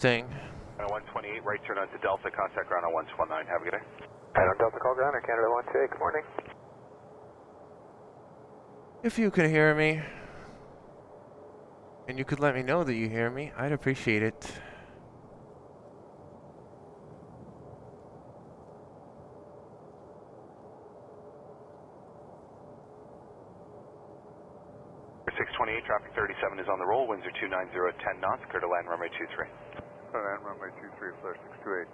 Thing. 128, right turn onto Delta, contact ground on 119. Have a good day. Right on Delta, call ground, Air Canada 128, good morning. If you can hear me, and you could let me know that you hear me, I'd appreciate it. Traffic 37 is on the roll. Winds are 290 at 10 knots. Clear to land runway 23. Clear to land runway 23, flare 628.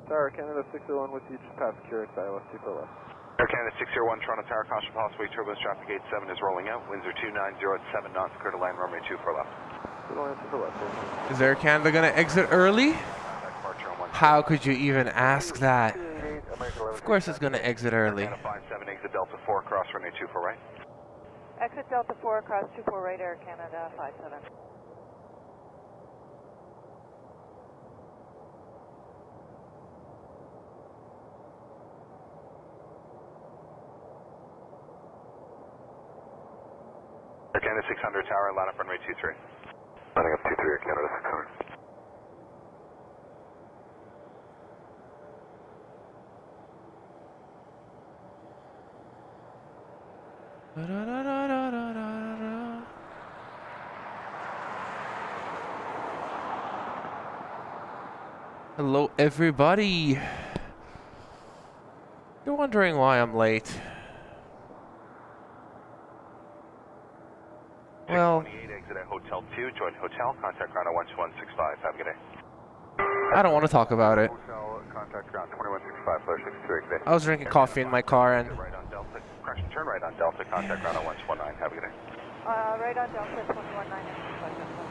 Tower Canada 601 with you, just past Curious, Iowa, super left. Air Canada 601, Toronto Tower, caution possibly turbulence, traffic 87 is rolling out. Winds are 290 at 7 knots, clear to land runway 24 left. Good land, super left. Is Air Canada gonna exit early? How could you even ask that? Of course it's gonna exit early. Air Canada 57, exit Delta 4, cross runway 24 right. Exit Delta 4, cross 24 right, Air Canada 57. Air Canada 600 tower, line up runway 23. Lining up 23, Air Canada 600. Hello everybody. You're wondering why I'm late. Well, 28, exit at Hotel 2, join hotel, contact ground on 1165. Have a good day. I don't want to talk about it. Hotel, contact ground 2165, flare 628, good day. I was drinking coffee in my car and Right on Delta, correction, turn right on Delta, contact ground on 119. Have a good day. Right on Delta 219.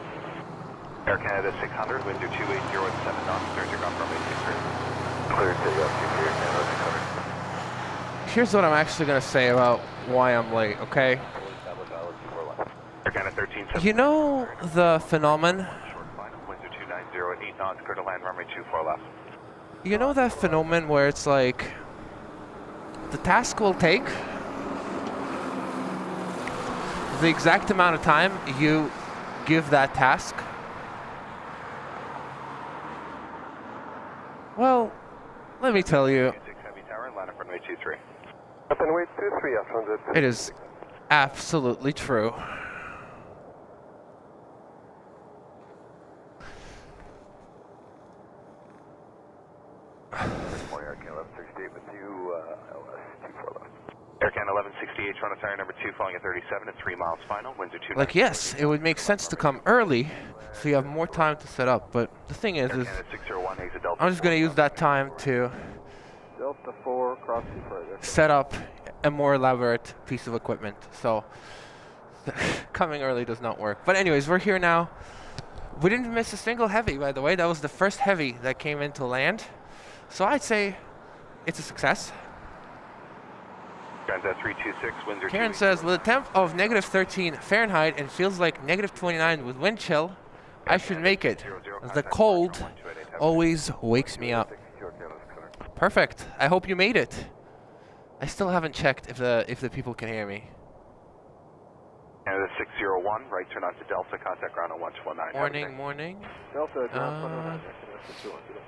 Air Canada 600, winds are 280 at 7 knots, clear to ground runway 23. Clear to Air Canada 600. here's what I'm actually gonna say about why I'm late, okay? Air Canada 13. You know the phenomenon? Short final, winds are 290 at 8 knots, clear to land runway 24 left. You know that phenomenon where it's like the task will take the exact amount of time you give that task? Well, let me tell you, Heavy tower, line up runway 23. Up and wait 23, F100. it is absolutely true. Air Canada 1168 with you, LS 24 left. Air Canada 1168, Toronto Tower number 2, falling at 37 at 3 miles final, winds are 2. Like, yes, it would make sense to come early so you have more time to set up, but the thing is Canada 601, exit Delta. I'm just going to use that time to Delta 4, cross 2 further. set up a more elaborate piece of equipment. So coming early does not work. But anyways, we're here now. We didn't miss a single heavy, by the way. That was the first heavy that came into land. So I'd say it's a success. Canada 326, winds are Karen 280. says, with a temp of negative 13 Fahrenheit and feels like negative 29 with wind chill, I should make it. The cold always wakes me up. Perfect. I hope you made it. I still haven't checked if the people can hear me. Canada 601, right turn onto Delta, contact ground on 119. Morning, morning. Delta, ground 109, Air Canada 601 today.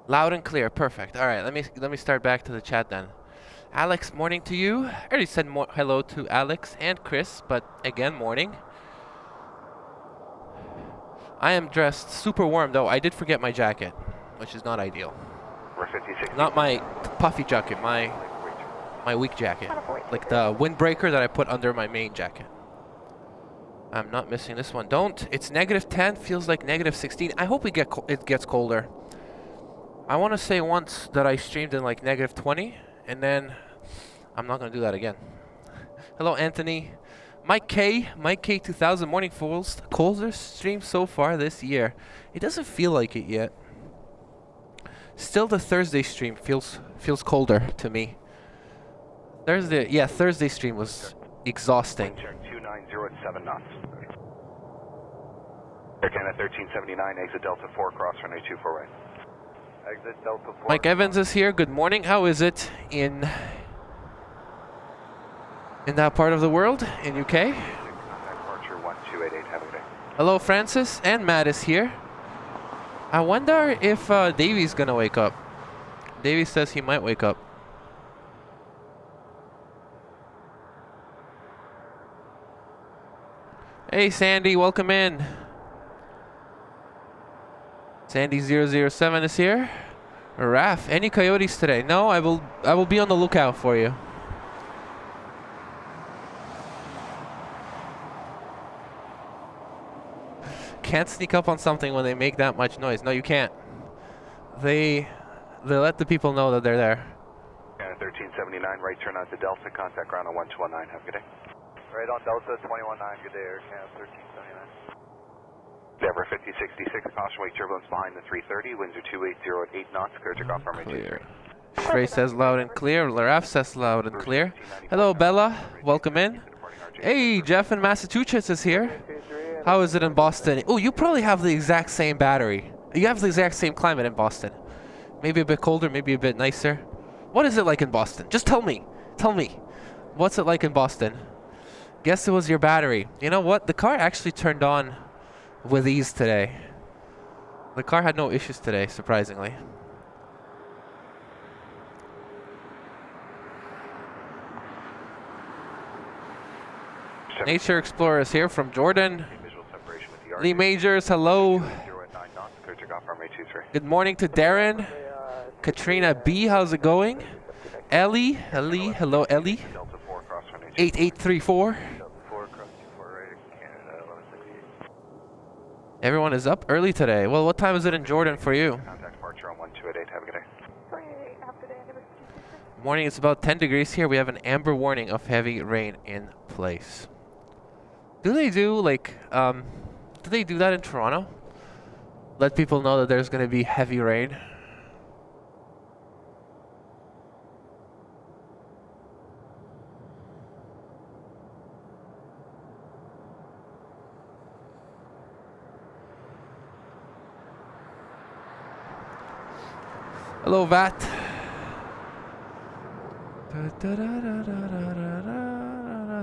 Loud and clear. Perfect. All right, let me start back to the chat then. Alex, morning to you. I already said hello to Alex and Chris, but again, morning. I am dressed super warm, though. I did forget my jacket, which is not ideal. Not my puffy jacket, my weak jacket. Like the windbreaker that I put under my main jacket. I'm not missing this one. Don't. It's negative 10, feels like negative 16. I hope it gets colder. I want to say once that I streamed in like negative 20, and then I'm not going to do that again. Hello, Anthony. Mike K 2000 morning fools. Colder stream so far this year. It doesn't feel like it yet. Still, the Thursday stream feels colder to me. Thursday stream was exhausting. Check 290 at 7 knots. Air Canada 1379, exit Delta 4, cross runway 24 right. Exit Delta 4. Mike Evans is here. Good morning. How is it in that part of the world, in UK? Departure 1288, have a good day. Hello, Francis, and Matt is here. I wonder if Davey's gonna wake up. Davey says he might wake up. Hey, Sandy, welcome in. Sandy 007 is here. Raf, any coyotes today? No, I will be on the lookout for you. Can't sneak up on something when they make that much noise. No, you can't. They let the people know that they're there. 1379, right turn out to Delta, contact ground on 1219, have a good day. Right on Delta 219, good day, Air Canada 1379. Denver 5066, caution wake turbulence behind the 330, winds are 280 at 8 knots, clear takeoff runway 23. Shrey says loud and clear. Laraf says loud and clear. Hello, Bella. Welcome in. Hey, Jeff in Massachusetts is here. How is it in Boston? Oh, you probably have the exact same battery. You have the exact same climate in Boston. Maybe a bit colder, maybe a bit nicer. What is it like in Boston? Just tell me. Tell me. What's it like in Boston? Guess it was your battery. You know what? The car actually turned on with ease today. The car had no issues today, surprisingly. Nature Explorer is here from Jordan. Lee Majors, hello. Good morning to Darren. Katrina B, how's it going? Ellie, hello Ellie. 8834. Everyone is up early today. Well, what time is it in Jordan for you? Contact departure on 1228, have a good day. Morning, it's about 10 degrees here. We have an amber warning of heavy rain in place. Do they do that in Toronto? Let people know that there's going to be heavy rain. Hello, Vat.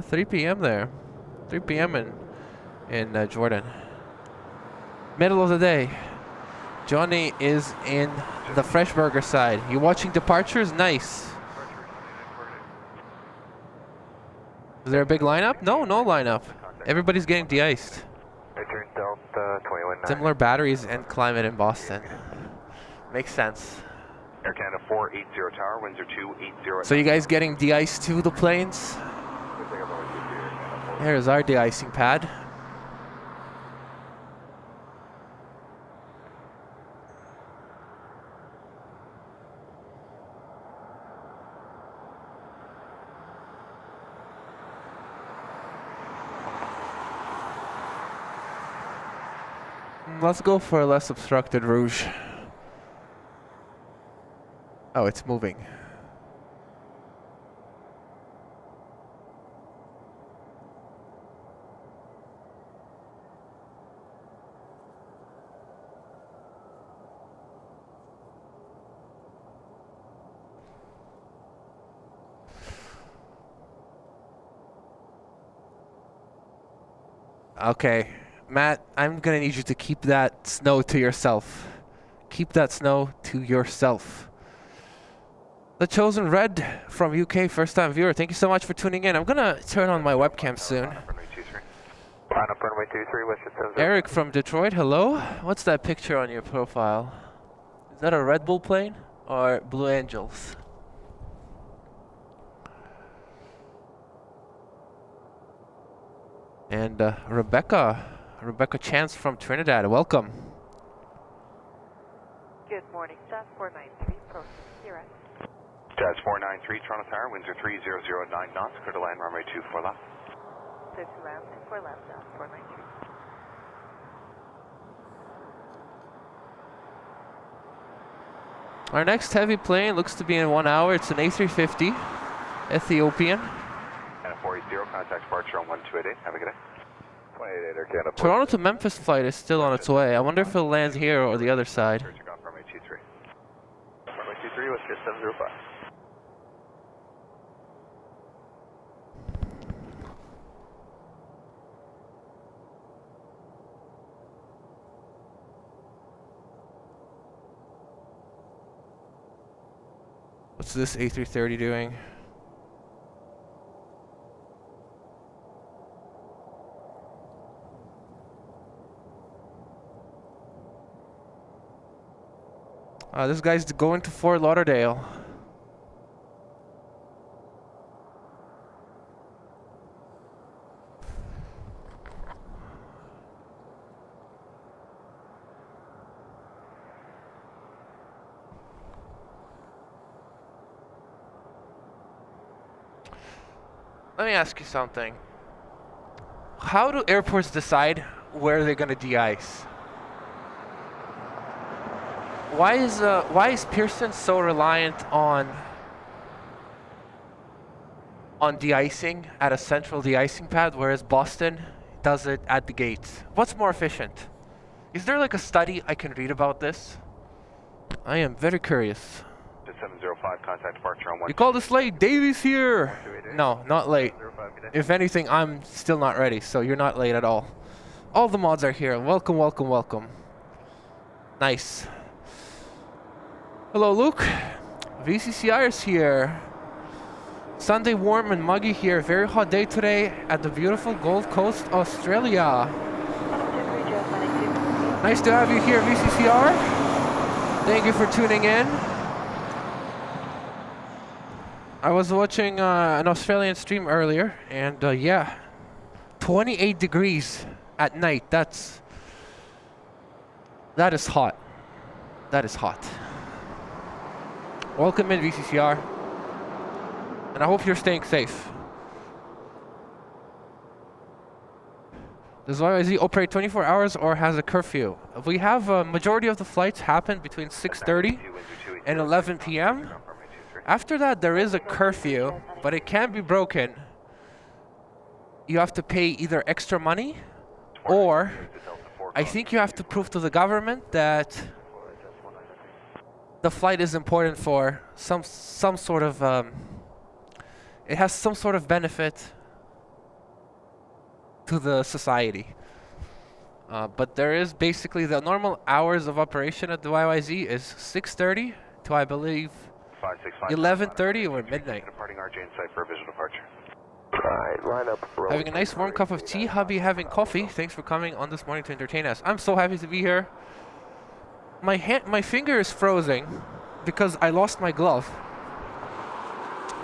3 p.m. there. 3 p.m. in Jordan. Middle of the day. Johnny is in the fresh burger side. You watching departures? Nice. Is there a big lineup? No lineup. Everybody's getting de-iced. Similar batteries and climate in Boston. Makes sense. Air Canada 480 tower, winds are 280. So you guys getting de-iced to the planes? Here's our de-icing pad. Let's go for a less obstructed rouge. Oh, it's moving. Okay, Matt, I'm gonna need you to keep that snow to yourself. Keep that snow to yourself. The Chosen Red from UK, first time viewer. Thank you so much for tuning in. I'm gonna turn on my webcam soon. Eric from Detroit, hello. What's that picture on your profile? Is that a Red Bull plane or Blue Angels? And Rebecca Chance from Trinidad, welcome. Good morning, Stats 493, Pearson, you're right. Stats 493, Toronto Tower, winds are 3009 knots, clear to land runway 24 left. Delta to land, 24 lambda, 493. Our next heavy plane looks to be in 1 hour. It's an A350, Ethiopian. And 480, contact departure on 1288. Have a good day. 28 Air Canada. Toronto to Memphis flight is still on its way. I wonder if it'll land here or the other side. Runway 23. Runway 23, let's get 705. What's this A330 doing? This guy's going to Fort Lauderdale. Let me ask you something. How do airports decide where they're going to de-ice? Why is Pearson so reliant on de-icing at a central de-icing pad, whereas Boston does it at the gates? What's more efficient? Is there like a study I can read about this? I am very curious. 705, contact departure on 1. You called us late. Davey's here. No, not late. If anything, I'm still not ready, so you're not late at all. All the mods are here. Welcome, welcome, welcome. Nice. Hello, Luke. VCCI is here. Sunday warm and muggy here. Very hot day today at the beautiful Gold Coast, Australia. Nice to have you here, VCCR. Thank you for tuning in. I was watching an Australian stream earlier, and yeah, 28 degrees at night. That is hot. That is hot. Welcome in, VCCR, and I hope you're staying safe. Does YYZ operate 24 hours or has a curfew? We have a majority of the flights happen between 6:30 and 11 p.m. After that, there is a curfew, but it can be broken. You have to pay either extra money, or I think you have to prove to the government that the flight is important for some sort of, it has some sort of benefit to the society. But there is basically the normal hours of operation at the YYZ is 6:30 to, I believe, 11:30 or midnight. Departing RJ in sight for a visual departure. Alright, line up. Having a nice warm cup of tea, hubby having coffee. Thanks for coming on this morning to entertain us. I'm so happy to be here. My finger is frozen because I lost my glove.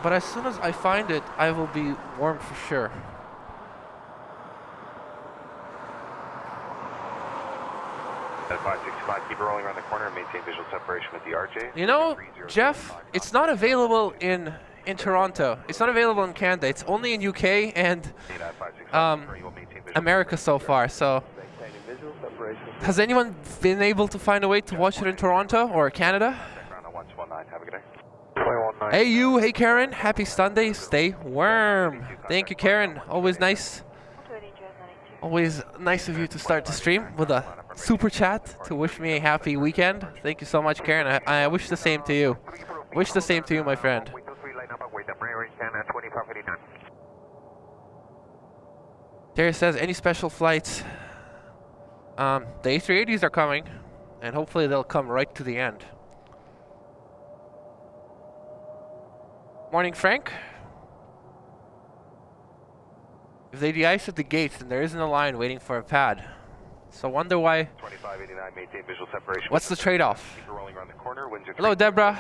But as soon as I find it, I will be warm for sure. At 565, keep it rolling around the corner and maintain visual separation with the RJ. You know, Jeff, it's not available in Toronto. It's not available in Canada. It's only in UK and America so far. So, has anyone been able to find a way to watch it in Toronto or Canada? Have a good day. Hey you, hey Karen, happy Sunday. Stay warm. Thank you, Karen. Always nice. Always nice of you to start the stream with a super chat to wish me a happy weekend. Thank you so much, Karen. I wish the same to you. Wish the same to you, my friend. Terry says, any special flights? The A380s are coming, and hopefully they'll come right to the end. Morning, Frank. If they de-ice at the gates, then there isn't a line waiting for a pad. So wonder why. 2589, maintain visual separation. What's the trade-off? Keep it rolling around the corner. Windsor Hello, Deborah.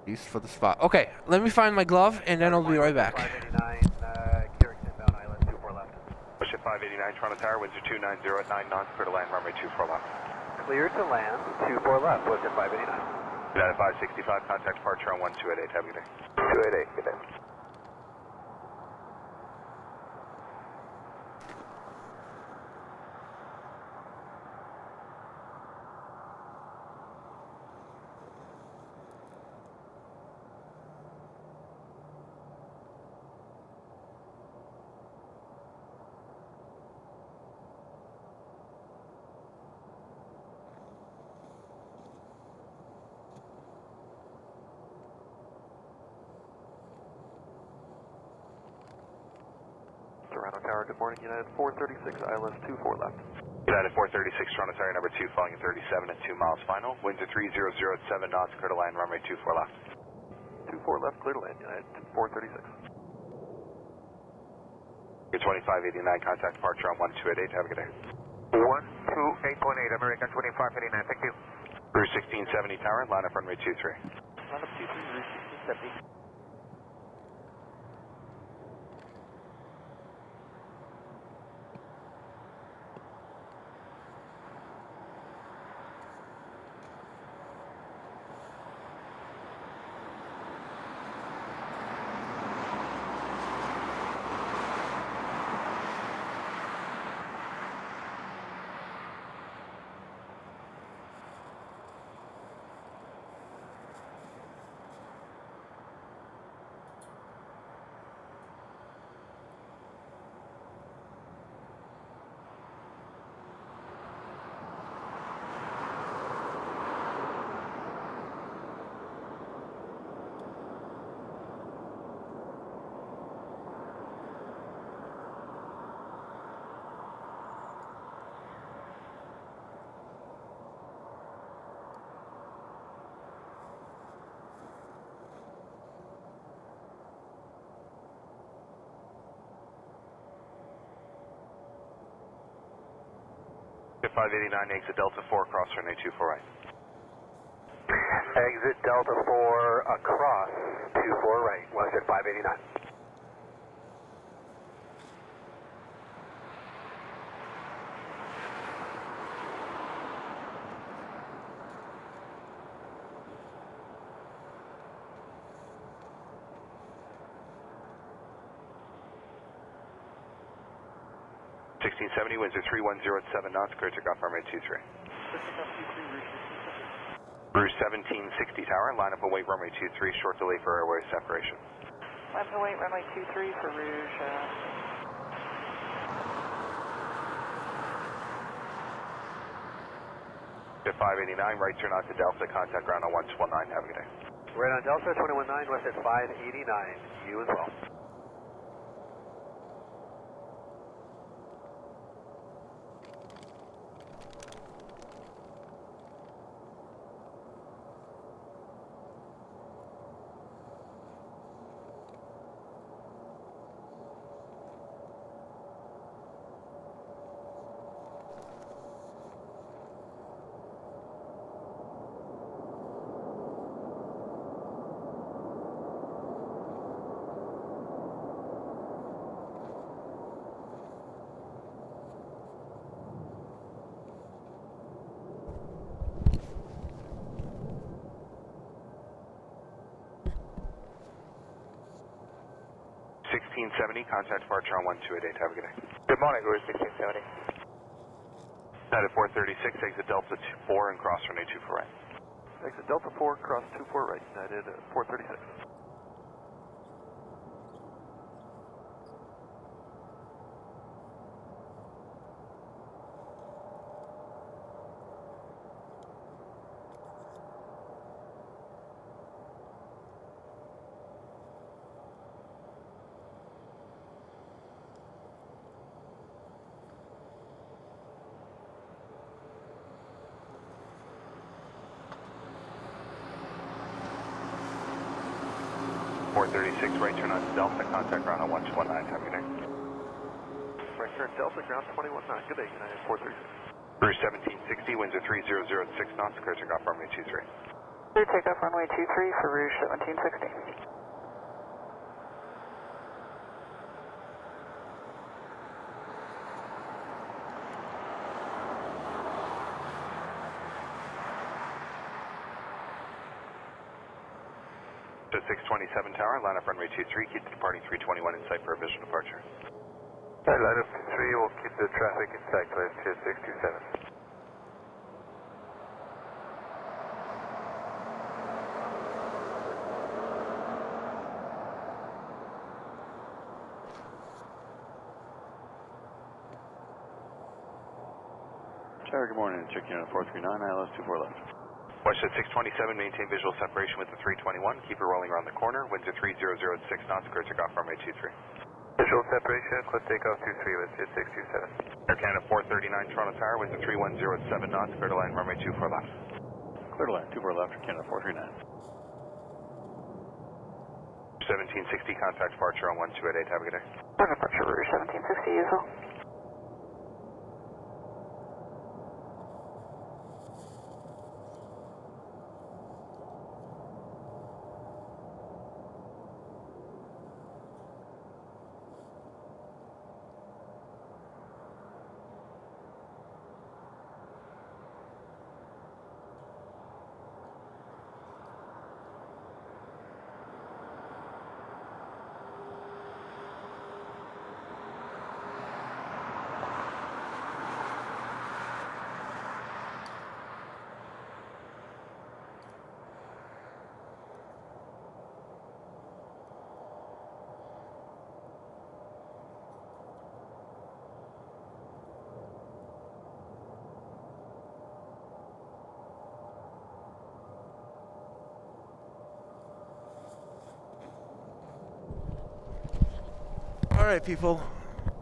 East for the spot. Okay, let me find my glove, and then I'll be right back. 589, Toronto Tower, Windsor 290 at 9 knots, clear to land, runway 24 left. Clear to land, 24 left, Western 589. United 565, contact departure on 1288, have a good day. 288, good day. Toronto Tower, good morning. United 436, ILS 24 left. United 436, Toronto Tower number 2, following at 37 at 2 miles final. Winds are 3007 knots, clear to land, runway 24 left. 24 left, clear to land, United 436. Your 2589, contact departure on 1288, have a good day. 128.8, American 2589, thank you. Rouge 1670 Tower, line up runway 23. Line up 23, Rouge 1670. Your 589, exit Delta 4, cross runway 24 right. Exit Delta 4 across 24 right, Western 589. 1670, winds are 3107 knots, clear to off runway 23. Rouge 1760 Tower, line up await runway 23, short delay for airway separation. Line up await runway 23 for Rouge. At 589, right turn out to Delta, contact ground on 119, have a good day. Right on Delta, 219, west at 589, you as well. Contact departure on 1288. Have a good day. Good morning, Rouge 1670. United 436, exit Delta 4 and cross runway 24 right. Exit Delta 4, cross 24 right, United 436. Right turn on Delta, contact ground on 119, have a good day. Right turn Delta, ground 219, good day, United 436. Rouge 1760, winds are 3006 knots, clear to off runway 23. Clear takeoff runway 23 for Rouge 1760. To 627 tower, line up runway 23, keep the departing 321 in sight for a visual departure. Line up 3, we'll keep the traffic in sight, please, to 627. Tower, good morning. Check in on 439, ILS 24 left. Watch at 627, maintain visual separation with the 321. Keep it rolling around the corner. Winds are 3006 knots, clear takeoff runway 23. Visual separation, clear takeoff 23, let's hit 627. Air Canada 439 Toronto Tower, winds are 3107 knots, clear to line runway 24 left. Clear to line 24 left, Air Canada 439. 1760, contact departure on 1288. Have a good day. Departure route 1760, usual. Alright, people.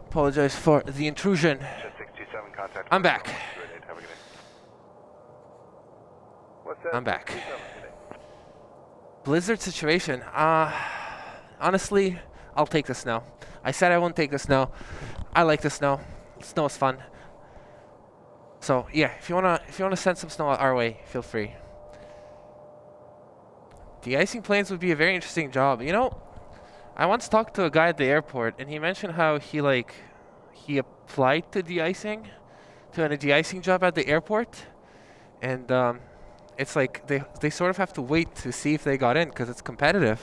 Apologize for the intrusion. 627, contact. I'm back. Have a good day. What's that? I'm back. Blizzard situation. Honestly, I'll take the snow. I said I won't take the snow. I like the snow. Snow is fun. So yeah, if you wanna send some snow our way, feel free. De-icing planes would be a very interesting job. You know, I once talked to a guy at the airport, and he mentioned how he applied to de-icing, to a de-icing job at the airport, and it's like they sort of have to wait to see if they got in because it's competitive.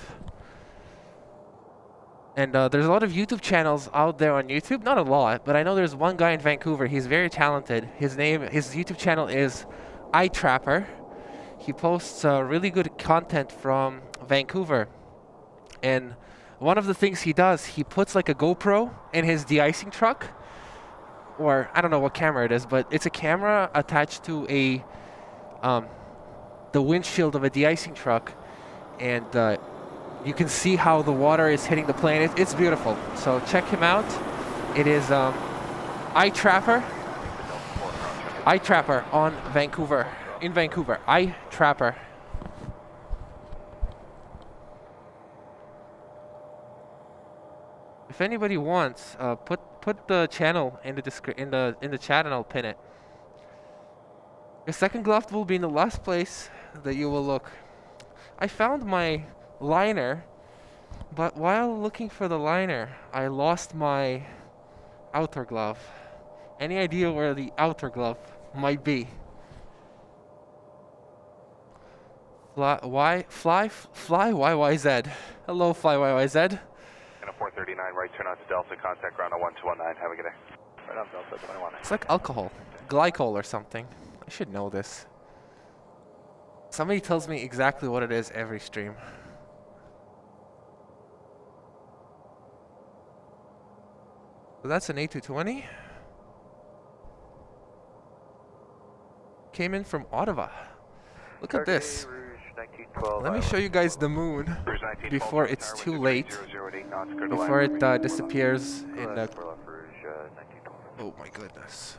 And there's a lot of YouTube channels out there on YouTube, not a lot, but I know there's one guy in Vancouver. He's very talented. His YouTube channel is iTrapper. He posts really good content from Vancouver, and one of the things he does, he puts like a GoPro in his de-icing truck, or I don't know what camera it is, but it's a camera attached to a the windshield of a de-icing truck, and you can see how the water is hitting the plane. It's beautiful. So check him out. It is iTrapper on Vancouver, in Vancouver. iTrapper. If anybody wants, put the channel in the chat, and I'll pin it. Your second glove will be in the last place that you will look. I found my liner, but while looking for the liner, I lost my outer glove. Any idea where the outer glove might be? Fly YYZ. Hello, Fly YYZ. 439, right turn out to Delta, contact ground on 1219. Have a good day. Right on Delta 21. It's like alcohol, glycol or something. I should know this. Somebody tells me exactly what it is every stream. So that's an A220. Came in from Ottawa. Look at this. Let me show you guys the moon before it's too late. Before it disappears in the... Oh my goodness.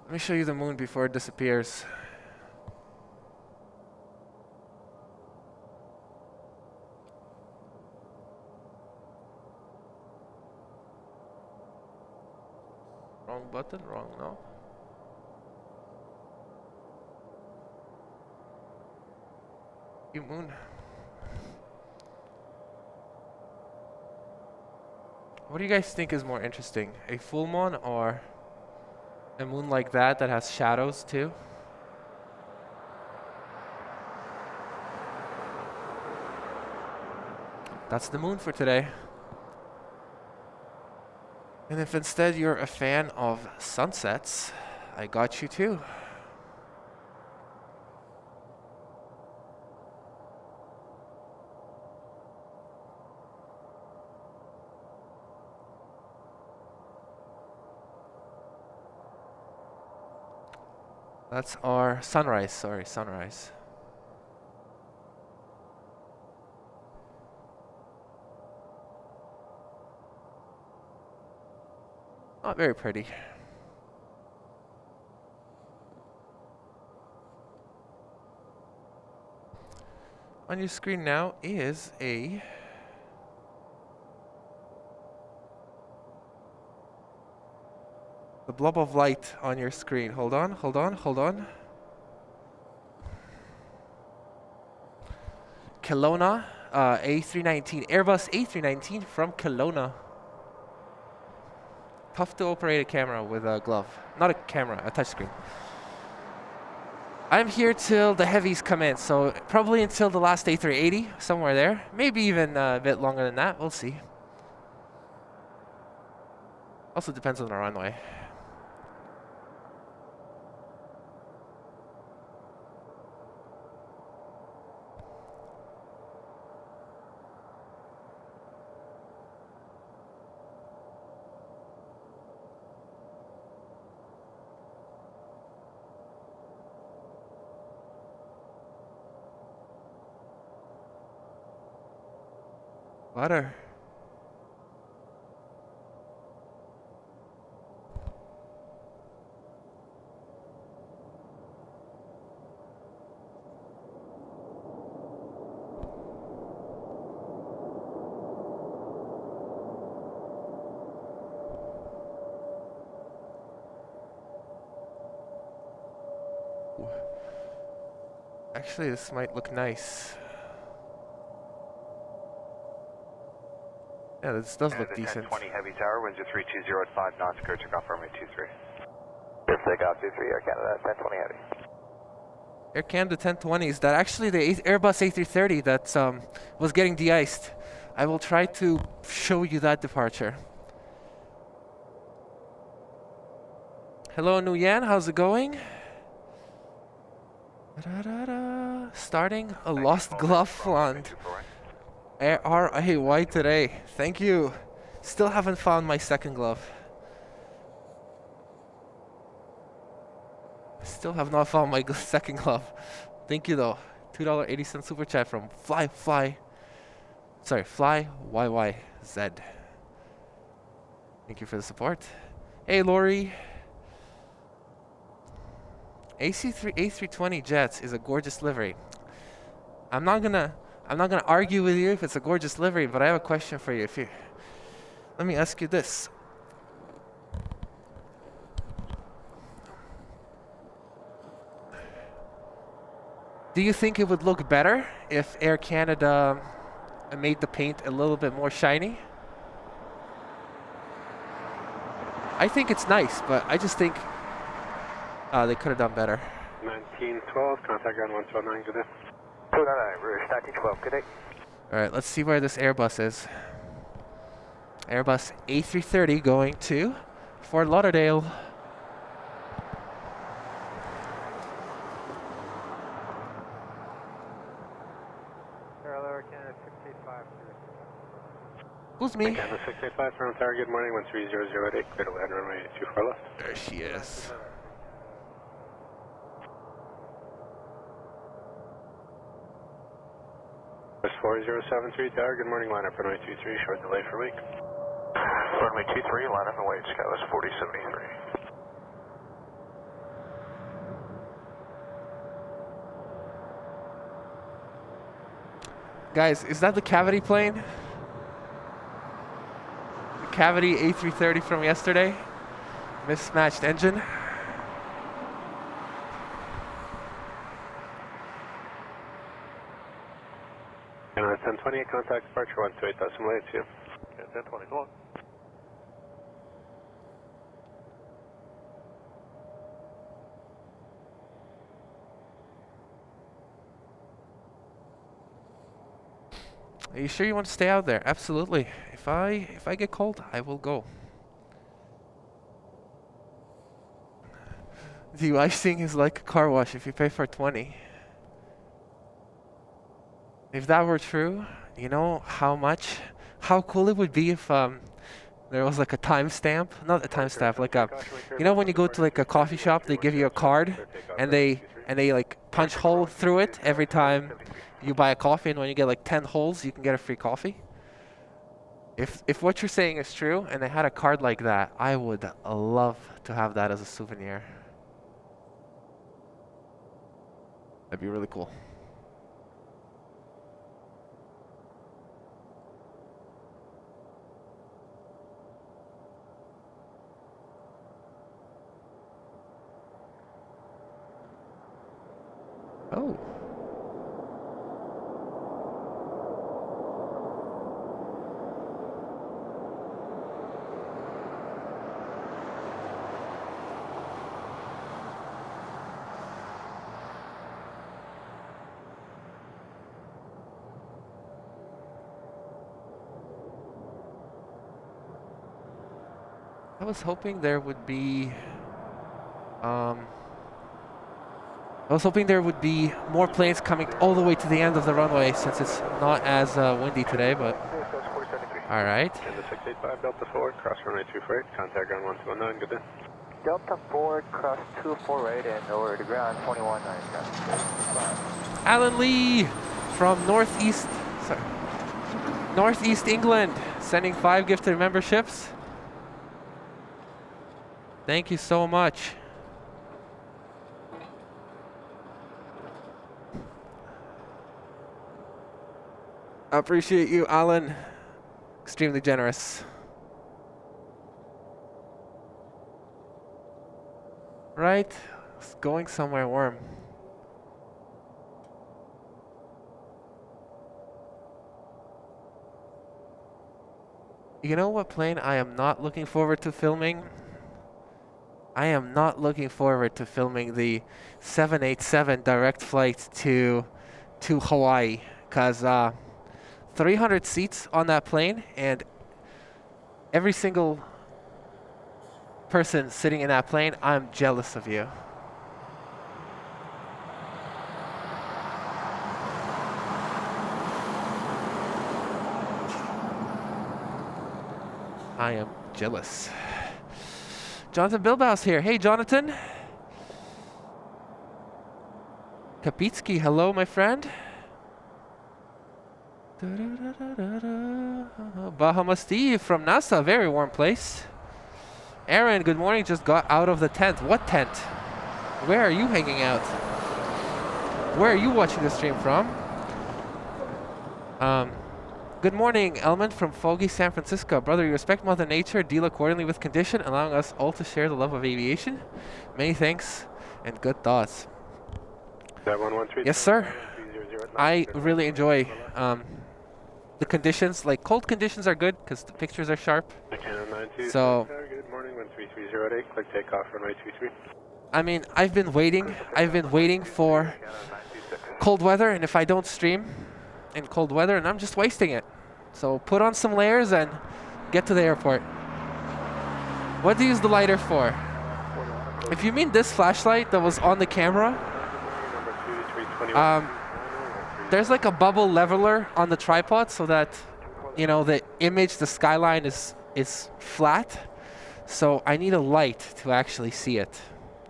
Let me show you the moon before it disappears. Wrong button, wrong, no. Moon. What do you guys think is more interesting? A full moon or a moon like that has shadows too? That's the moon for today. And if instead you're a fan of sunsets, I got you too. That's our sunrise, sorry, sunrise. Not very pretty. On your screen now is the blob of light on your screen. Hold on, hold on, hold on. Kelowna A319, Airbus A319 from Kelowna. Tough to operate a camera with a glove. Not a camera, a touchscreen. I'm here till the heavies come in, so probably until the last A380, somewhere there. Maybe even a bit longer than that, we'll see. Also depends on the runway. Butter. Actually, this might look nice. Yeah, this does look decent. 1020 Heavy Tower, winds are 320 at 5 knots, clear to confirm at 23. Yes, takeoff 23, Air Canada, 1020 Heavy. Air Canada 1020s. That actually the Airbus A330 that was getting de-iced. I will try to show you that departure. Hello, Nguyen. How's it going? Starting a lost glove flaunt. RAY today. Thank you. Still haven't found my second glove. Still have not found my second glove. Thank you though. $2.80 super chat from Fly YYZ. Thank you for the support. Hey Lori. A320 Jets is a gorgeous livery. I'm not gonna argue with you if it's a gorgeous livery, but I have a question for you. Let me ask you this. Do you think it would look better if Air Canada made the paint a little bit more shiny? I think it's nice, but I just think they could have done better. 1912, contact ground 129, good day. 299, Rouge, 1912, good day. Alright, let's see where this Airbus is. Airbus A330 going to Fort Lauderdale. Who's me? Canada 685 from Tower, good morning, 13008, clear to land runway 24 left. There she is. Bus 4073 Tower, good morning, line up runway 23, short delay for week. Runway 23, line up and wait, Skywas 4073. Guys, is that the cavity plane? The cavity A330 from yesterday? Mismatched engine? And 1020, contact departure 128.82. Okay, 1020, go on. Are you sure you want to stay out there? Absolutely. If I get cold, I will go. De-icing is like a car wash if you pay for 20. If that were true, you know how cool it would be if there was like a timestamp, not a timestamp, like a, you know when you go to like a coffee shop, they give you a card, and they like punch hole through it every time you buy a coffee, and when you get like 10 holes, you can get a free coffee. If what you're saying is true, and they had a card like that, I would love to have that as a souvenir. That'd be really cool. Oh. I was hoping there would be more planes coming all the way to the end of the runway since it's not as windy today, but all right. And the 685 Delta 4, cross runway 24, contact ground 119, good day. Delta 4, cross 24 right and over to ground 21 9. Alan Lee from Northeast England sending 5 gifted memberships. Thank you so much. I appreciate you, Alan. Extremely generous. Right? It's going somewhere warm. You know what plane I am not looking forward to filming? I am not looking forward to filming the 787 direct flight to Hawaii, because 300 seats on that plane, and every single person sitting in that plane, I'm jealous of you. I am jealous. Jonathan Bilbaus here. Hey, Jonathan. Kapitsky, hello, my friend. Bahama Steve from NASA, very warm place. Aaron, good morning, just got out of the tent. What tent? Where are you hanging out? Where are you watching the stream from? Good morning, Elman from foggy San Francisco. Brother, you respect Mother Nature, deal accordingly with condition, allowing us all to share the love of aviation. Many thanks and good thoughts. Yes, sir. I really enjoy the conditions. Like, cold conditions are good because the pictures are sharp. So, good morning, 13308, click takeoff, runway 23. I mean, I've been waiting for cold weather, and if I don't stream in cold weather, and I'm just wasting it. So put on some layers and get to the airport. What do you use the lighter for? If you mean this flashlight that was on the camera, there's like a bubble leveler on the tripod so that, you know, the image, the skyline is flat. So I need a light to actually see it.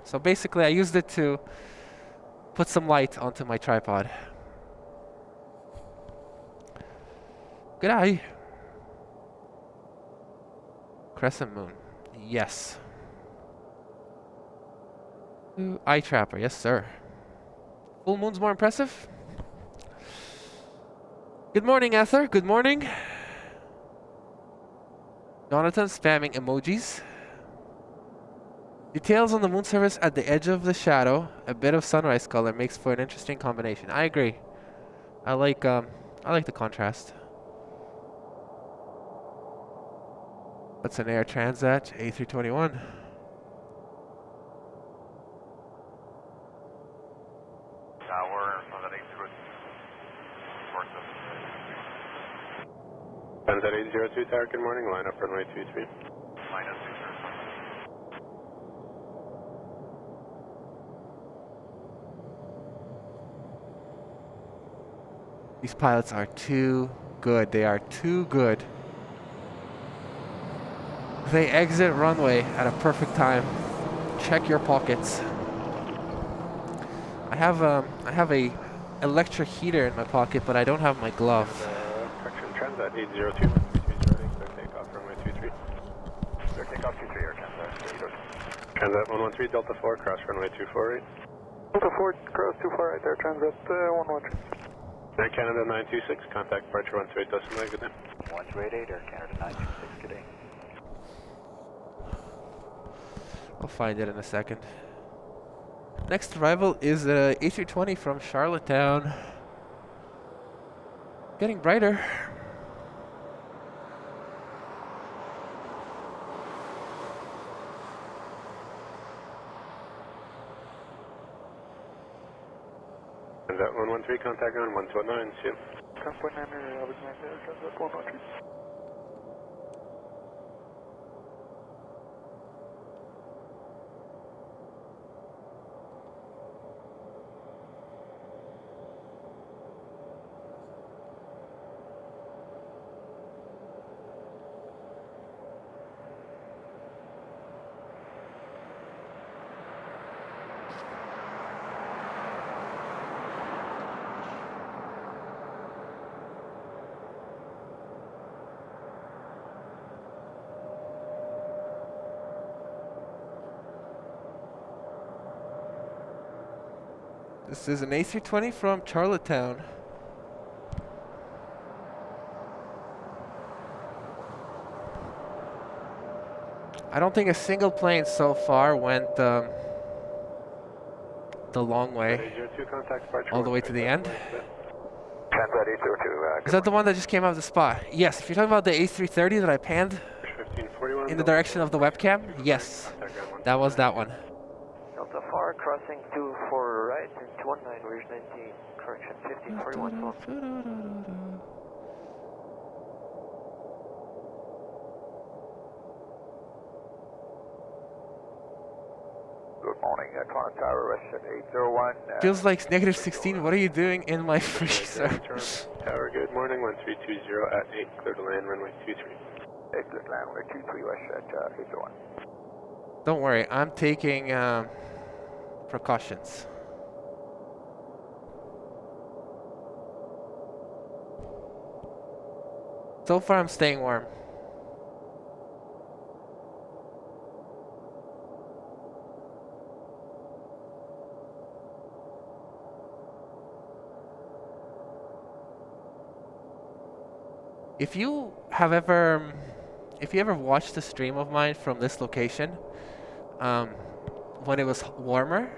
So basically I used it to put some light onto my tripod. Good eye. Crescent moon. Yes. Ooh, eye trapper. Yes, sir. Full moon's more impressive. Good morning, Ether. Good morning. Jonathan spamming emojis. Details on the moon surface at the edge of the shadow. A bit of sunrise color makes for an interesting combination. I agree. I like the contrast. That's an Air Transat A321. Tower, so that Sunset 802 Tower, good morning. Line up runway 23. Line up 23. These pilots are too good. They are too good. They exit runway at a perfect time. Check your pockets. I have a electric heater in my pocket, but I don't have my glove. Correction, Transat 802, 132 clear takeoff runway 23. Clear takeoff 23 Air Transat 802. Transat 113 Delta 4, cross runway 248. Delta 4, cross 24 right there, Transat 113. Air Canada 926, contact departure 128.9, good day. 128 Air Canada 926, good day. I'll find it in a second. Next arrival is a A320 from Charlottetown. Getting brighter. Transat 113, contact ground 129, see you. 10.9 Alexander, Transat 113. This is an A320 from Charlottetown. I don't think a single plane so far went the long way, all the way to the end. Transat 802, Is that the one that just came out of the spot? Yes, if you're talking about the A330 that I panned in the direction of the webcam, yes, that was that one. Delta 4, crossing 24 right and 219, Ridge 19, correction 1541. Good morning, Toronto Tower, Russian 801. Feels like it's negative 16. What are you doing in my freezer? Tower, good morning, 1320 at 8, clear to land runway 23. Exit runway 23, Russian 801. Don't worry, I'm taking precautions. So far, I'm staying warm. If you ever watched a stream of mine from this location, when it was warmer,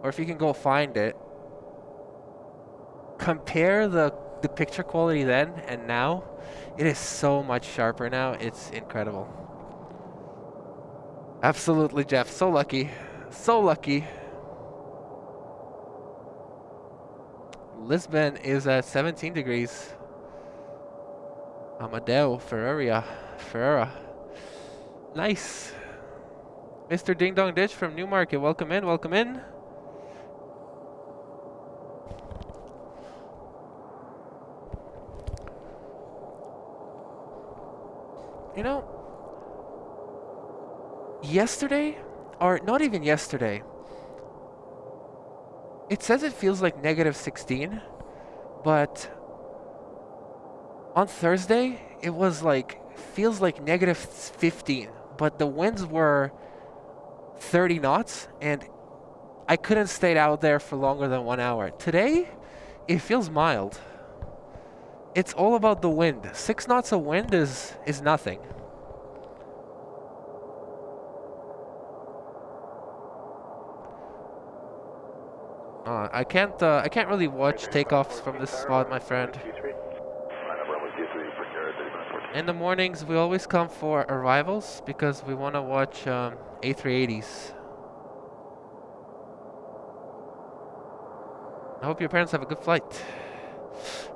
or if you can go find it, compare the picture quality then and now. It is so much sharper now. It's incredible. Absolutely, Jeff. So lucky. So lucky. Lisbon is at 17 degrees. Amadeo Ferreira. Nice. Mr. Ding Dong Ditch from Newmarket. Welcome in. Welcome in. You know, yesterday, or not even yesterday, it says it feels like negative 16, but on Thursday, it was like, feels like negative 15, but the winds were 30 knots, and I couldn't stay out there for longer than 1 hour. Today, it feels mild. It's all about the wind. 6 knots of wind is nothing. I can't really watch takeoffs from this spot, my friend. In the mornings, we always come for arrivals because we want to watch A380s. I hope your parents have a good flight.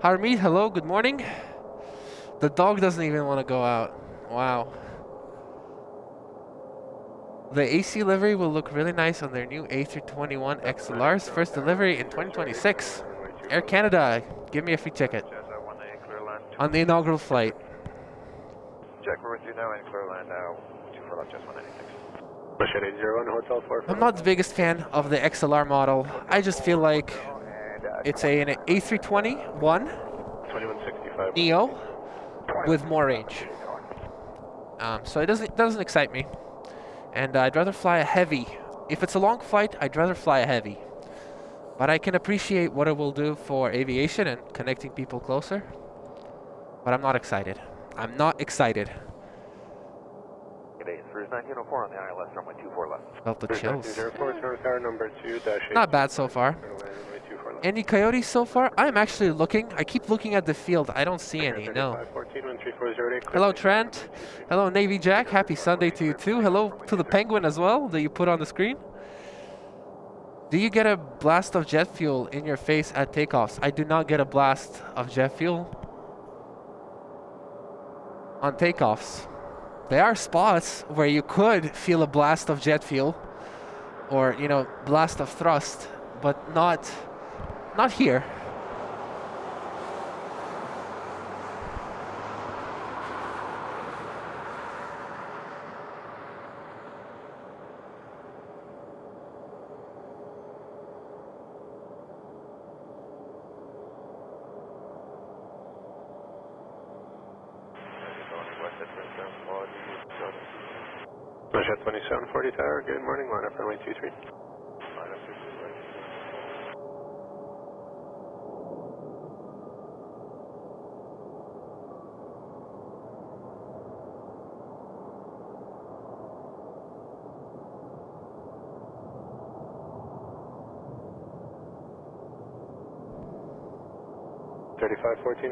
Harmeet, hello, good morning. The dog doesn't even want to go out. Wow. The AC livery will look really nice on their new A321 XLR's first delivery in 2026. Air Canada, give me a free ticket on the inaugural flight. Jack, we're with you now in clear land now. 24 left, just 196. Bushhead 801, Hotel 4. I'm not the biggest fan of the XLR model. I just feel like it's an A321 2165. Neo with more range. So it doesn't excite me. And I'd rather fly a heavy. If it's a long flight, I'd rather fly a heavy. But I can appreciate what it will do for aviation and connecting people closer. But I'm not excited. I'm not excited. Cruise 1904 on the ILS, runway 24 left. Felt the chills. 04, tower number 2-8. Not bad so far. Any coyotes so far? I'm actually looking. I keep looking at the field. I don't see any, no. Hello, Trent. Hello, Navy Jack. Happy Sunday to you too. Hello to the penguin as well that you put on the screen. Do you get a blast of jet fuel in your face at takeoffs? I do not get a blast of jet fuel on takeoffs. There are spots where you could feel a blast of jet fuel or, you know, blast of thrust, but not here. Bushhead 2740 tower, good morning, line up runway 23.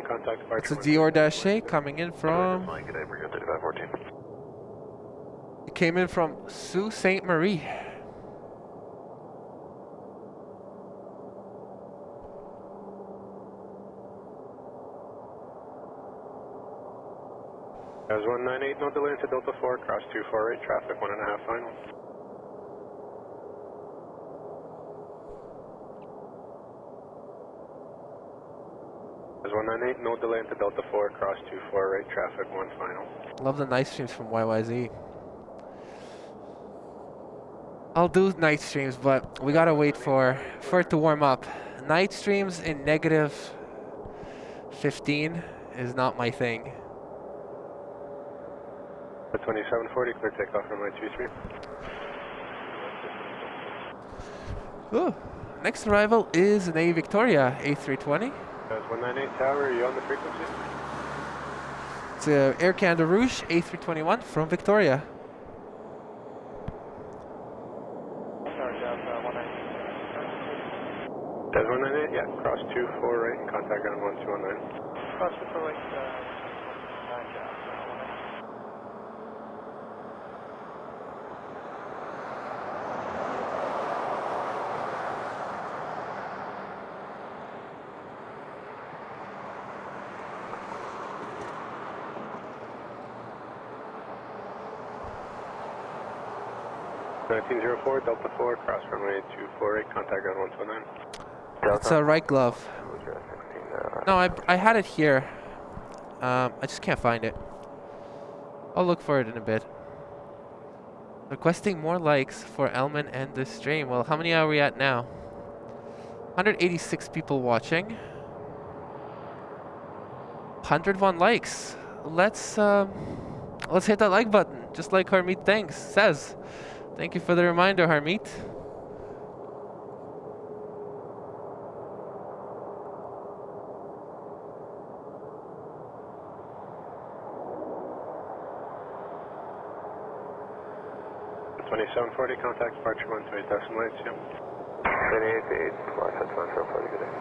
Contact it's a Dior-A coming in from... It came in from Sault Ste. Marie. As 198, no delay into Delta 4, cross 248, traffic 1.5 final. As 198, no delay into Delta 4, cross 248, traffic 1 final. Love the night streams from YYZ. I'll do night streams, but we gotta wait for it to warm up. Night streams in negative 15 is not my thing. 2740, clear takeoff runway 23. Ooh. Next arrival is an Victoria A320. As 198 tower, are you on the frequency? It's a Air Canada Rouge A321 from Victoria. As 198, yeah, cross 248, contact ground 1219. Cross 248, 1904, Delta 4, cross runway 248, contact ground 129. It's a right glove. No, I had it here. I just can't find it. I'll look for it in a bit. Requesting more likes for Elman and this stream. Well, how many are we at now? 186 people watching. 101 likes. Let's hit that like button, just like Harmeet says. Thank you for the reminder, Harmeet. .2740, contact departure 128 decimal 8, yeah. 28 flight 2740, good day.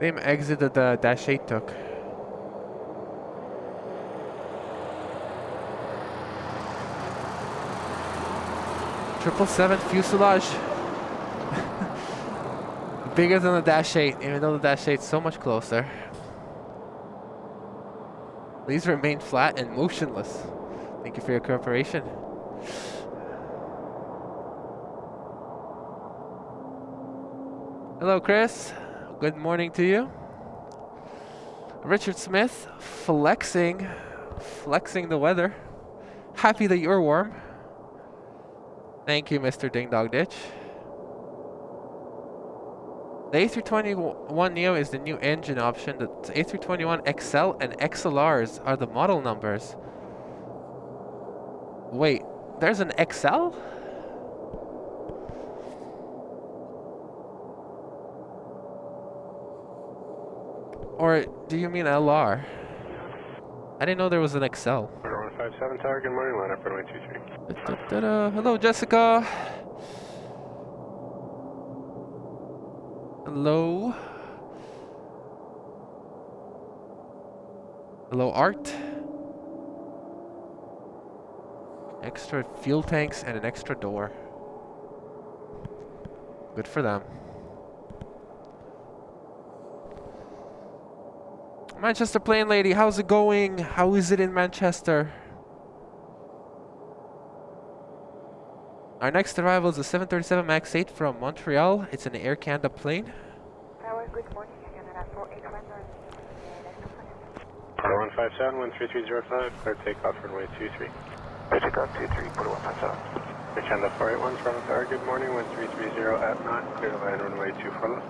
Same exit that the Dash 8 took. Triple 7 fuselage. Bigger than the Dash 8, even though the Dash 8 is so much closer. Please remain flat and motionless. Thank you for your cooperation. Hello, Chris. Good morning to you. Richard Smith, flexing the weather. Happy that you're warm. Thank you, Mr. Ding Dog Ditch. The A321neo is the new engine option. The A321XL and XLRs are the model numbers. Wait, there's an XL? Or do you mean LR? I didn't know there was an XL. 157 Tower, good morning, line up runway 23. Hello, Jessica. Hello. Hello, Art. Extra fuel tanks and an extra door. Good for them. Manchester Plane Lady, how's it going? How is it in Manchester? Our next arrival is a 737 MAX 8 from Montreal. It's an Air Canada plane. Tower, good morning, Canada 4819. 157, 13305, clear takeoff runway 23. Clear takeoff 23, put 157. Air Canada 481, Toronto Tower, good morning, 1330 at 9, clear to land runway 24 left.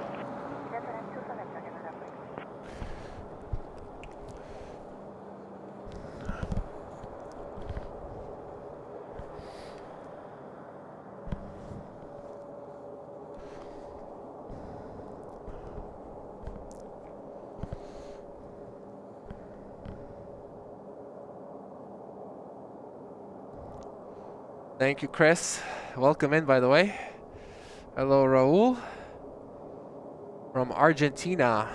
Thank you, Chris. Welcome in, by the way. Hello, Raul. From Argentina.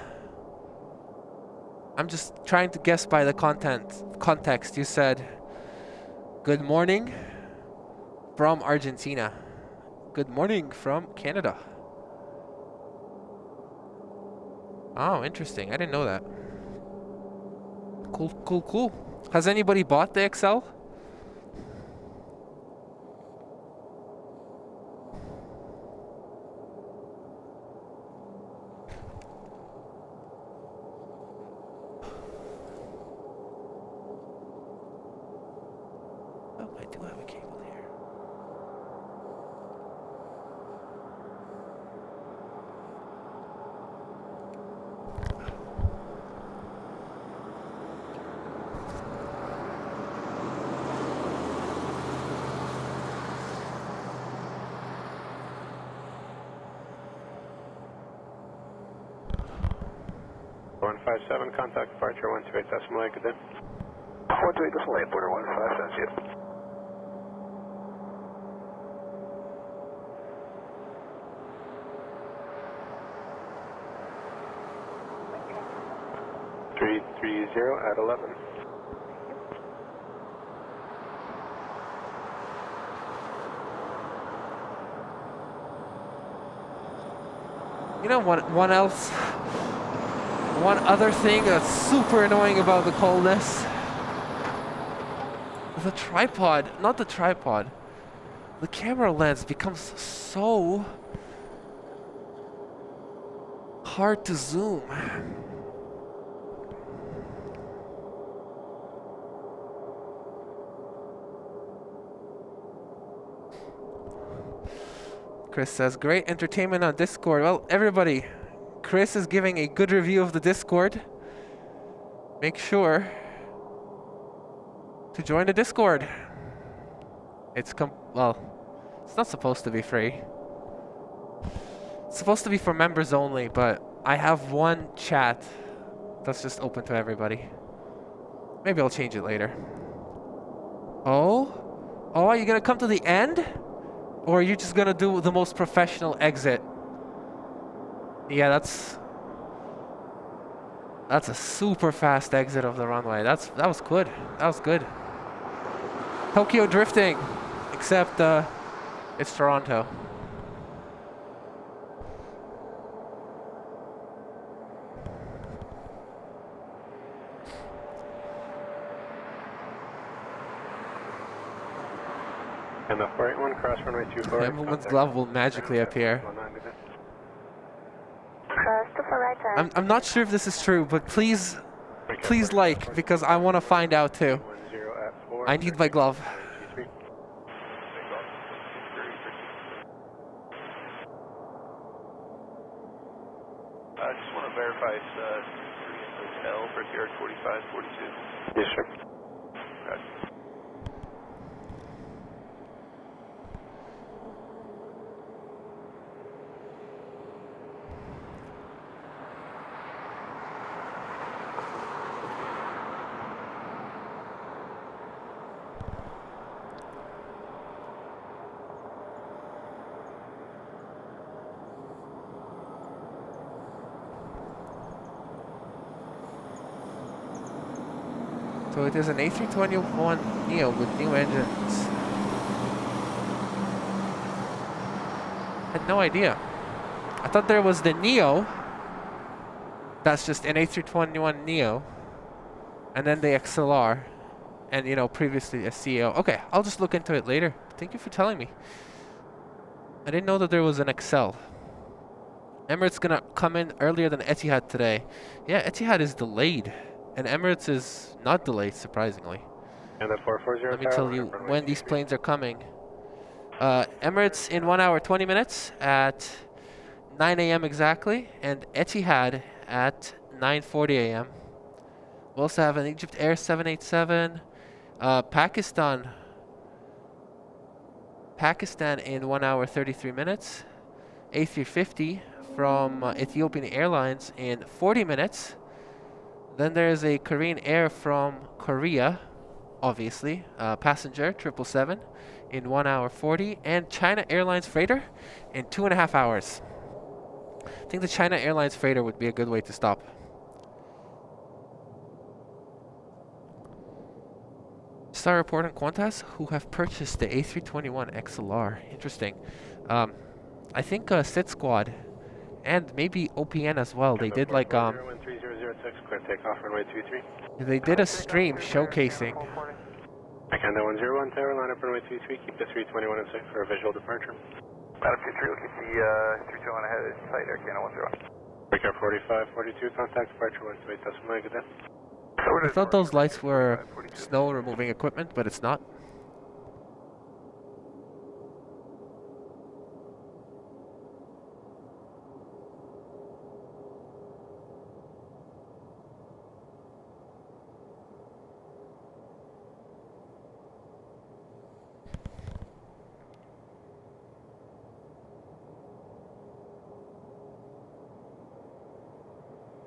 I'm just trying to guess by the context. You said, good morning from Argentina. Good morning from Canada. Oh, interesting. I didn't know that. Cool, cool, cool. Has anybody bought the XL? Contact departure 128 decimal 8, good day. 128 decimal 8, border 15, that's you. at 11. You know what? One other thing that's super annoying about the coldness. The tripod, not the tripod. The camera lens becomes so hard to zoom. Chris says, great entertainment on Discord. Well, everybody, Chris is giving a good review of the Discord. Make sure to join the Discord. It's it's not supposed to be free. It's supposed to be for members only, but I have one chat that's just open to everybody. Maybe I'll change it later. Oh, are you gonna come to the end? Or are you just gonna do the most professional exit? Yeah, That's a super fast exit of the runway. That was good. That was good. Tokyo drifting, except it's Toronto. And the 481 cross runway 24. Everyone's glove will magically appear. I'm not sure if this is true, but please like, because I want to find out too. I need my glove. I just want to verify it's hotel for CR 4542. Yes, sir. Okay. So it is an A321neo with new engines. Had no idea. I thought there was the Neo. That's just an A321neo. And then the XLR. And, you know, previously a CEO. Okay, I'll just look into it later. Thank you for telling me. I didn't know that there was an XL. Emirates gonna come in earlier than Etihad today. Yeah, Etihad is delayed. And Emirates is not delayed, surprisingly. And the 440. Let me tell you when these planes are coming. Emirates in 1 hour, 20 minutes at 9 a.m. exactly. And Etihad at 9:40 a.m. We also have an Egypt Air 787. Pakistan in 1 hour, 33 minutes. A350 from Ethiopian Airlines in 40 minutes. Then there's a Korean Air from Korea, obviously, passenger 777 in 1 hour 40, and China Airlines freighter in 2.5 hours. I think the China Airlines freighter would be a good way to stop. Star report on Qantas who have purchased the A321 XLR. Interesting. I think SIT Squad and maybe OPN as well. They did like takeoff runway 23. They did a stream showcasing. Canada 101 tower, line up runway 23, keep the 321 in sight for a visual departure. Line up 23, we'll keep the 321 ahead in sight, Air Canada 101. Breaker 4542, contact departure 128.9, good day. I thought those lights were snow removing equipment, but it's not.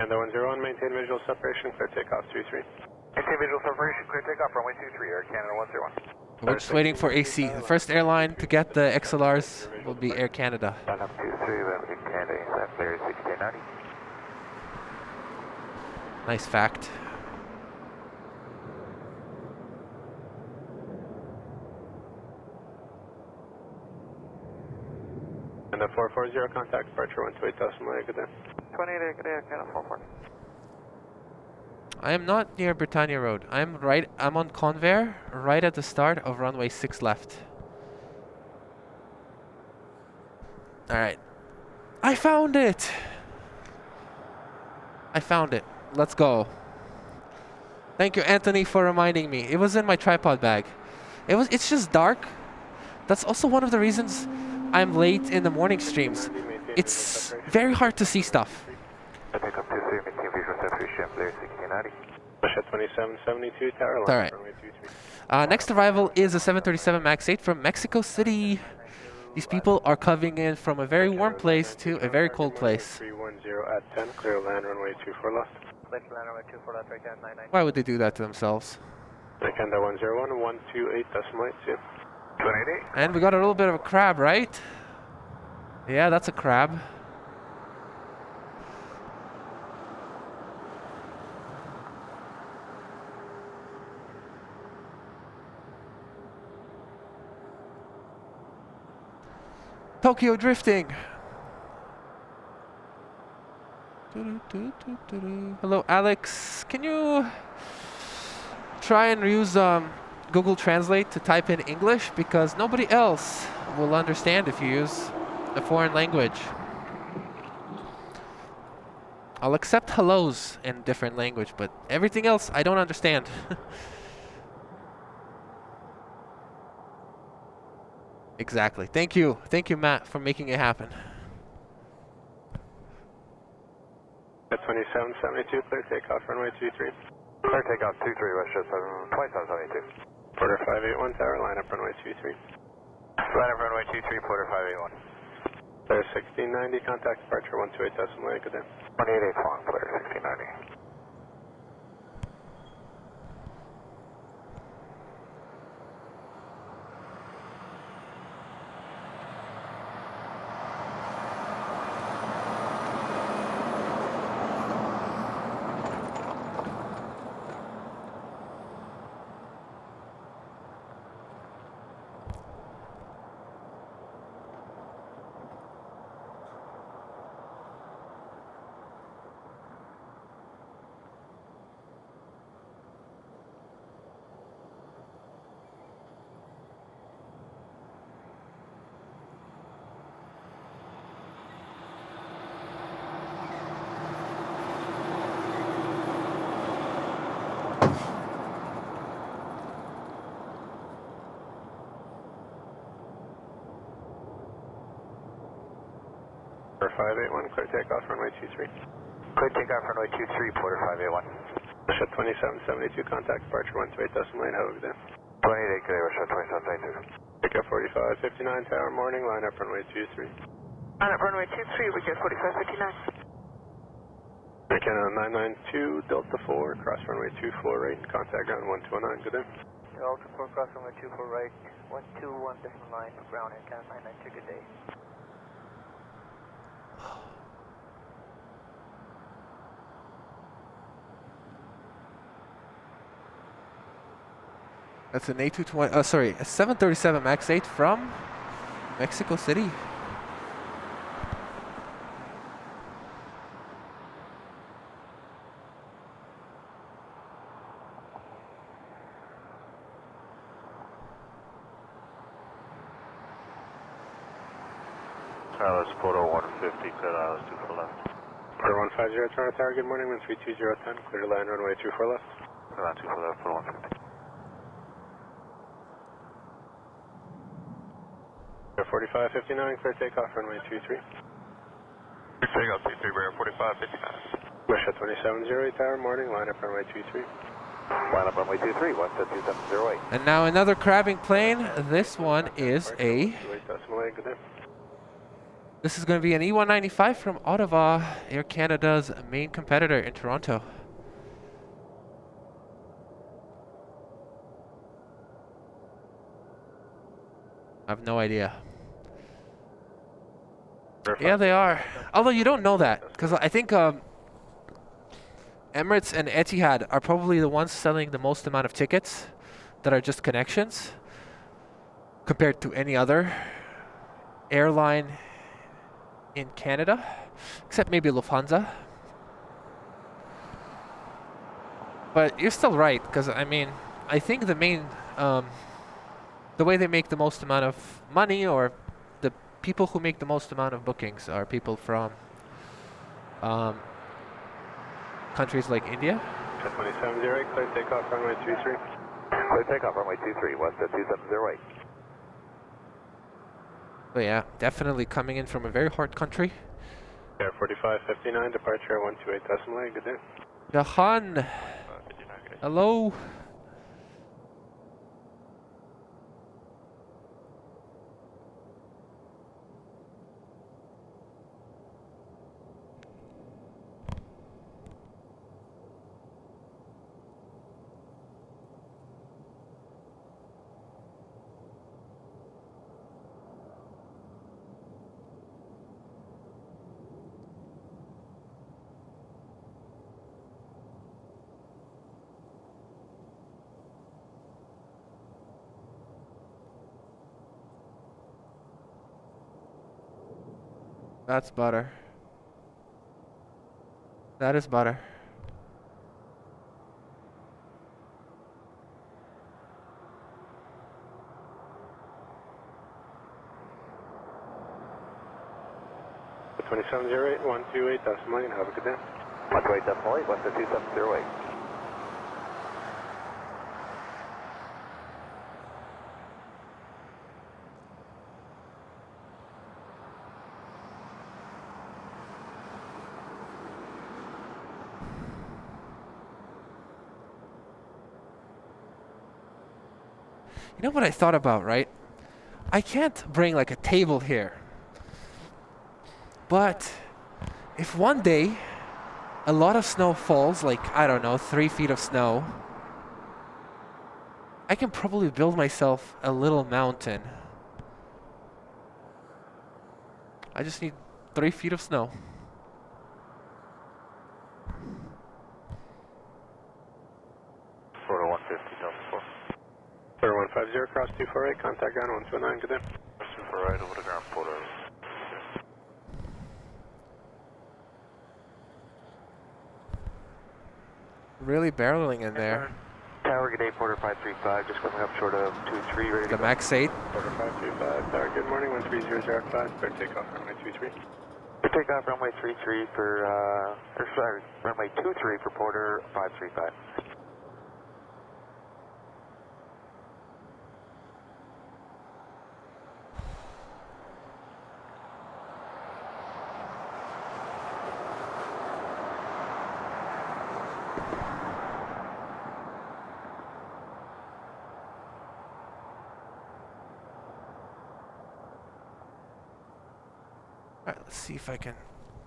And the 101, maintain visual separation, clear takeoff 23. Maintain visual separation, clear takeoff, runway 23, Air Canada 101. We're just waiting for AC. The first airline to get the XLRs will be Air Canada. Line up 23, Air Canada, inside flare 1690. Nice fact. And the 440, contact departure 128.9, good day. 28, Air Canada 44. I am not near Britannia Road. I'm on Convair, right at the start of runway 6 left. Alright. I found it! I found it. Let's go. Thank you, Anthony, for reminding me. It was in my tripod bag. It's just dark. That's also one of the reasons I'm late in the morning streams. It's very hard to see stuff. Takeoff 23, maintain visual separation, flare 1690. Push at 2772, tower line. Alright. Next arrival is a 737 MAX 8 from Mexico City. These people are coming in from a very warm place to a very cold place. 310 at 10, clear land runway 24 left. Left land runway 24 left, right down 99. Why would they do that to themselves? Canada 101, 128.2. 288. And we got a little bit of a crab, right? Yeah, that's a crab. Tokyo drifting. Hello, Alex. Can you try and use Google Translate to type in English? Because nobody else will understand if you use a foreign language. I'll accept hellos in different language, but everything else I don't understand. Exactly. Thank you, Matt, for making it happen. At 2772, clear takeoff, runway 23. Clear takeoff 23, West Jet 2772. Porter 581, tower, line up runway 23. Line up runway 23, Porter 581. Clear 1690, contact departure 128.8, good day. 188 long, clear 1690. Porter 581, clear takeoff, runway 23. Clear takeoff runway 23, Porter 581. Russia 2772, contact departure 128.8, have a good day. 28 good day, Russia 2772. Pick up 4559, tower, morning, line up runway 23. Line up runway 23, we get 4559. Canada 992, Delta 4, cross runway 24 right, contact ground 1209, good day. Delta 4 cross runway 24 right, 121 decimal line, ground and Canada 992, good day. That's an A220, sorry, a 737 MAX 8 from Mexico City. Alice Porter 150, clear Alice 24 left. Porter 150, Toronto Tower, good morning, 132010, clear to land runway 24 left. Clear line 24 left, Porter 150. 4559, clear takeoff, runway 23. Clear takeoff 23, Bear 4559. Russia 2708, tower, morning, line up runway 23. Line up runway 23, 12708. And now another crabbing plane. This one is a... 28.8, good day. This is going to be an E195 from Ottawa, Air Canada's main competitor in Toronto. I have no idea. Yeah, they are. Although you don't know that, because I think Emirates and Etihad are probably the ones selling the most amount of tickets that are just connections compared to any other airline in Canada, except maybe Lufthansa. But you're still right, because I mean, I think the main, the way they make the most amount of money, or the people who make the most amount of bookings, are people from countries like India. 2708, clear takeoff, runway 23. Clear takeoff runway 23, West 2708. But yeah, definitely coming in from a very hard country. Air 4559, departure 128.8, good day. Jahan, hello. That's butter. That is butter. The 2708, 128, decimal 8, have a good day. 128 decimal 8, what's the 2708? You know what I thought about, right? I can't bring like a table here. But if one day a lot of snow falls, like, I don't know, 3 feet of snow, I can probably build myself a little mountain. I just need 3 feet of snow. Florida 150, Delta 4. Florida 150, cross 248, contact ground 129, good day. 248, over the ground, Florida. Really barreling in there. Tower, good day, Porter 535, just coming up short of 23, ready to The go. max 8. Porter 525, tower, good morning, 13005, clear takeoff, runway 23. Clear takeoff, runway 33 for, sorry, runway 23 for Porter 535. Alright, let's see if I can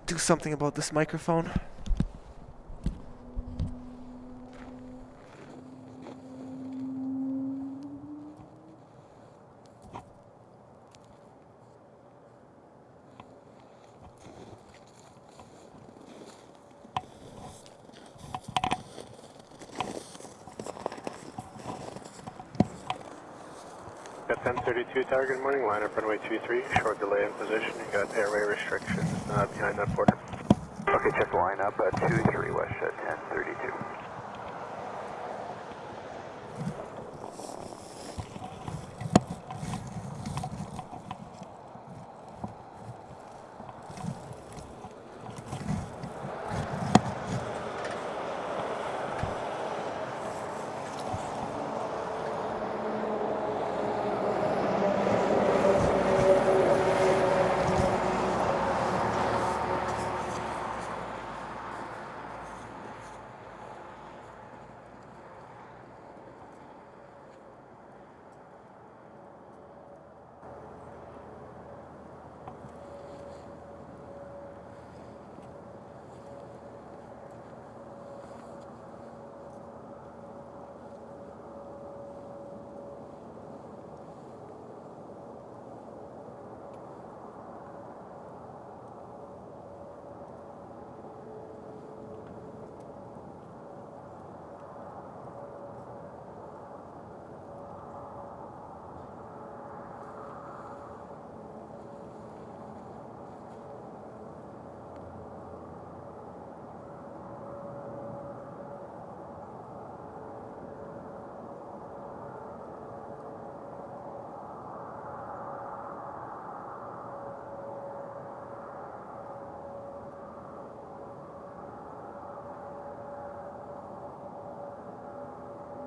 do something about this microphone. Got 1032, tower, good morning, line up runway 23, short delay in position, you got airway restrictions behind that porter. Okay, check the line up, 23 West, 1032.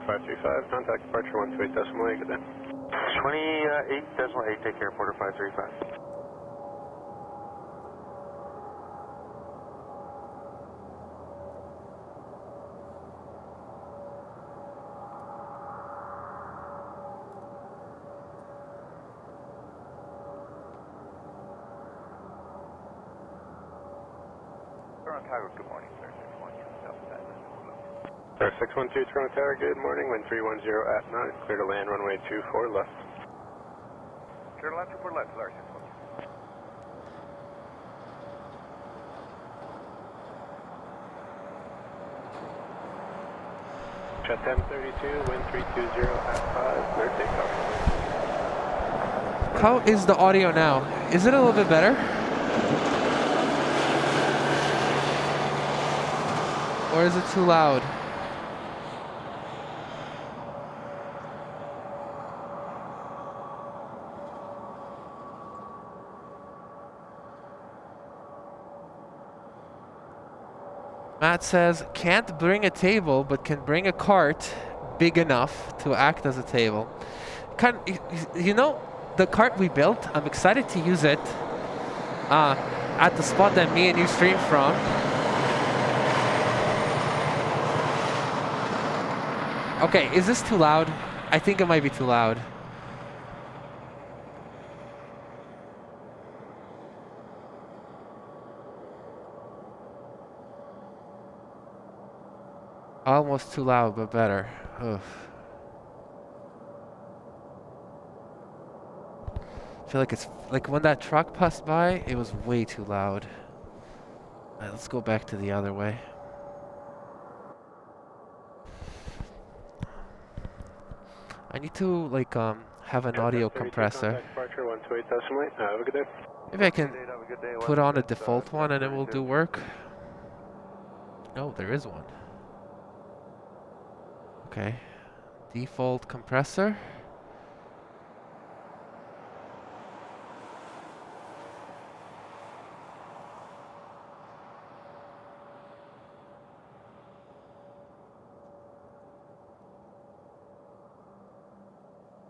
.535, contact departure 128 decimal 8, good day. 28 decimal 8, take care, Porter 535. Good morning, sir. 612 Toronto Tower, good morning, wind 310 at 9, clear to land runway 24 left. Clear to land 24 left, Larry 612. Chat 1032, wind 320 at 5, clear takeoff. How is the audio now? Is it a little bit better? Or is it too loud? Matt says, can't bring a table, but can bring a cart big enough to act as a table. You know, the cart we built, I'm excited to use it at the spot that me and you stream from. Okay, is this too loud? I think it might be too loud. Almost too loud, but better. Ugh. I feel like it's like when that truck passed by, it was way too loud. Alright, let's go back to the other way. I need to like have an audio compressor. Have a good day. Maybe I can put on a default one and it will do work. No, there is one. Okay, default compressor.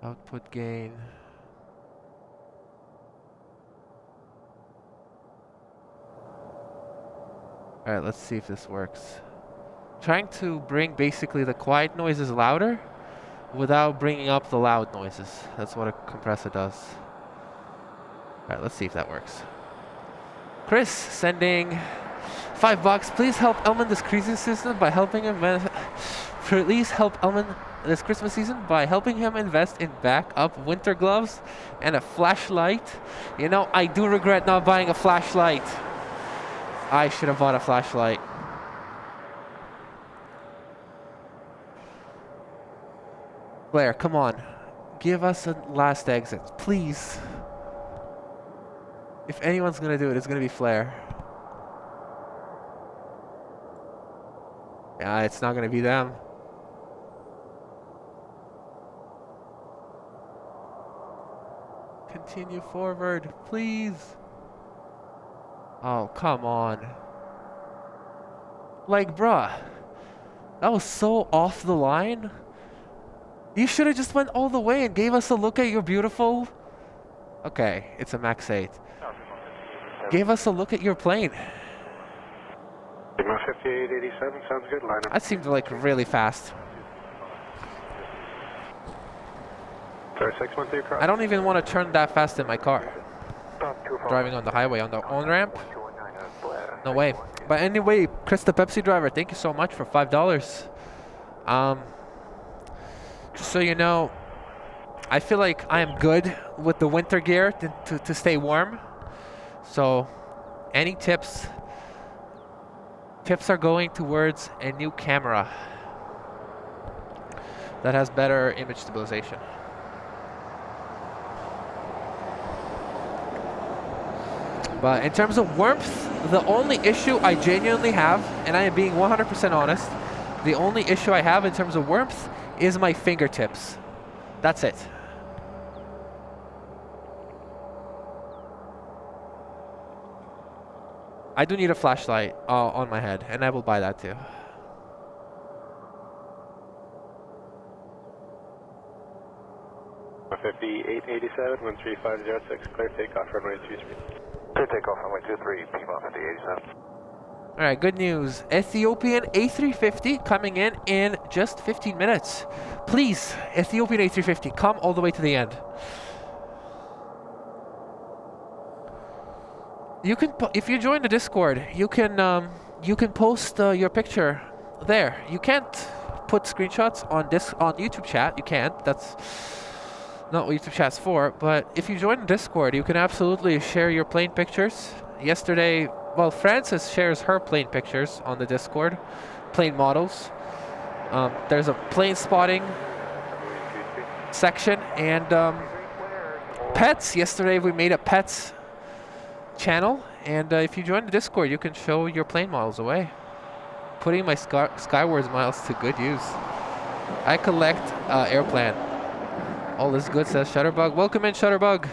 Output gain. Alright, let's see if this works. Trying to bring basically the quiet noises louder without bringing up the loud noises. That's what a compressor does. Alright, let's see if that works. Chris sending $5. Please help Elman this Christmas season by helping him. Please help Elman this Christmas season by helping him invest in backup winter gloves and a flashlight. You know, I do regret not buying a flashlight. I should have bought a flashlight. Blair, come on. Give us a last exit, please. If anyone's gonna do it, it's gonna be Flair. Yeah, it's not gonna be them. Continue forward, please. Oh, come on. Like, bruh. That was so off the line. You should have just went all the way and gave us a look at your beautiful... Okay, it's a Max 8. Gave us a look at your plane. 5887, sounds good. Line up. That seemed like really fast. 613 across. I don't even want to turn that fast in my car. Driving on the highway on the on-ramp? No way. But anyway, Chris the Pepsi driver, thank you so much for $5. Just so you know, I feel like I am good with the winter gear to stay warm. So, any tips? Tips are going towards a new camera that has better image stabilization. But in terms of warmth, the only issue I genuinely have, and I am being 100% honest, the only issue I have in terms of warmth is my fingertips. That's it. I do need a flashlight on my head, and I will buy that too. $5887, 13506, clear takeoff, runway 23. Clear takeoff, runway 23, Pima 5887. Alright, good news. Ethiopian A350 coming in just 15 minutes. Please, Ethiopian A350, come all the way to the end. You can, if you join the Discord, you can post your picture there. You can't put screenshots on YouTube chat. You can't. That's not what YouTube chat's for. But if you join the Discord, you can absolutely share your plane pictures. Yesterday, well, Frances shares her plane pictures on the Discord, plane models. There's a plane spotting section and pets. Yesterday we made a pets channel, and if you join the Discord, you can show your plane models away. putting my Skywards miles to good use. I collect airplane. All is good, says Shutterbug. Welcome in, Shutterbug.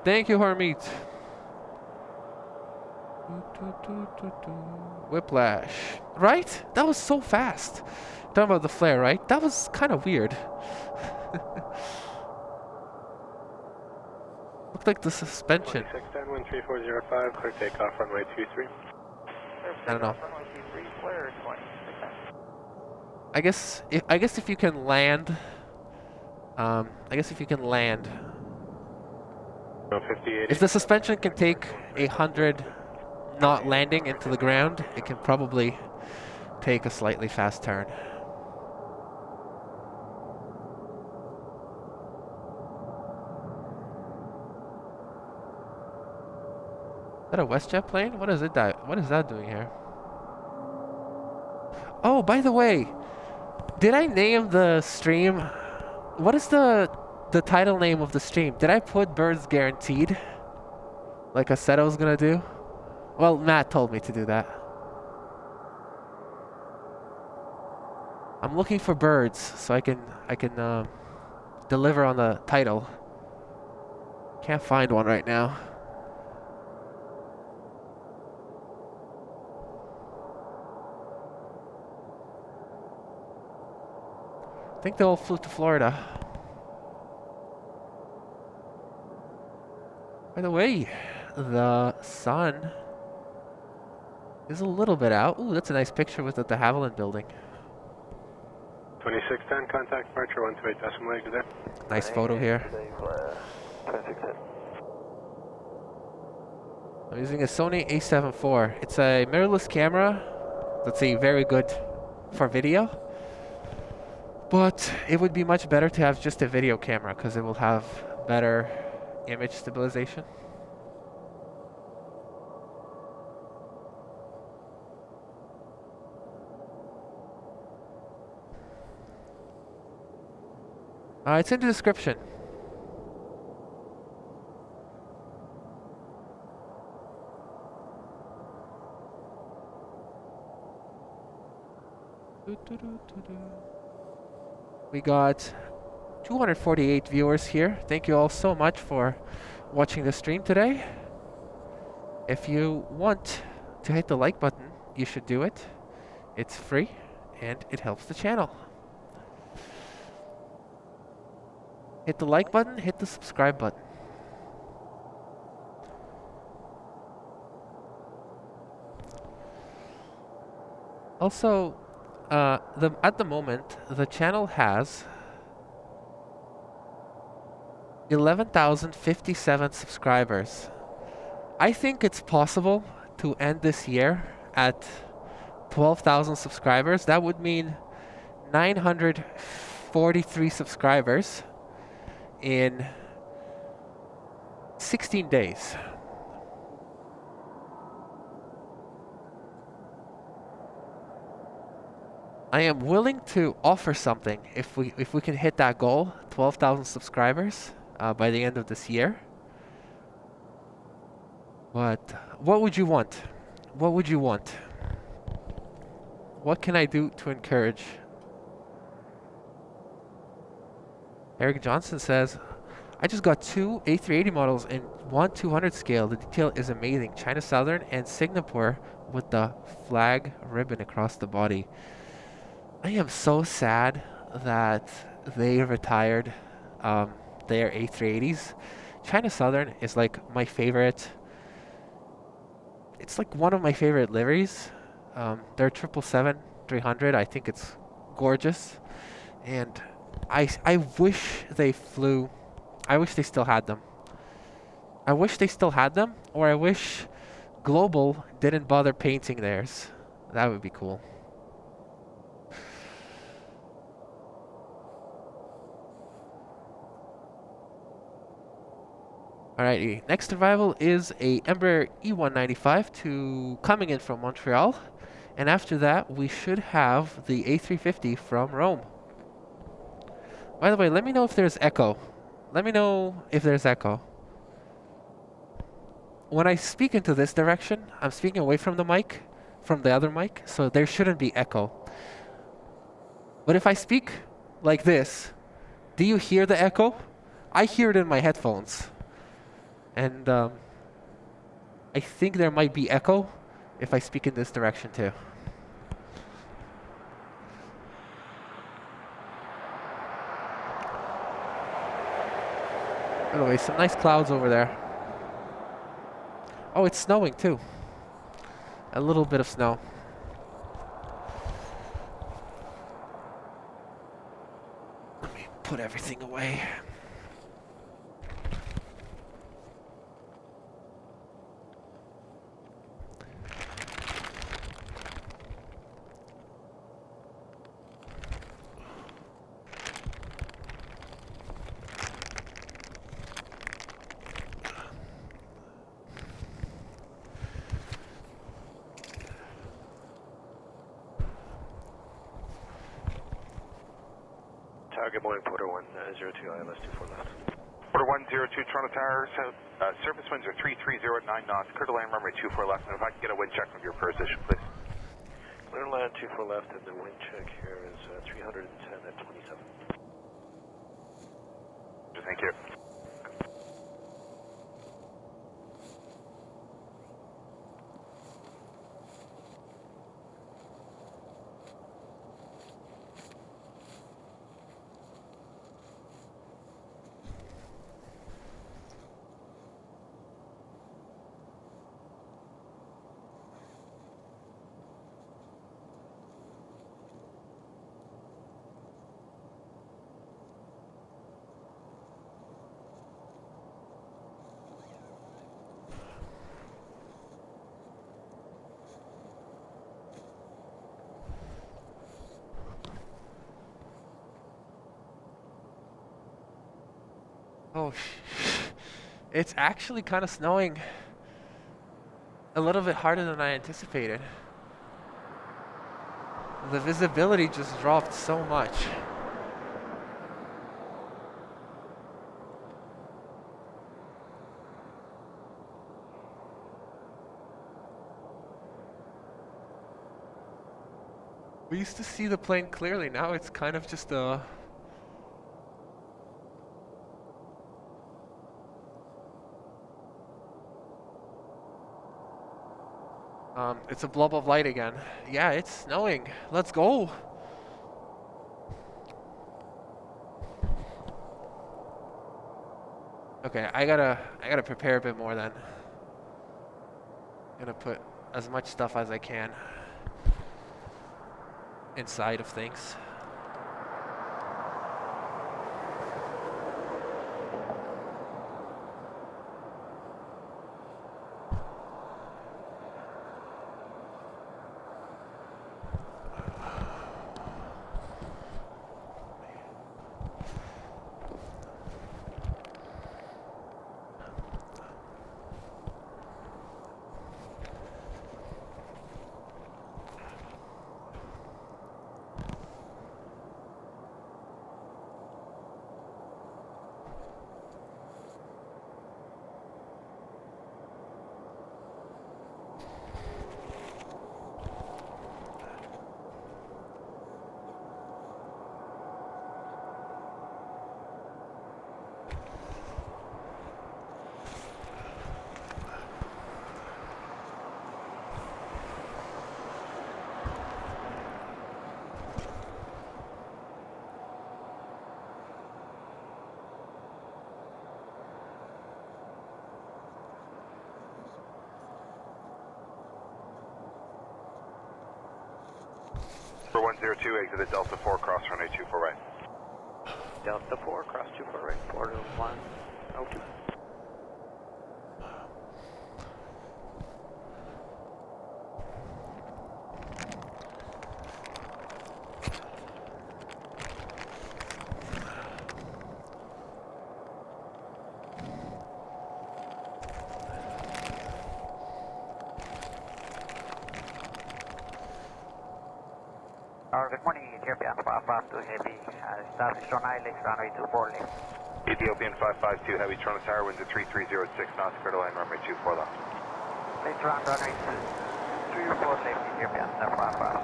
Thank you, Hermit. Whiplash. Right? That was so fast. Talking about the flare, right? That was kind of weird. Looked like the suspension. 2610, 13405, clear takeoff, runway 23. I don't know. Runway 23, flare 20. I guess if you can land, No, 5080. if the suspension can take 100 not landing into the ground, it can probably take a slightly fast turn. Is that a WestJet plane? What is that doing here? Oh, by the way, did I name the stream? What is the title name of the stream? Did I put birds guaranteed? Like I said I was gonna do? Well, Matt told me to do that. I'm looking for birds so I can deliver on the title. Can't find one right now. I think they all flew to Florida. By the way, the sun is a little bit out. Ooh, that's a nice picture with the de Havilland building. 2610, contact departure 128.8 there. Nice photo here. I'm using a Sony A7 IV. It's a mirrorless camera that's very good for video. But it would be much better to have just a video camera because it will have better image stabilization. It's in the description. We got 248 viewers here. Thank you all so much for watching the stream today. If you want to hit the like button, you should do it. It's free and it helps the channel. Hit the like button, hit the subscribe button. Also, at the moment, the channel has 11,057 subscribers. I think it's possible to end this year at 12,000 subscribers. That would mean 943 subscribers in 16 days. I am willing to offer something if we can hit that goal, 12,000 subscribers by the end of this year. But what would you want? What would you want? What can I do to encourage? Eric Johnson says, I just got 2 A380 models in 1/200 scale. The detail is amazing. China Southern and Singapore with the flag ribbon across the body. I am so sad that they retired their A380s. China Southern is like my favorite. It's like one of my favorite liveries. Their 777-300, I think it's gorgeous. And I wish they flew. I wish they still had them. I wish they still had them, or I wish Global didn't bother painting theirs. That would be cool. Alrighty, next arrival is a Embraer E195 coming in from Montreal, and after that we should have the A350 from Rome. By the way, let me know if there's echo. Let me know if there's echo. When I speak into this direction, I'm speaking away from the mic, from the other mic, so there shouldn't be echo. But if I speak like this, do you hear the echo? I hear it in my headphones. And I think there might be echo if I speak in this direction too. Anyway, some nice clouds over there. Oh, it's snowing too. A little bit of snow. Let me put everything away. Good morning, Porter 102, ILS 24 left. Porter 102, Toronto Tower, surface winds are 330 at 9 knots, clear to land runway 24 left, and if I can get a wind check from your position, please. Clear to land 24 left, and the wind check here is 310 at 27. Thank you. Oh, it's actually kind of snowing a little bit harder than I anticipated. The visibility just dropped so much. We used to see the plane clearly, now it's kind of just a... it's a blob of light again. Yeah, it's snowing. Let's go. Okay, I gotta prepare a bit more then. Gonna put as much stuff as I can inside of things. For 102, exit at Delta 4, cross runway 24 right. Delta 4, cross 24 right, Porter 102. Good morning, Ethiopian A350 Heavy, establish on ILS runway 24 left. Ethiopian 552 Heavy, Toronto Tower, winds at 3306 knots, clear to land, runway 24 left. Please round runway 24 left, Ethiopian, flat cross.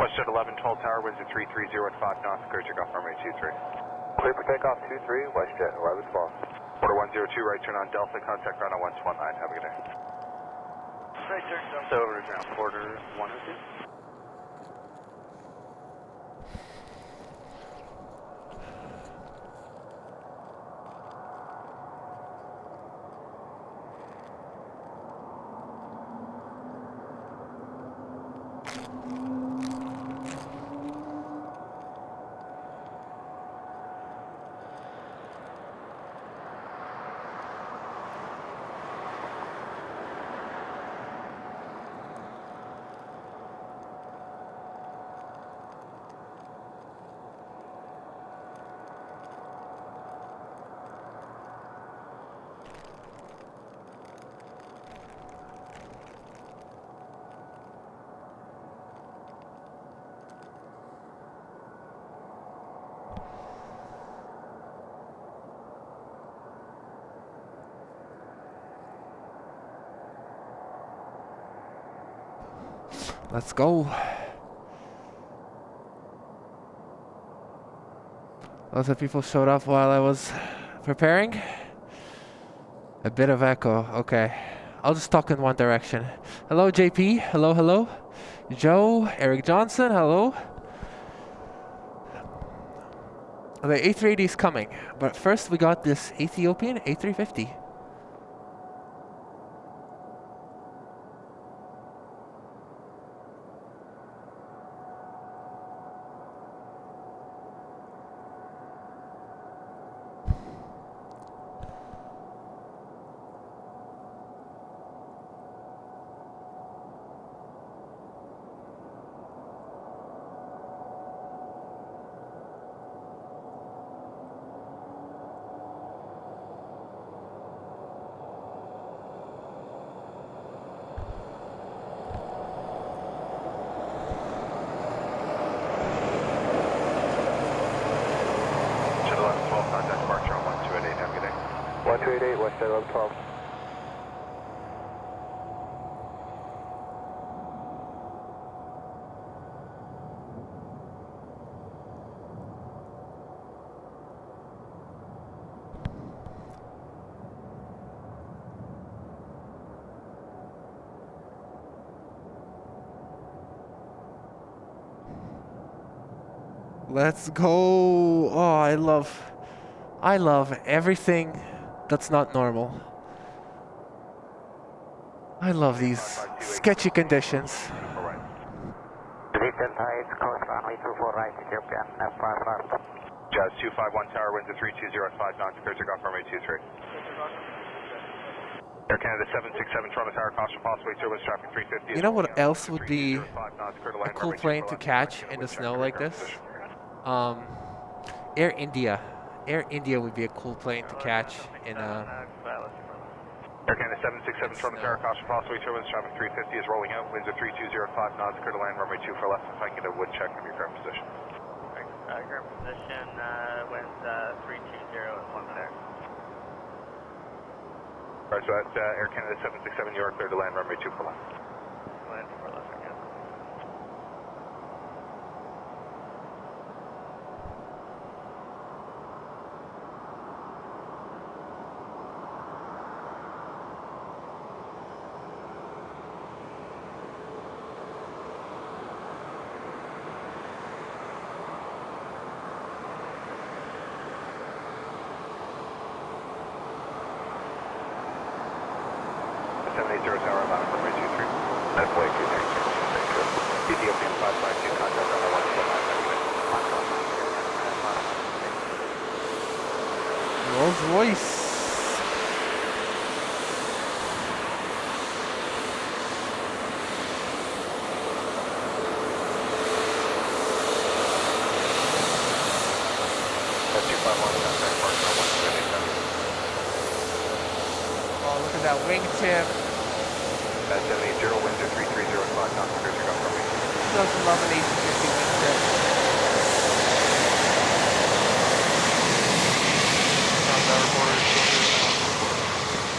WestJet 11, 12 Tower, winds at 330 at 5 knots, clear takeoff, runway 23. Clear for takeoff 23, WestJet 11 12. Quarter 102, right turn on Delta, contact ground on 119, have a good day. Right turn, So over to ground, quarter 102. Let's go. Lots of people showed up while I was preparing. A bit of echo. Okay. I'll just talk in one direction. Hello, JP. Hello, hello. Joe, Eric Johnson. Hello. The A380 is coming, but first we got this Ethiopian A350. Contact departure on 1288, have a good day. 1288, WestJet 11 12. Let's go. Oh, I love everything that's not normal. I love these sketchy conditions. Position tides, coast runway 24 right, Ethiopian, F5 left. Jazz 251 Tower, winds at 320 at 5 knots, clear takeoff, runway 23. Air Canada 767 Toronto Tower, caution possibly turbulence traffic 350. You know what else would be a cool plane to catch in the snow like this? Air India. Air India would be a cool plane to catch in Air Canada 767 Toronto Tower, caution possibly turbulence traffic 350 is rolling out, winds at 320 at 5 knots, clear to land, runway 24 left. If I can get a wind check from your current position. Current position, winds 320 at 1 there. Alright, so that's Air Canada 767, you are clear to land, runway 24 left. Land 4 left again. Tower, about runway 23. That's way too next. Ethiopian 552, contact on 119. Rolls Royce. That's 251, contact partner on 119. Oh, look at that wingtip. That's 780, winds at 330 at 5 knots, clear takeoff, runway 23. Doesn't love an A350 wingtip.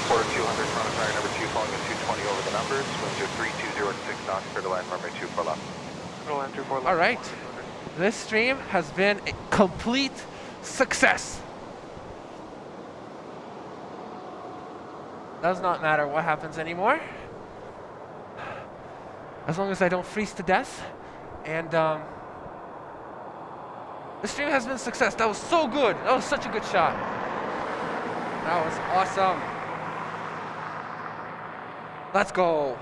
Quarter 200, front of fire number 2, following a 220 over the numbers. Winds are 3206 knots, clear to land, runway 24 left. All right. This stream has been a complete success. Does not matter what happens anymore. As long as I don't freeze to death. And the stream has been a success. That was so good. That was such a good shot. That was awesome. Let's go.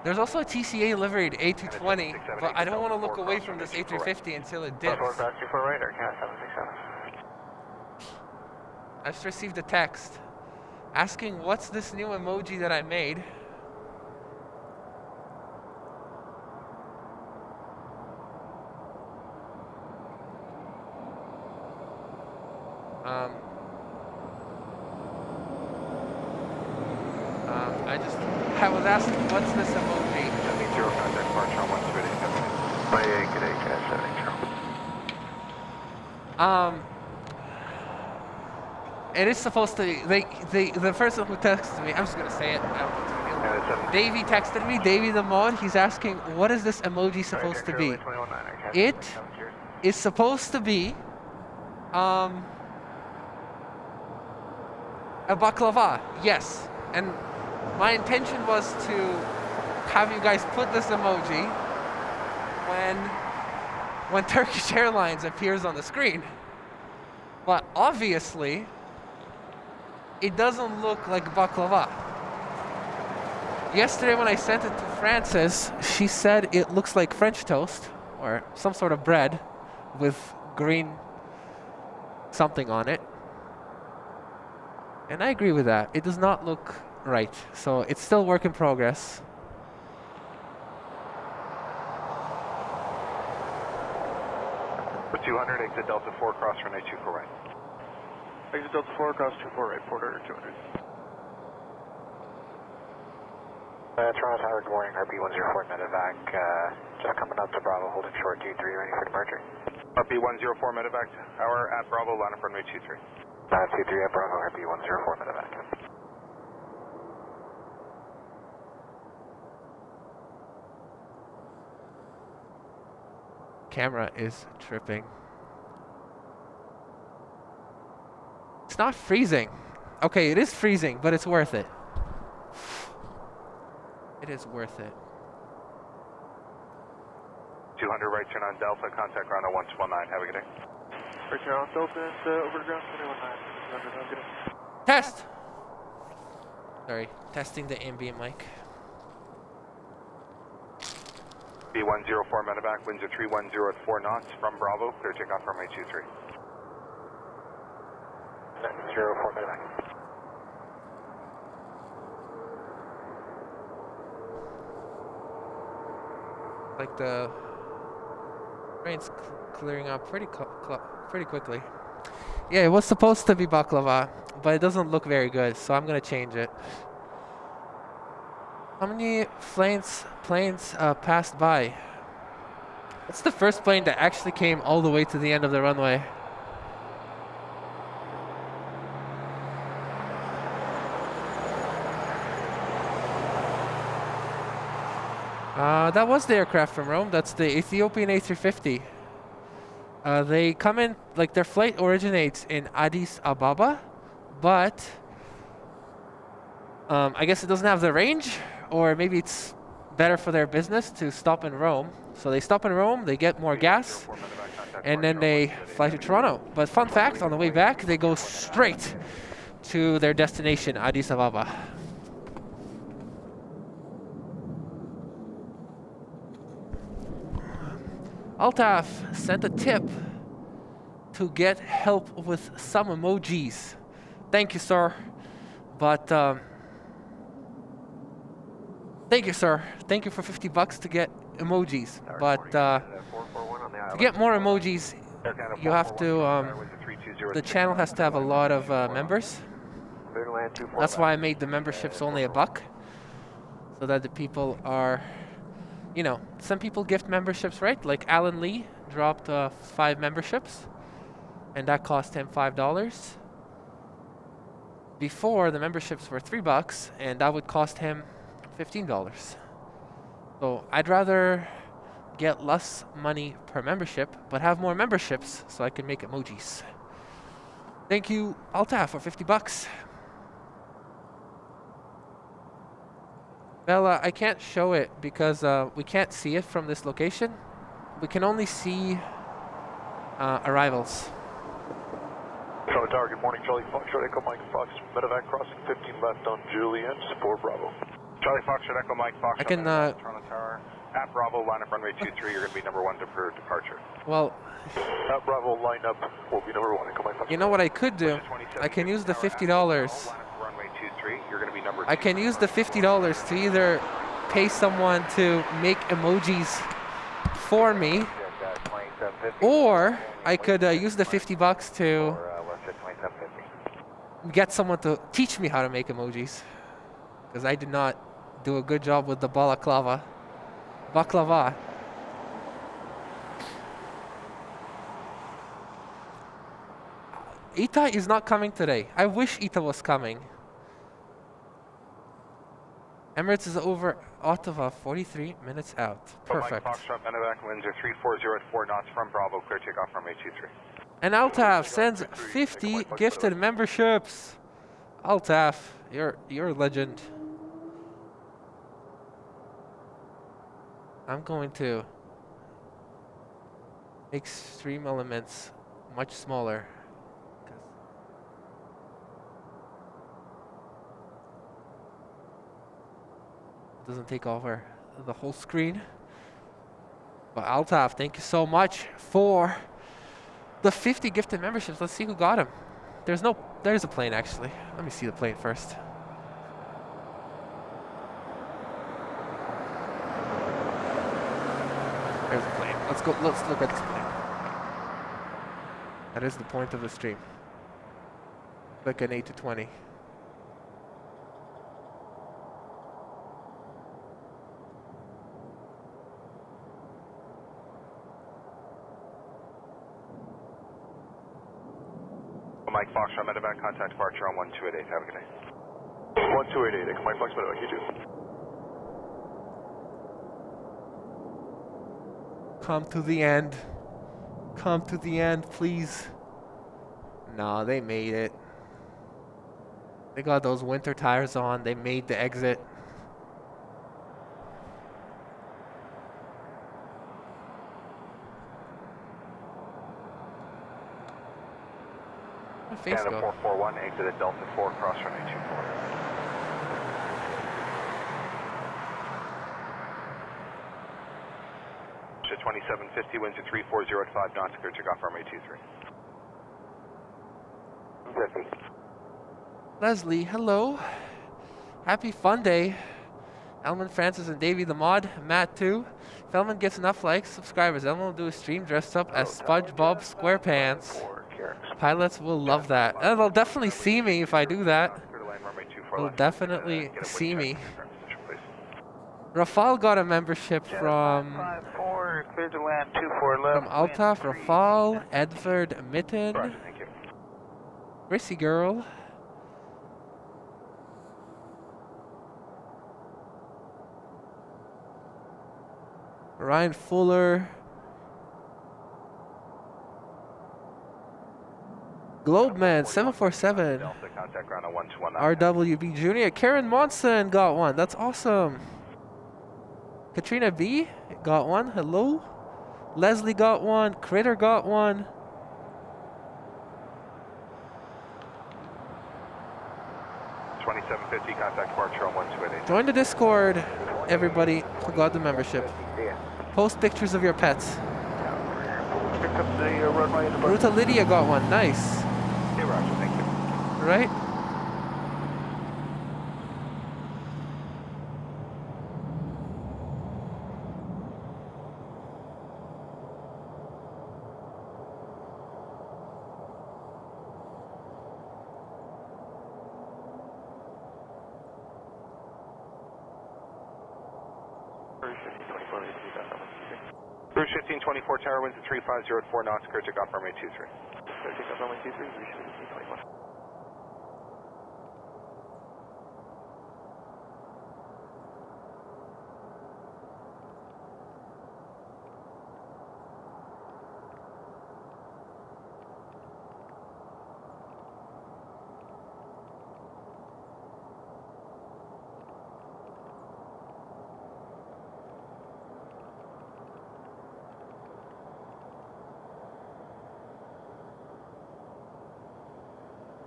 There's also a TCA liveried A220, but I don't want to look away from this A350 until it dips. I just received a text asking what's this new emoji that I made. I was asking, what's this emoji? Zero contact departure on 128. It is supposed to be, the person who texted me, I'm just going to say it. Davey texted me, Davey the mod, he's asking, what is this emoji supposed to be? It is supposed to be a baklava, yes. And my intention was to have you guys put this emoji when Turkish Airlines appears on the screen. But obviously, it doesn't look like baklava. Yesterday when I sent it to Frances, she said it looks like French toast or some sort of bread with green something on it. And I agree with that. It does not look right. So it's still work in progress. For 200, exit Delta 4, cross runway 24 right. Exit Delta 4, cross 24 right, Porter 200. Toronto Tower, good morning, RP104 medevac, just coming up to Bravo, holding short 23, ready for departure. RP104 medevac, tower at Bravo, line up runway 23. 23 at Bravo, RP104 medevac. Camera is tripping. It's not freezing. Okay, it is freezing, but it's worth it. It is worth it. 200 right turn on Delta, contact ground on 119, have a good day. Right turn on Delta and over to ground 219. Test! Sorry, testing the ambient mic. B104 medevac, winds are 310 at 4 knots from Bravo, clear takeoff runway 23. 04 medevac. Like the rain's clearing up pretty quickly. Yeah, it was supposed to be baklava, but it doesn't look very good, so I'm gonna change it. How many planes passed by? It's the first plane that actually came all the way to the end of the runway. That was the aircraft from Rome. That's the Ethiopian A350. They come in, like their flight originates in Addis Ababa, but I guess it doesn't have the range, or maybe it's better for their business to stop in Rome. So they stop in Rome, they get more gas, and then they fly to Toronto. But fun fact, on the way back, they go straight to their destination, Addis Ababa. Altaf sent a tip to get help with some emojis. Thank you, sir. But thank you, sir. Thank you for $50 to get emojis. But to get more emojis, you have to. The channel has to have a lot of members. That's why I made the memberships only $1, so that the people are. You know, some people gift memberships, right? Like Alan Lee dropped 5 memberships, and that cost him $5. before the memberships were $3 and that would cost him $15. So I'd rather get less money per membership but have more memberships so I can make emojis. Thank you, Altaf, for $50. Bella, I can't show it because we can't see it from this location. We can only see arrivals. Charlie Tower, good morning. Charlie Fox, Charlie Echo Mike Fox, medevac crossing 15 left on Julian, support Bravo. Charlie Fox, Echo Mike Fox, I can, Toronto Tower, at Bravo, line up runway 23, you're going to be number 1 for departure. Well, at Bravo, line up will be number 1, Echo Mike Fox. You know what I could do? I can use the $50. I can use the $50 to either pay someone to make emojis for me, or I could use the $50 to get someone to teach me how to make emojis, because I did not do a good job with the Baklava. Etihad is not coming today. I wish Etihad was coming. Emirates is over Ottawa, 43 minutes out. Perfect. Foxtrot, medevac, winds are 340 at 4 knots from Bravo, clear takeoff from H23. And Altaf sends 50 gifted memberships. Altaf, you're a legend. I'm going to make stream elements much smaller. Doesn't take over the whole screen. But Altaf, thank you so much for the 50 gifted memberships. Let's see who got them. There's a plane actually. Let me see the plane first. There's a plane. Let's look at this plane. That is the point of the stream. Like an 8 to 20. Mike Foxtrot, medevac, contact departure on 1288. Have a good day. 1288, Echo Mike Fox, medevac, you too. Come to the end. Come to the end, please. No, they made it. They got those winter tires on. They made the exit. Canada 441, exit at Delta 4, cross runway 24. To 2750, winds at 340 at 5 knots, clear takeoff runway 23. 50. Leslie, hello. Happy fun day. Elman, Francis, and Davey the mod. Matt too. If Elman gets enough likes, subscribers, Elman will do a stream dressed up as SpongeBob SquarePants. Pilots will love that. And they'll definitely see me if I do that. They'll definitely see me. Rafal got a membership from Altaf, Rafal, Edward Mitten, Rissy Girl. Ryan Fuller. Globeman 747. RWB Junior. Karen Monson got one. That's awesome. Katrina B got one. Hello. Leslie got one. Critter got one. Contact departure on 1288. Join the Discord, everybody who got the membership. Post pictures of your pets. Ruta Lydia got one. Nice. Okay, Roger, thank you. Right? Bruce 1524, tower winds at 350 at 4 knots, clear takeoff runway 23.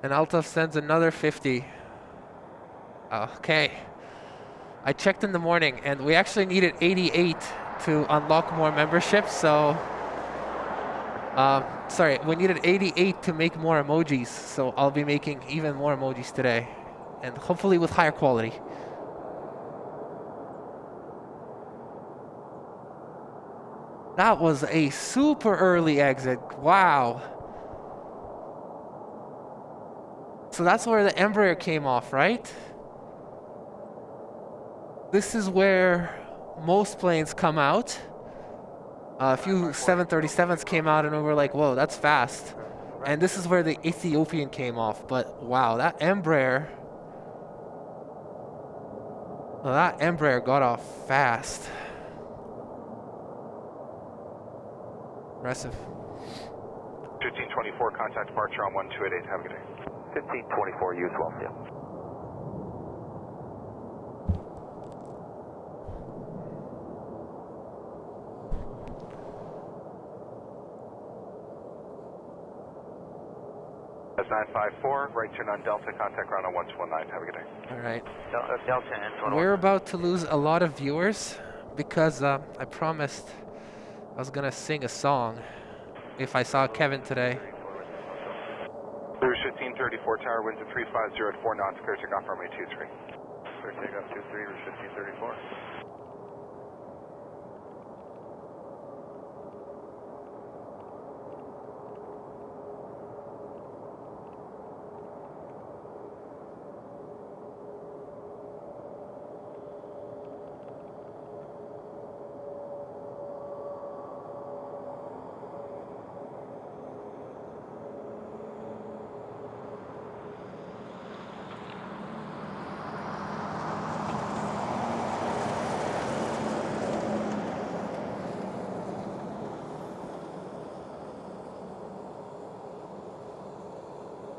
And Altaf sends another 50. Okay. I checked in the morning, and we actually needed 88 to unlock more memberships, so... sorry, we needed 88 to make more emojis, so I'll be making even more emojis today. And hopefully with higher quality. That was a super early exit. Wow. So that's where the Embraer came off, right? This is where most planes come out. A few 737s came out and we were like, whoa, that's fast. And this is where the Ethiopian came off. But wow, that Embraer... Well, that Embraer got off fast. Impressive. 1524, contact departure on 1288. Have a good day. 1524, use well, yeah. That's 954, right turn on Delta, contact ground on 1219. Have a good day. All right. Delta and We're about to lose a lot of viewers because I promised I was going to sing a song if I saw Kevin today. Rouge 1534, tower winds at 350 at 4 knots, clear takeoff runway 23. Clear takeoff 23, Rouge 1534.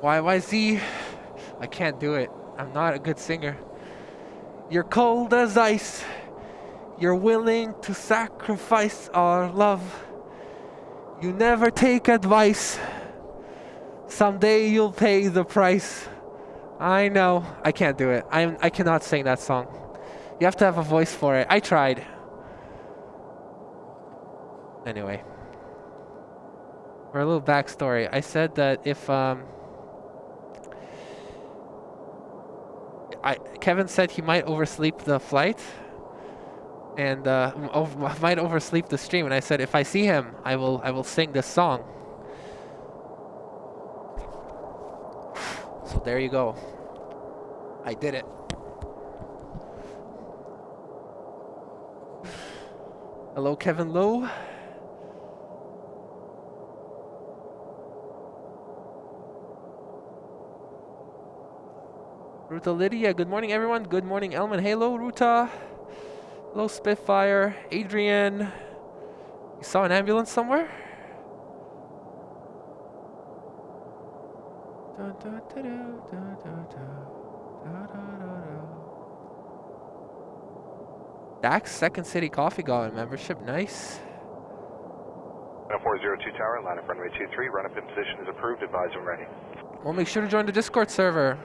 YYZ, I can't do it. I'm not a good singer. You're cold as ice. You're willing to sacrifice our love. You never take advice. Someday you'll pay the price. I know. I can't do it. I cannot sing that song. You have to have a voice for it. I tried. Anyway. For a little backstory, I said that if Kevin said he might oversleep the flight and might oversleep the stream, and I said if I see him, I will sing this song. So there you go. I did it. Hello, Kevin Lowe. Ruta Lydia, good morning everyone. Good morning Elman. Hello Ruta. Hello Spitfire. Adrian. You saw an ambulance somewhere? Dax, Second City Coffee got a membership. Nice. 402 tower, line up runway 23. Run up in position is approved. Advise when ready. Well, make sure to join the Discord server.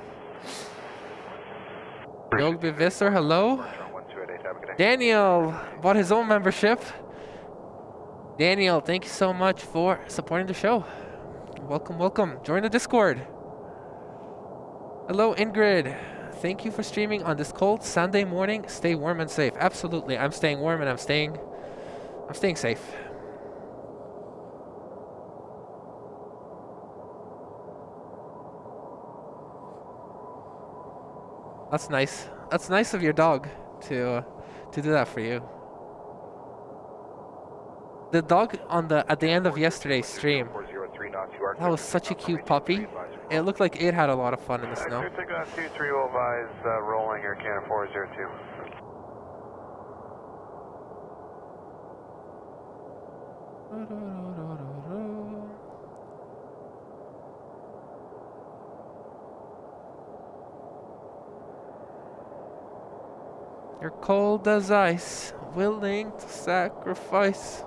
Yogbi Visser, hello. Daniel bought his own membership. Daniel, thank you so much for supporting the show. Welcome, welcome. Join the Discord. Hello, Ingrid. Thank you for streaming on this cold Sunday morning. Stay warm and safe. Absolutely, I'm staying warm and I'm staying safe. That's nice. That's nice of your dog to do that for you. The dog at the end of yesterday's stream, that was such a cute puppy. It looked like it had a lot of fun in the snow. Takeoff 23 will advise rolling Air Canada 402. You're cold as ice, willing to sacrifice.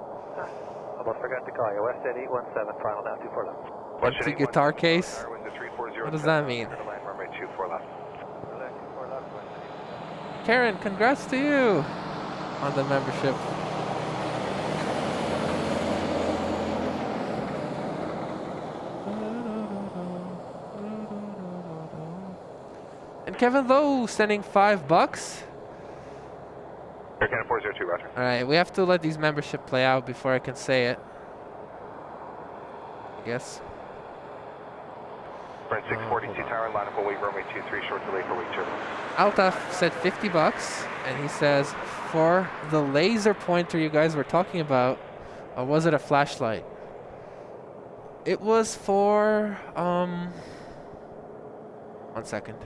Almost forgot to call you. West at 817, final now 240. Empty guitar case. What does that mean? Clear to land, runway 24 left. Karen, congrats to you on the membership. And Kevin Lowe sending $5. Air Canada 402, roger. Alright, we have to let these membership play out before I can say it. I guess. We're in 642 tower, line up away, runway 23, short delay for wake turbulence. Altaf said $50, and he says, for the laser pointer you guys were talking about, or was it a flashlight? It was for, 1 second.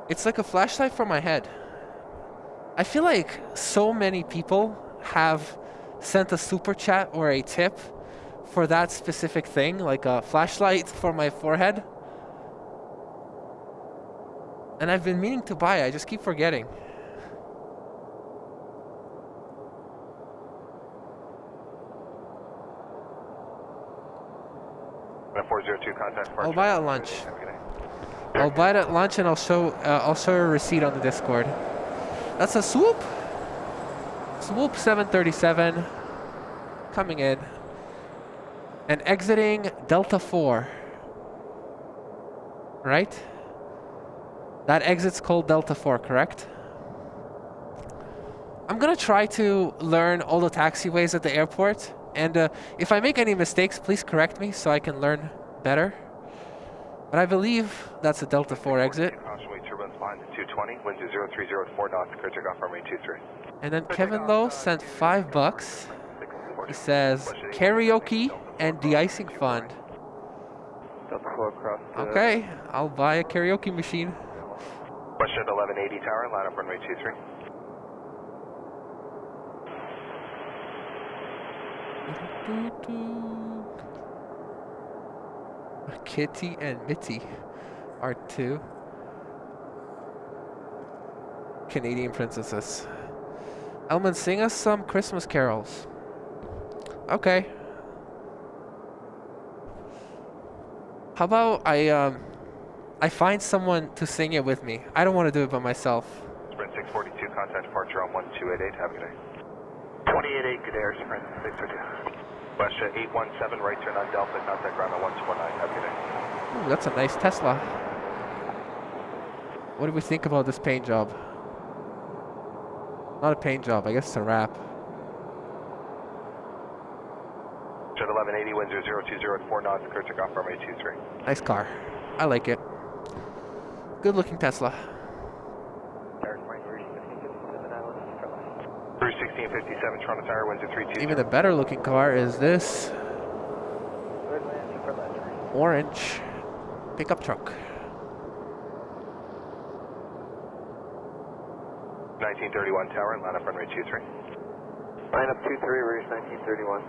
It's like a flashlight for my head. I feel like so many people have sent a super chat or a tip for that specific thing, like a flashlight for my forehead. And I've been meaning to buy it, I just keep forgetting. Canada 402, contact I'll buy it at lunch. I'll buy it at lunch and I'll show you a receipt on the Discord. That's a swoop. Swoop 737 coming in and exiting Delta 4. Right? That exit's called Delta 4, correct? I'm gonna try to learn all the taxiways at the airport, and if I make any mistakes, please correct me so I can learn better. But I believe that's a Delta 4 exit. Caution, turbulence behind 220, winds are 0304 knots, clear takeoff runway 23. And then Kevin Lowe sent $5. He says karaoke and de-icing fund. Delta 4 across. Okay, I'll buy a karaoke machine. Question at 1180 tower, line up runway 23. Kitty and Mitty are 2 Canadian princesses. Elman, sing us some Christmas carols. Okay. How about I find someone to sing it with me. I don't want to do it by myself. Sprint 642, contact departure on 1288, have a good day. 288, good air, Sprint 642. Westjet 817, right turn on Delta, contact ground on 1219, have a good day. Ooh, that's a nice Tesla. What do we think about this paint job? Not a paint job, I guess it's a wrap. Jet 1180, winds are 020 at 4 knots, clear takeoff runway 23. Nice car. I like it. Good looking Tesla. Cruise 1657, Toronto Tower, winds are 320. Even a better looking car is this orange pickup truck. 1931 tower, line up runway 23. Line up 23, reach 1931.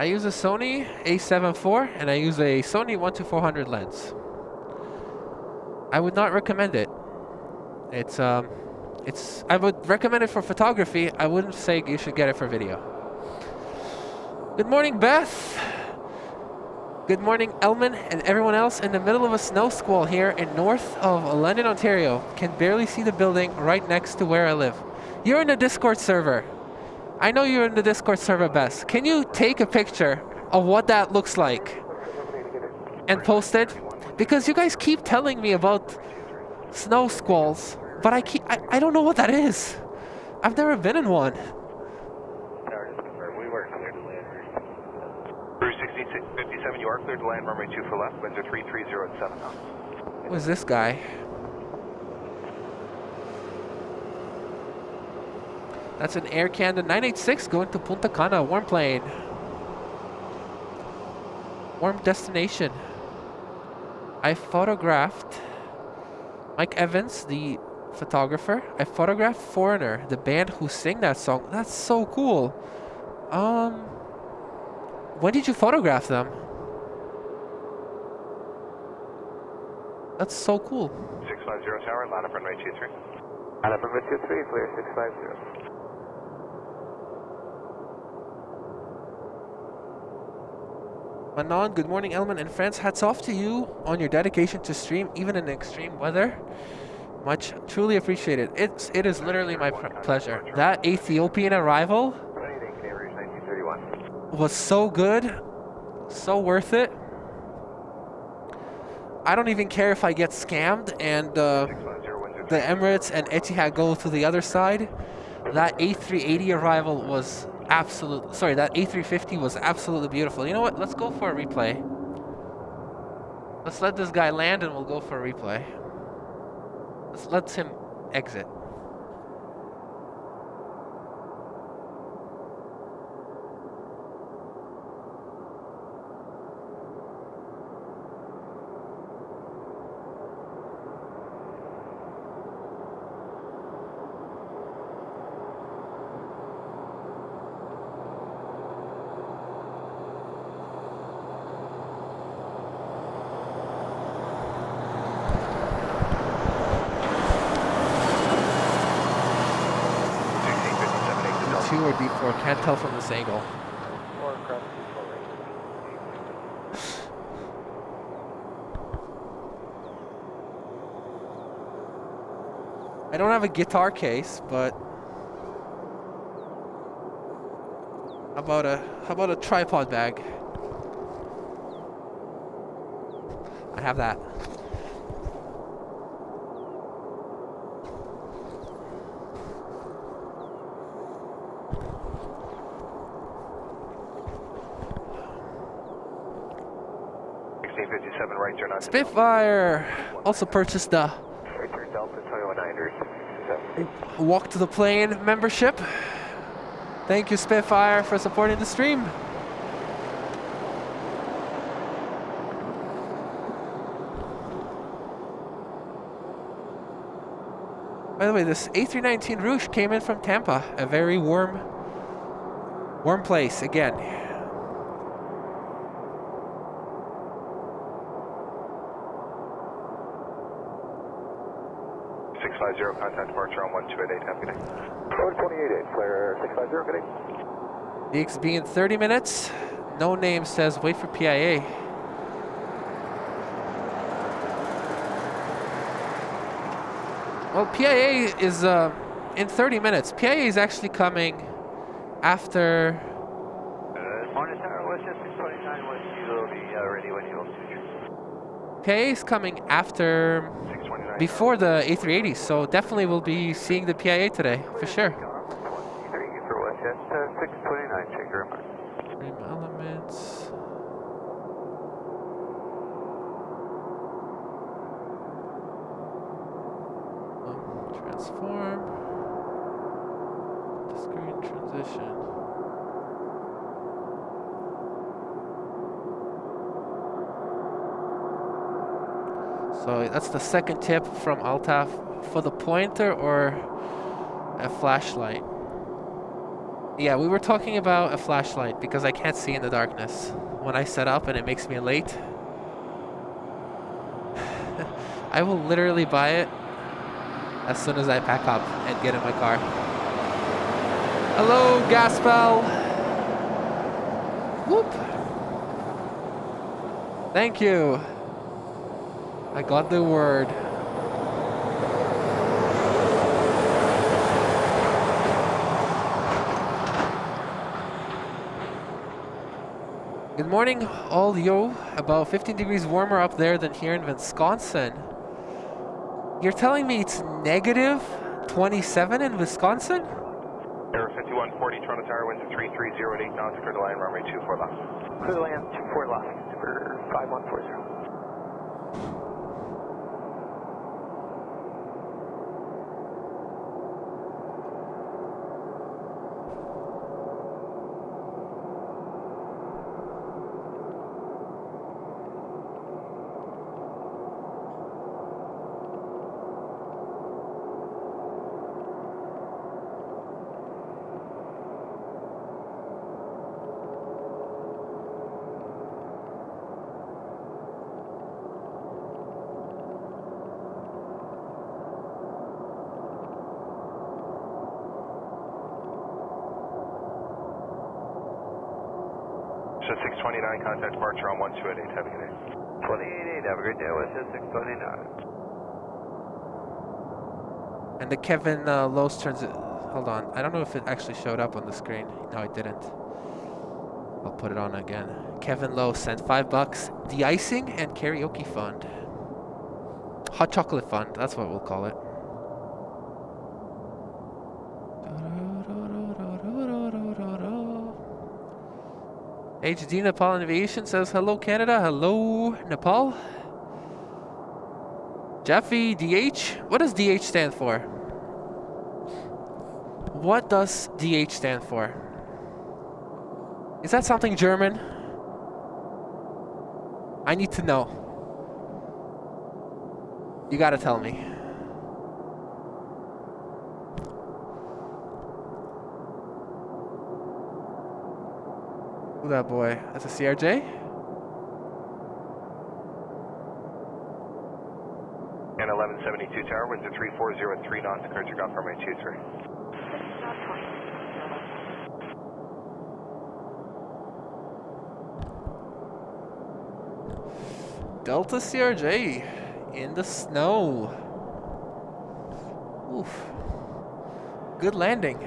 I use a Sony A7 IV and I use a Sony 1-400 lens. I would not recommend it. I would recommend it for photography. I wouldn't say you should get it for video. Good morning, Beth. Good morning, Elman, and everyone else in the middle of a snow squall here in north of London, Ontario. Can barely see the building right next to where I live. You're in the Discord server. I know you're in the Discord server, Beth. Can you take a picture of what that looks like and post it? Because you guys keep telling me about snow squalls, but I don't know what that is. I've never been in one. Cruise 1657, you are cleared to land, runway 2 for left, winds are 330 at 7 knots. Who is this guy? That's an Air Canada 986 going to Punta Cana, warm plane. Warm destination. I photographed Mike Evans, the photographer. I photographed Foreigner, the band who sang that song. That's so cool. When did you photograph them? That's so cool. 650 tower, line up runway 23. Line up runway 23, clear 650. Manon, good morning, Element and friends. Hats off to you on your dedication to stream, even in extreme weather. Much, truly appreciated. It is literally my pleasure. That Ethiopian arrival was so good, so worth it. I don't even care if I get scammed and the Emirates and Etihad go to the other side. That A380 arrival was absolute. Sorry, that A350 was absolutely beautiful. You know what? Let's go for a replay. Let's let this guy land and we'll go for a replay. Let's him exit. D2 or D4, can't tell from this angle. I don't have a guitar case, but how about a tripod bag? I have that. Spitfire also purchased the Walk to the Plane membership. Thank you, Spitfire, for supporting the stream. By the way, this A319 Rouge came in from Tampa, a very warm place again. 650, contact departure on 1288, have a good day. 1288, clear 650, good day. The XB in 30 minutes. No name says wait for PIA. Well, PIA is in 30 minutes. PIA is actually coming after. Morning Tower, Westchester 629, West, you will be ready when you will. PIA is coming after. Before the A380, so definitely we'll be seeing the PIA today, for sure. 3 for Westchester 629, check your remarks. Trim elements. Transform. Screen transition. So that's the second tip from Altaf for the pointer or a flashlight. Yeah, we were talking about a flashlight because I can't see in the darkness when I set up and it makes me late. I will literally buy it as soon as I pack up and get in my car. Hello, Gaspel. Whoop. Thank you. I got the word. Good morning, all yo. About 15 degrees warmer up there than here in Wisconsin. You're telling me it's negative 27 in Wisconsin? Air 5140, Toronto Tower, winds of 330 at 8 knots, clear to land, runway 24 left. Clear to land 24 left for 5140. 629, contact departure on 1288. Have a good day. 288, have a great day. West 629. And the Kevin Lowe's turns it. Hold on. I don't know if it actually showed up on the screen. No, it didn't. I'll put it on again. Kevin Lowe sent $5. De-icing and karaoke fund. Hot chocolate fund. That's what we'll call it. HD Nepal Aviation says hello Canada. Hello Nepal. Jeffy DH. What does DH stand for? What does DH stand for? Is that something German? I need to know. You gotta tell me. Who that boy? That's a CRJ? And 1172 tower, winds at 3403 knots, departure got from 823. Delta CRJ in the snow. Oof. Good landing.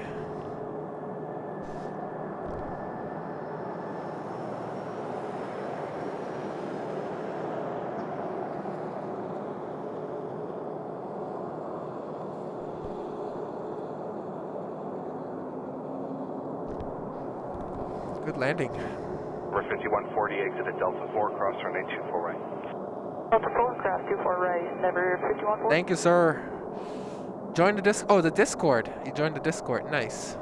Good landing. We're 5140, exit at Delta 4, cross runway 24 right. Delta 4, cross 24 right, never 5140. Thank you, sir. Join the the Discord. You joined the Discord. Nice.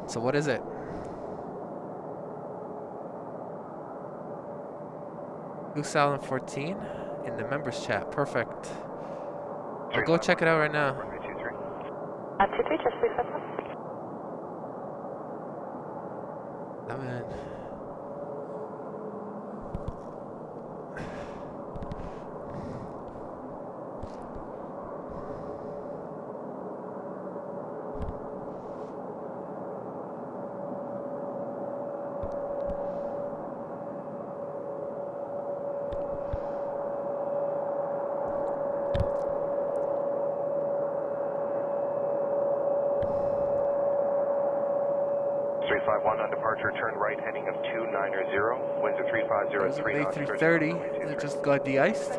So what is it? 2014 in the members chat. Perfect. I'll go check it out right now. 23, just please set up. 11. On departure, turn right, heading of 290, winds at 3503 knots. A330 that just got de-iced.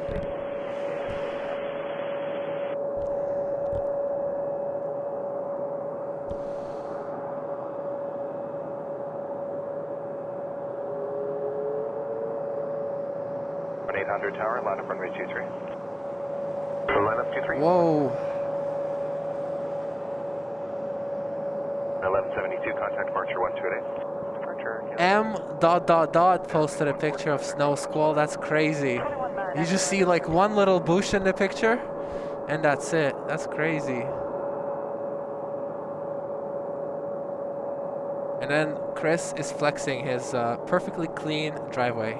On 800 tower, line up runway 23. Line up 23. Whoa. 1172, contact departure 128. M. posted a picture of snow squall. That's crazy. You just see like one little bush in the picture, and that's it. That's crazy. And then Chris is flexing his perfectly clean driveway.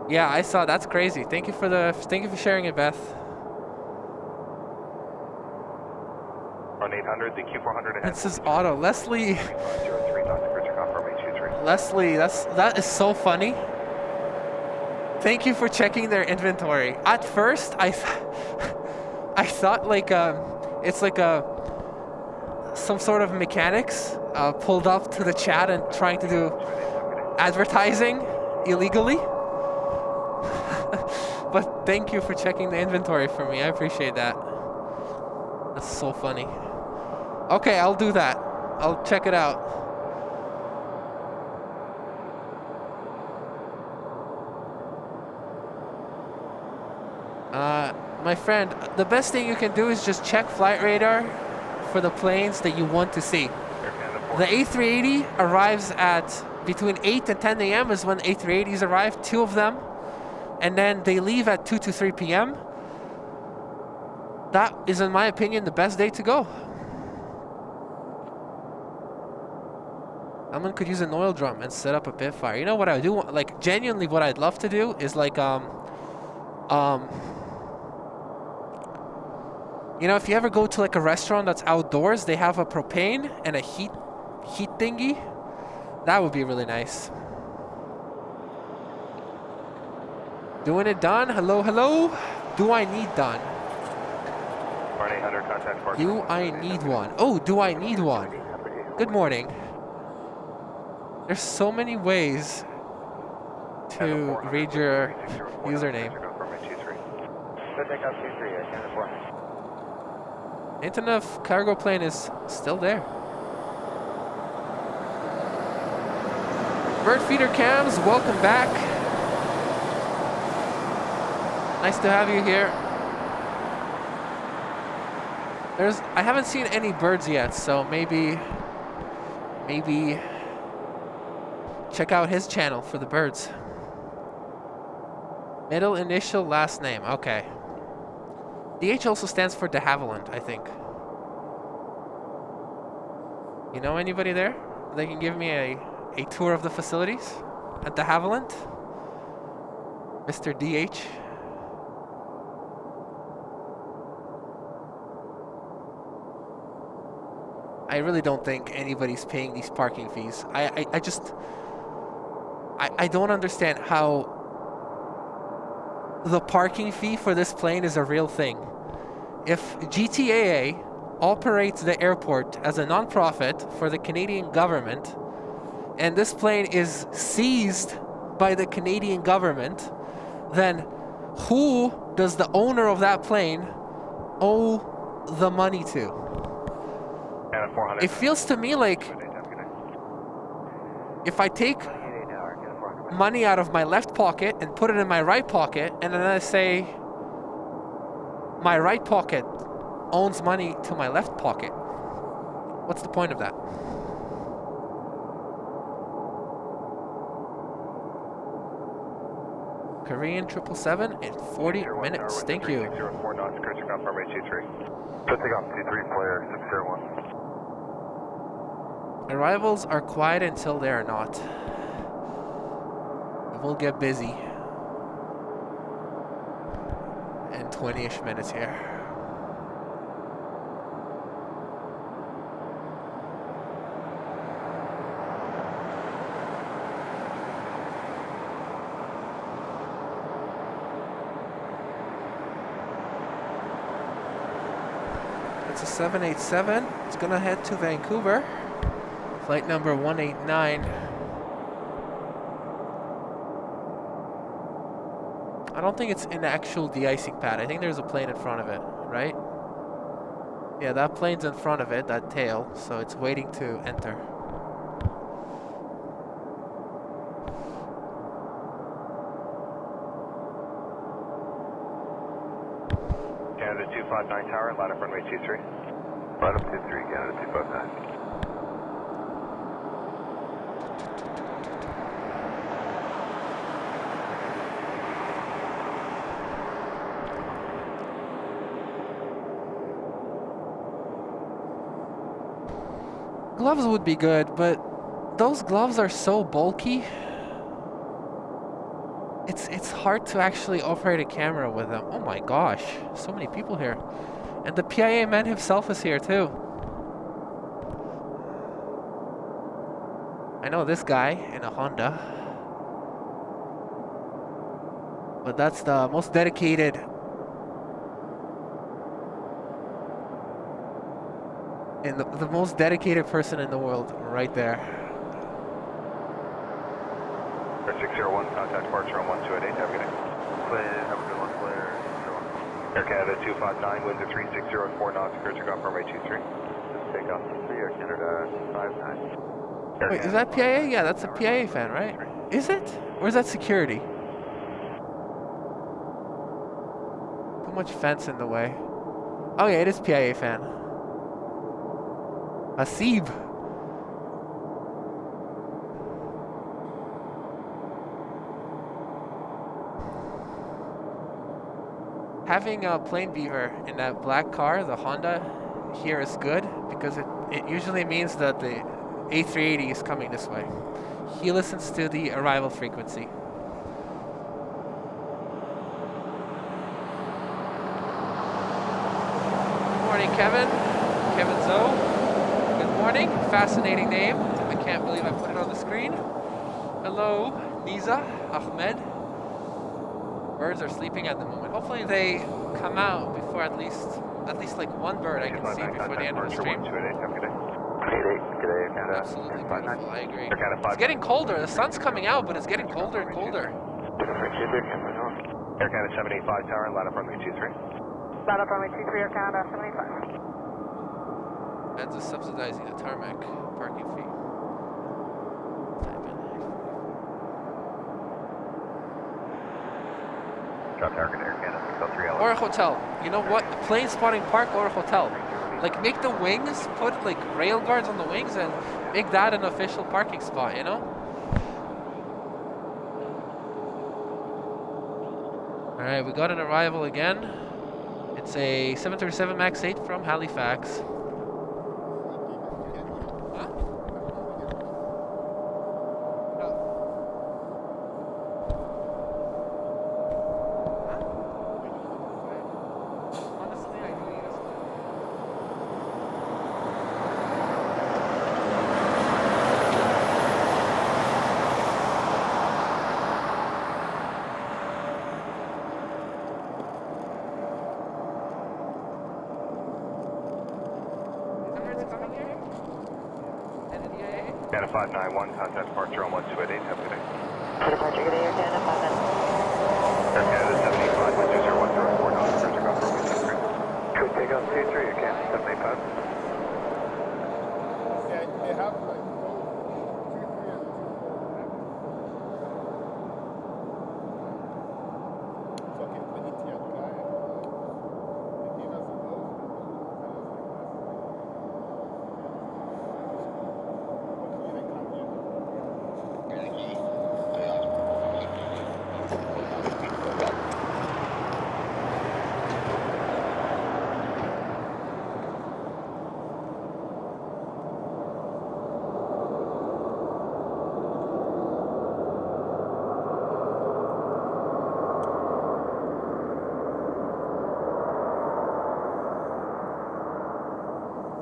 Yeah, I saw. That's crazy. Thank you for sharing it, Beth. On 800, the Q400 ahead. This is auto. Leslie, that is so funny. Thank you for checking their inventory. At first, I thought like it's like some sort of mechanics pulled up to the chat and trying to do advertising illegally. But thank you for checking the inventory for me. I appreciate that. That's so funny. Okay, I'll do that. I'll check it out. My friend, the best thing you can do is just check flight radar for the planes that you want to see. The A380 arrives at between 8 and 10 a.m. is when A380s arrive, 2 of them. And then they leave at 2 to 3 p.m. That is, in my opinion, the best day to go. Someone could use an oil drum and set up a pit fire. You know what I do want, like genuinely what I'd love to do is like you know, if you ever go to like a restaurant that's outdoors, they have a propane and a heat thingy. That would be really nice. Doing it done. Hello, hello. Do I need done? Do I need one? Oh, do I need one? Good morning. There's so many ways to read your username. Antonov cargo plane is still there. Bird feeder cams, welcome back. Nice to have you here. I haven't seen any birds yet, so maybe check out his channel for the birds. Middle initial, last name. Okay. DH also stands for de Havilland, I think. You know anybody there? They can give me a tour of the facilities at de Havilland? Mr. DH. I really don't think anybody's paying these parking fees. I don't understand how the parking fee for this plane is a real thing. If GTAA operates the airport as a non-profit for the Canadian government, and this plane is seized by the Canadian government, then who does the owner of that plane owe the money to? It feels to me like if I take money out of my left pocket and put it in my right pocket, and then I say my right pocket owns money to my left pocket, what's the point of that? Korean 777 in 40 minutes. Thank you. Arrivals are quiet until they are not. We'll get busy in 20-ish minutes here. It's a 787. It's gonna head to Vancouver. Flight number 189. I don't think it's in the actual de-icing pad. I think there's a plane in front of it, right? Yeah, that plane's in front of it, that tail, so it's waiting to enter. Canada 259 tower, line up runway 23. Line up 23, Canada 259. Gloves would be good, but those gloves are so bulky. It's hard to actually operate a camera with them. Oh my gosh, so many people here. And the PIA man himself is here too. I know this guy in a Honda. But that's the most dedicated and the most dedicated person in the world, right there. 601, contact departure on 1288, have a good night. Clear, have a good one, clear. Air Canada 259, winds at 360 at 4 knots, clear to go runway 23. Takeoff 3, Air Canada 59. Wait, is that PIA? Yeah, that's a PIA fan, right? Is it? Or is that security? Too much fence in the way. Oh yeah, it is PIA fan. Asib. Having a plane beaver in that black car, the Honda, here is good because it usually means that A380 is coming this way. He listens to the arrival frequency. Good morning, Kevin. Kevin Zoe. Good morning. Fascinating name. I can't believe I put it on the screen. Hello, Niza, Ahmed. Birds are sleeping at the moment. Hopefully they come out before at least like one bird I can see before the end of the stream. Absolutely beautiful, I agree. It's getting colder. The sun's coming out, but it's getting colder and colder. Air Canada 785 tower, line up runway 23. Line up runway 23, Air Canada 785. That's just subsidizing the tarmac parking fee. Type in. Drop target Air Canada 603 Or a hotel. You know what? Plane spotting park or a hotel. Like make the wings, put like rail guards on the wings and make that an official parking spot, you know? Alright, we got an arrival again. It's a 737 MAX 8 from Halifax. Canada 591, contact departure on 1288, have a good day. Departure, good day, Air Canada 591. Air Canada 785, 20104, knots, cruise across runway 23. Could take off 23, Air Canada 785. Yeah, they have like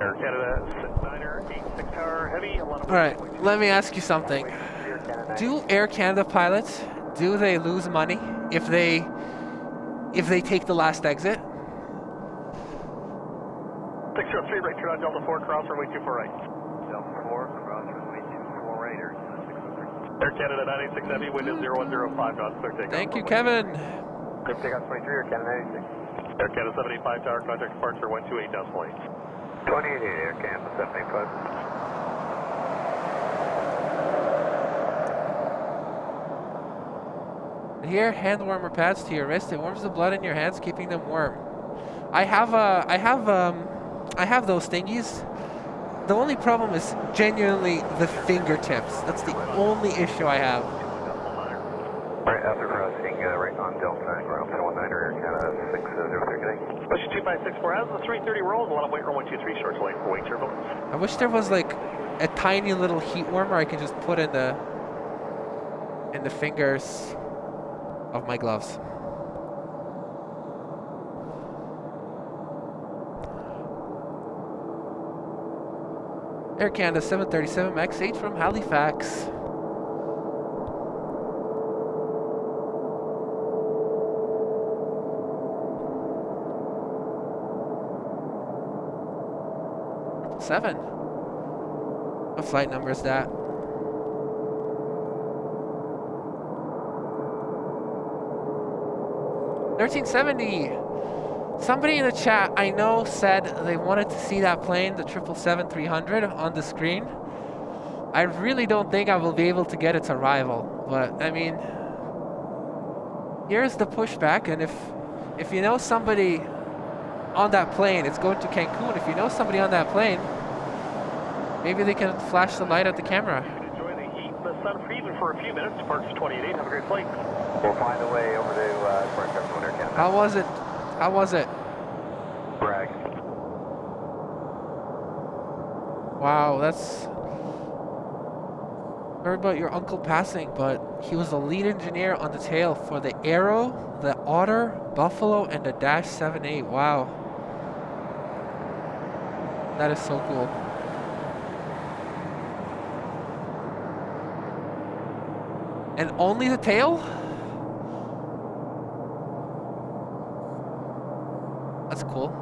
Air Canada 9er 86 tower, heavy. Alright, let me ask you something. Do Air Canada pilots, do they lose money if they take the last exit? 603 right, turn on Delta 4, cross runway 24 right. Delta 4, cross runway 24 right, Air Canada 603. Air Canada 986 heavy, wind is 0105 knots, clear takeoff. Thank you, Kevin. Clear takeoff 23, Air Canada 96. Air Canada 785 tower, contact departure 128 decimal 8. 28, Air Canada 785. Here, hand warmer pads to your wrist. It warms the blood in your hands, keeping them warm. I have those thingies. The only problem is genuinely the fingertips. That's the only issue I have. Alright, after crossing right on Delta 9, ground 719, Air Canada 603, good day. Push 2564, as the 330 rolls, a lot of weight, run 123, short to lane for weight turbulence. I wish there was like a tiny little heat warmer I could just put in the fingers of my gloves. Air Canada 737 MAX 8 from Halifax. Seven. What flight number is that? $1370. Somebody in the chat I know said they wanted to see that plane, the 777-300, on the screen. I really don't think I will be able to get its arrival, but I mean, here's the pushback, and if you know somebody on that plane, it's going to Cancun. If you know somebody on that plane, maybe they can flash the light at the camera. Enjoy the heat and the sun for even for a few minutes. Departure 28, have a great flight. We'll find a way over to Departure 1 Air Canada. How was it? How was it? Brag. Wow, that's Sorry about your uncle passing, but he was the lead engineer on the tail for the Arrow, the Otter, Buffalo, and the Dash 78. Wow. That is so cool. And only the tail? That's cool.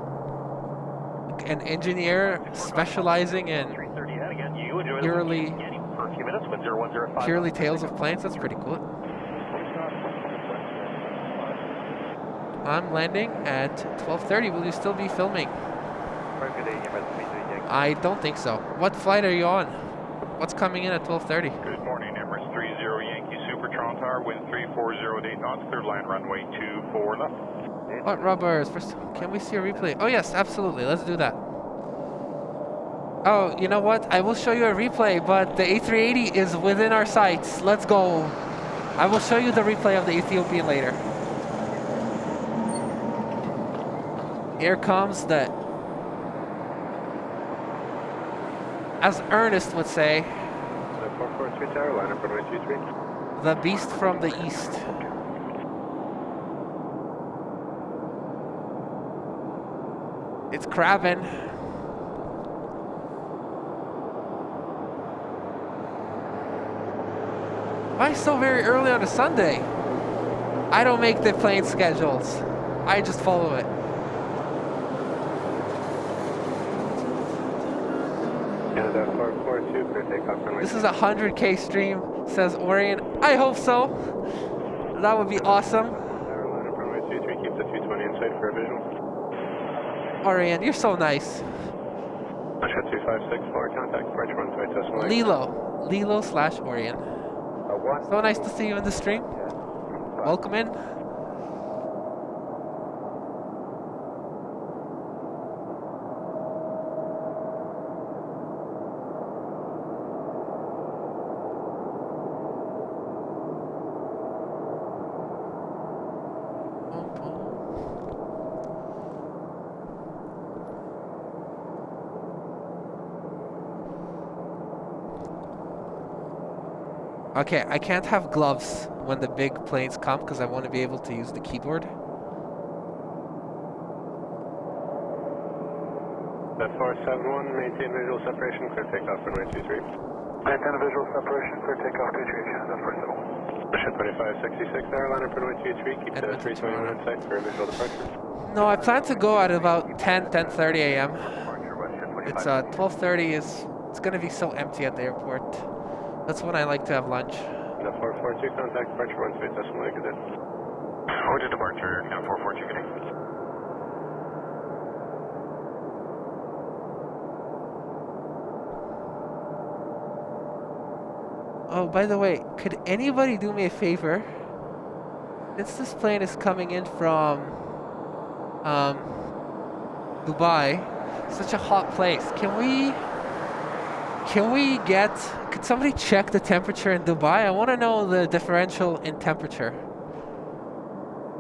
An engineer specializing in purely tails of planes. That's pretty cool. I'm landing at 12:30. Will you still be filming? I don't think so. What flight are you on? What's coming in at 12:30? Good morning, Emirates 30 Yankee Supertron Tower, wind 3408 knots, clear line runway 24 left. What rubbers? First, can we see a replay? Oh yes, absolutely. Let's do that. Oh, you know what? I will show you a replay, but the A380 is within our sights. Let's go. I will show you the replay of the Ethiopian later. Here comes the, as Ernest would say, 443 tower, line up runway 23. the beast from the east. It's crabbing. Why so very early on a Sunday? I don't make the plane schedules. I just follow it. Canada 442, clear takeoff runway. This is a 100K stream, says Orion. I hope so. That would be awesome. Tower, line up runway 23, keep the 220 in sight for a visual. Orion, you're so nice. Russia 2564, contact departure 1 decimal. Lilo/Orion. So nice to see you in the stream. Welcome in. Okay, I can't have gloves when the big planes come because I want to be able to use the keyboard. That 471, maintain visual separation, clear takeoff runway 23. Maintain a visual separation, clear takeoff 23, Canada 471. Russia 2566, tower, line up runway 23, keep the 321 in sight for a visual departure. No, I plan to go at about 10:30 a.m. It's 12:30 it's going to be so empty at the airport. That's when I like to have lunch. The 442, contact departure 1 decimal, good day. Order departure, Canada 442, good day. Oh, by the way, could anybody do me a favor? Since this plane is coming in from Dubai, such a hot place, could somebody check the temperature in Dubai? I want to know the differential in temperature.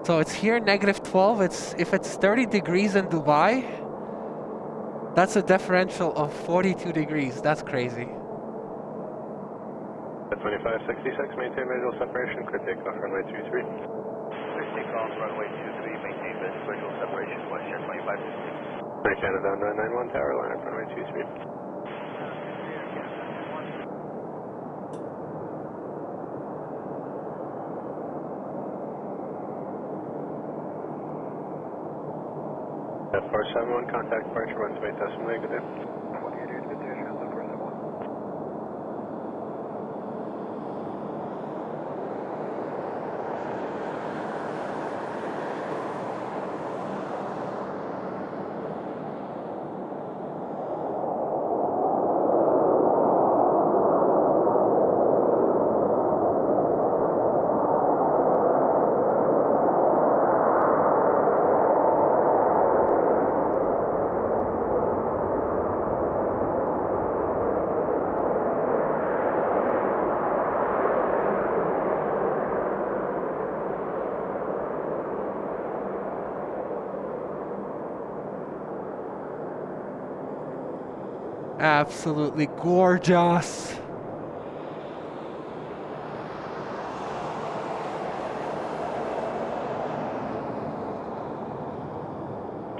So it's here -12. If it's 30 degrees in Dubai, that's a differential of 42 degrees. That's crazy. 2566, maintain visual separation, clear takeoff runway 23. Clear takeoff runway 23, maintain visual separation, Western 2566. Air Canada 991, tower, line up runway 23. F471, contact departure 1 decimal, good day. Absolutely gorgeous.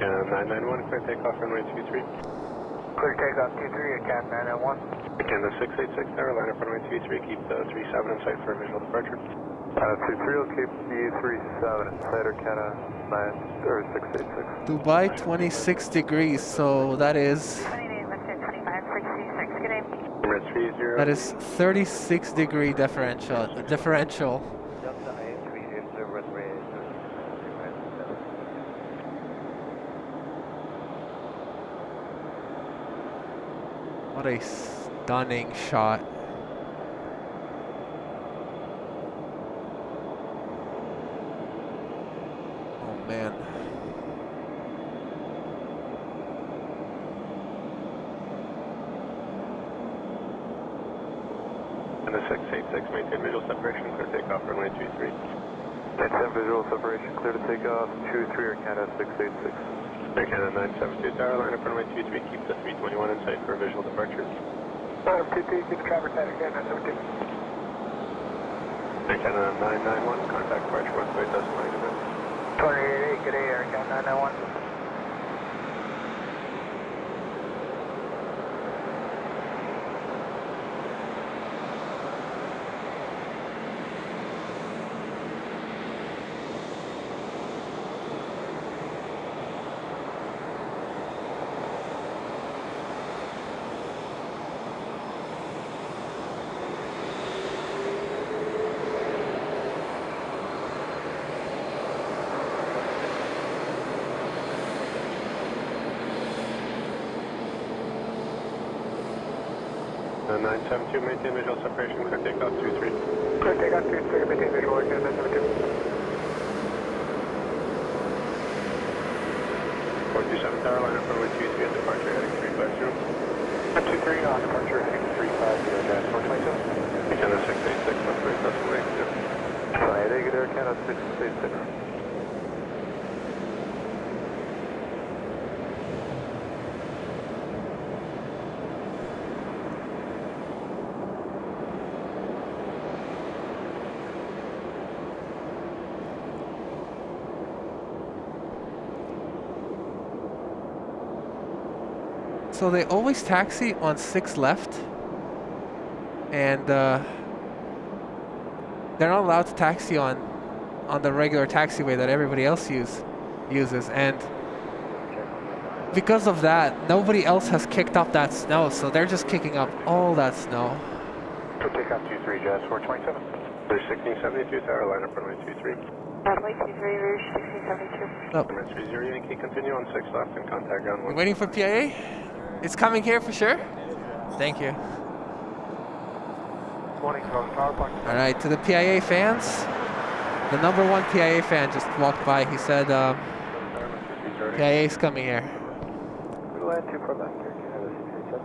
Canada 991, clear takeoff runway 23. Clear takeoff 23 at Cat 991. Canada 686 tower, line up runway 23, keep the 37 in sight for visual departure. 23 will keep the 37 in sight, or Canada 686. Dubai 26 degrees, so that is Emirates 30. that is 36 degree differential. Delta A380, runway 23. What a stunning shot. Oh man. And the 686, maintain visual separation, clear takeoff runway 23. Maintain visual separation, clear to take off 23 or Canada 686. Canada 972 tower, line up runway 23, keep the 321 in sight for visual departure. 23, keep traffic pattern again, 972. Canada 991, contact departure, Runway 28, 28, good day, Air Cat 991. Canada 972, maintain visual separation, clear takeoff 23. Clear takeoff 23, maintain visual, Air Cat 972. 427 tower, line up runway 23 at departure, heading 350. 23 on departure, heading 350, dash 427. Canada 686, Runway 28. 28, good Air Canada 686. So they always taxi on 6 left, and they're not allowed to taxi on the regular taxiway that everybody else uses, and because of that, nobody else has kicked up that snow, so they're just kicking up all that snow. Clear takeoff 23, Jazz 427. There's 1672 tower, line up runway 23. Runway 23, Rouge 1672. Oh. Emirates 30 Yankee, continue on 6 left and contact ground 1. Waiting for PIA? It's coming here for sure? Thank you. Morning, power point. Alright, to the PIA fans. The #1 PIA fan just walked by. He said PIA is coming here. We land 24 left here, Canada 687.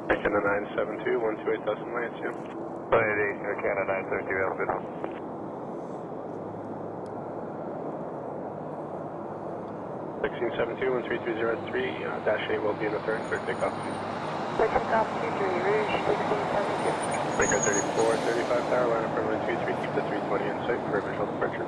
Canada 972, 128 decimal, it's you. 28, Air Canada 972, have a good one. 1672, 13303, dash 8 will be in the third, clear takeoff. Clear takeoff 23, Rouge 1672. Breaker 34, 35 tower, line up runway 23, keep the 320 in sight for visual departure.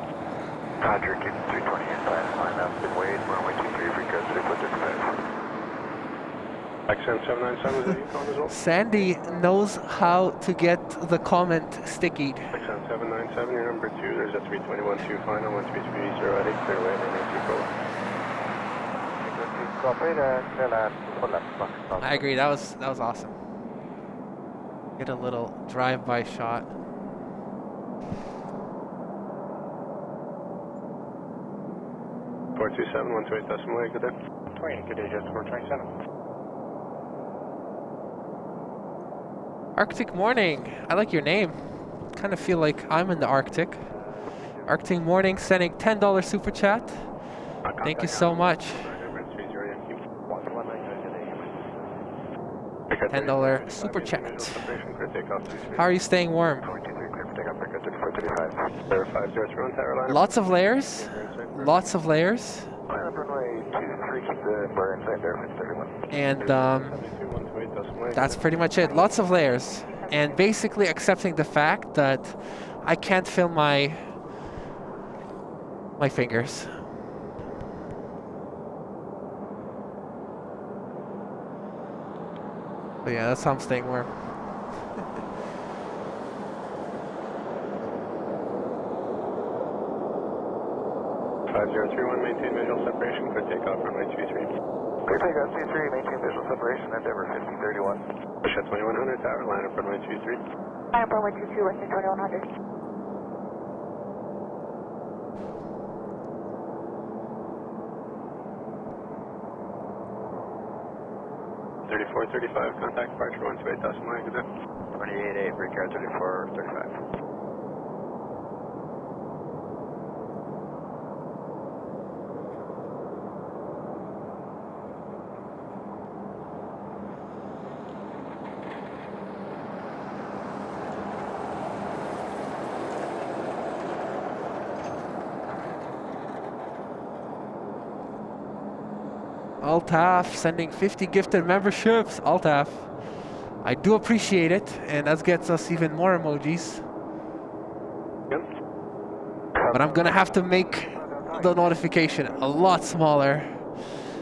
Roger, keep 320 in sight, line up and wait, runway 23, frequency 3.35. Accent 797, was that you calling as well? Sandy knows how to get the comment stickied. Accent 797, your number 2, there's a 321-2 final, 13308, clear away, runway 24. I agree. That was awesome. Get a little drive-by shot. $427, 128 decimal, good day. 28, good day, Jazz 427. Arctic Morning. I like your name. Kind of feel like I'm in the Arctic. Arctic Morning sending $10 super chat. Thank you so much. $10 super chat. How are you staying warm? Lots of layers. Lots of layers. And that's pretty much it. Lots of layers. And basically accepting the fact that I can't feel my fingers. But yeah, that's how I'm staying warm. Maintain visual separation, clear takeoff runway 23. Clear takeoff 23, maintain visual separation, Endeavor 5031. Push at 2100, tower, line up runway 23. Line up runway 22, Western 2100. 3435, contact departure 128.9, good day. 28.8, breakout 3435. Altaf sending 50 gifted memberships. Altaf, I do appreciate it, and that gets us even more emojis. Yep. But I'm gonna have to make the notification a lot smaller.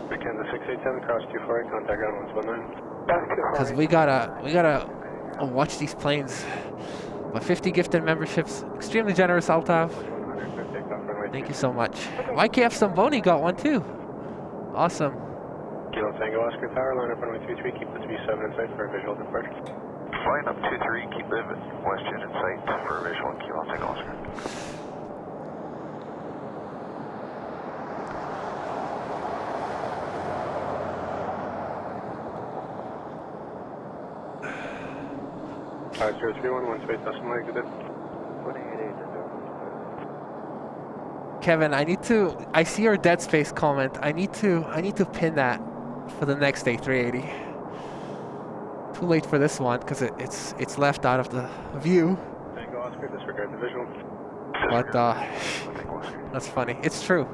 Weekend the 687, cross 248, contact ground 119. Because we gotta watch these planes. But 50 gifted memberships, extremely generous, Altaf. Thank you so much. YKF Samboni got one too. Awesome. Kilo Tango Oscar Tower, line up runway 23, keep the 37 in sight for a visual departure. Line up 23, keep the WestJet in sight for a visual, Kilo Tango Oscar. Five 031, one space decimal exit. 28.8. Kevin, I see your dead space comment. I need to pin that for the next A380. Too late for this one because it's left out of the view. Tango Oscar, disregard the visual. But that's funny. It's true.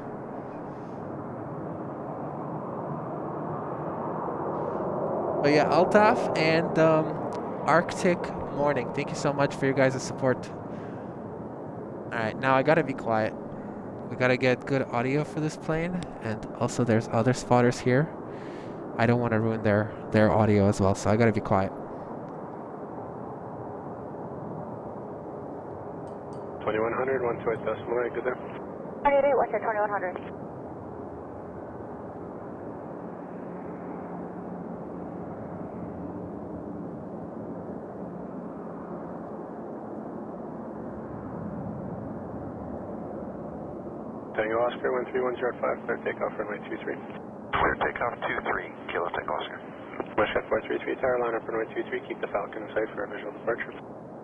But yeah, Altaf and Arctic Morning. Thank you so much for your guys' support. All right, now I gotta be quiet. We gotta get good audio for this plane, and also there's other spotters here. I don't want to ruin their audio as well, so I gotta be quiet. 2100, 128 decimal exit there. 28.8, Western 2100. Tango Oscar, 13105, clear takeoff runway 23. Clear takeoff 23, Kilo Tango Oscar. West 433, tower, line up runway 23, keep the Falcon in sight for a visual departure.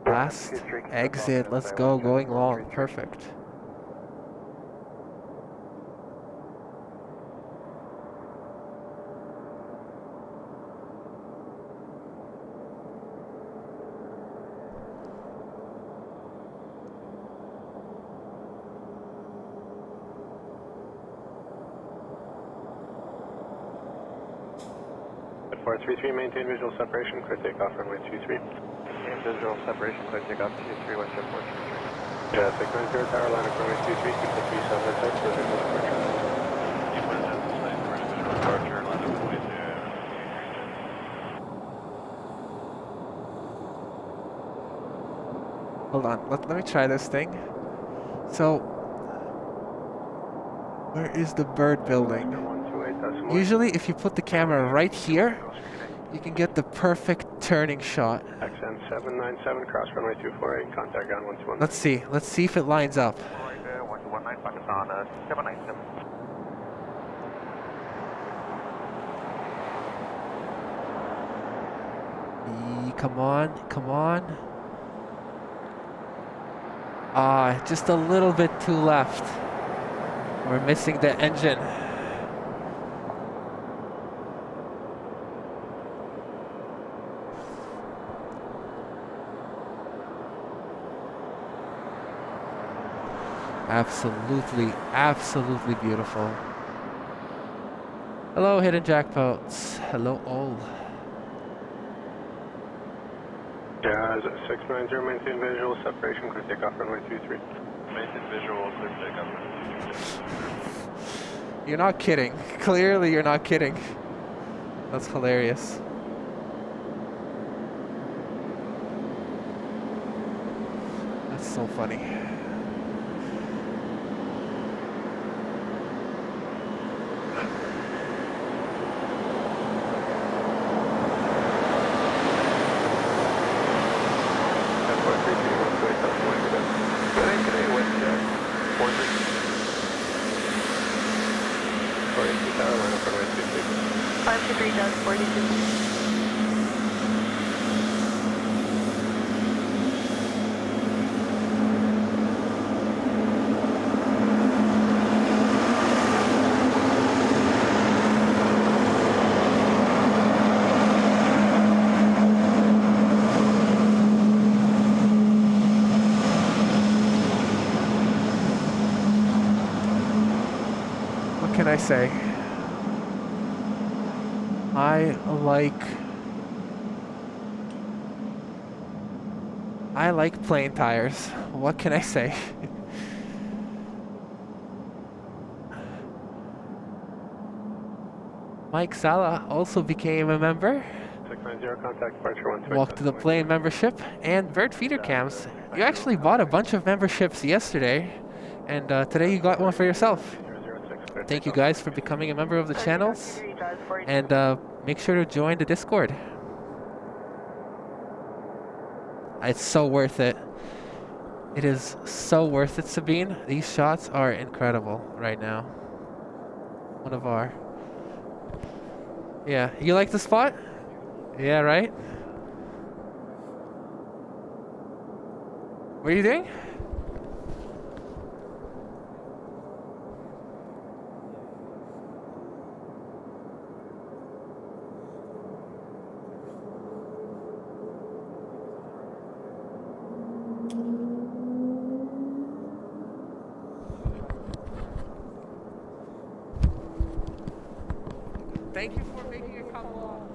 Last exit, let's go, going long, perfect. At 433, maintain visual separation, clear takeoff runway 23. Maintain visual separation, clear takeoff 23, West 433. Yeah, 690, tower, line up runway 23, keep the 37 in sight for a visual departure. Keep it at the site for a visual departure, line up 22. Hold on, let me try this thing. So, where is the bird building? Usually if you put the camera right here, you can get the perfect turning shot. XN 797, cross runway 248, contact ground 121. Let's see if it lines up. 119 Pakistan, 797. Come on. Just a little bit too left. We're missing the engine. Absolutely beautiful. Hello, hidden jackpots. Hello, all. Yeah, 690, maintain visual separation, clear takeoff runway 23. Maintain visual, clear takeoff runway 23. You're not kidding. Clearly, you're not kidding. That's hilarious. so funny. What can I say? I like plain tires. What can I say? Mike Sala also became a member. 690 contact departure 128. Walked to the plane membership and bird feeder cams. You actually bought a bunch of memberships yesterday, and today you got one for yourself. Thank you guys for becoming a member of the channels, and make sure to join the Discord. It's so worth it. It is so worth it, Sabine. These shots are incredible right now. One of our... Yeah, you like the spot? Yeah, right? What are you doing? Thank you for making it come along.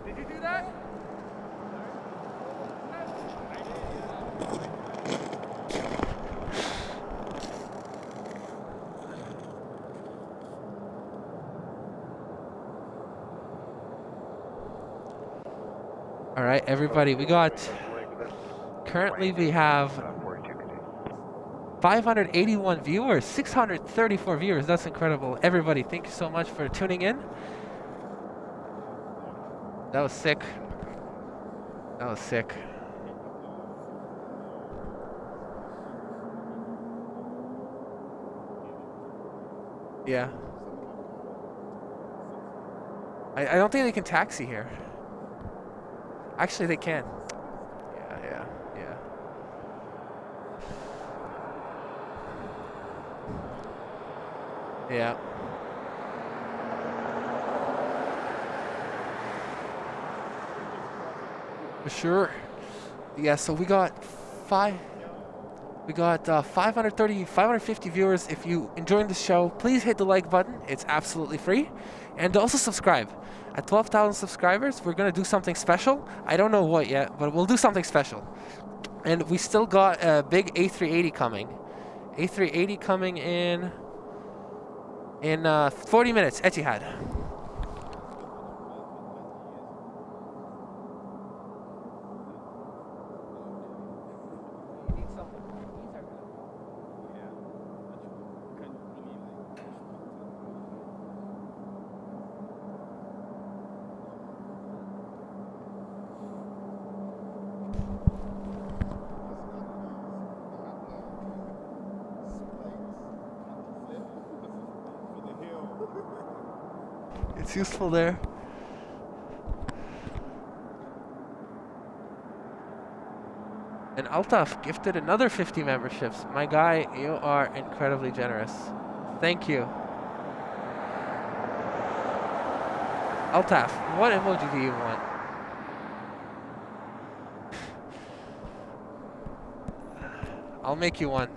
Did you do that? All right, everybody, currently we have 581 viewers, 634 viewers. That's incredible. Everybody, thank you so much for tuning in. That was sick. That was sick. Yeah. I don't think they can taxi here. Actually, they can. Yeah. Yeah. For sure. Yeah, so we got 550 viewers. If you enjoyed the show, please hit the like button. It's absolutely free. And also subscribe. At 12,000 subscribers, we're going to do something special. I don't know what yet, but we'll do something special. And we still got a big A380 coming. A380 coming in 40 minutes, Etihad. It's useful there. And Altaf gifted another 50 memberships. My guy, you are incredibly generous. Thank you. Altaf, what emoji do you want? I'll make you one.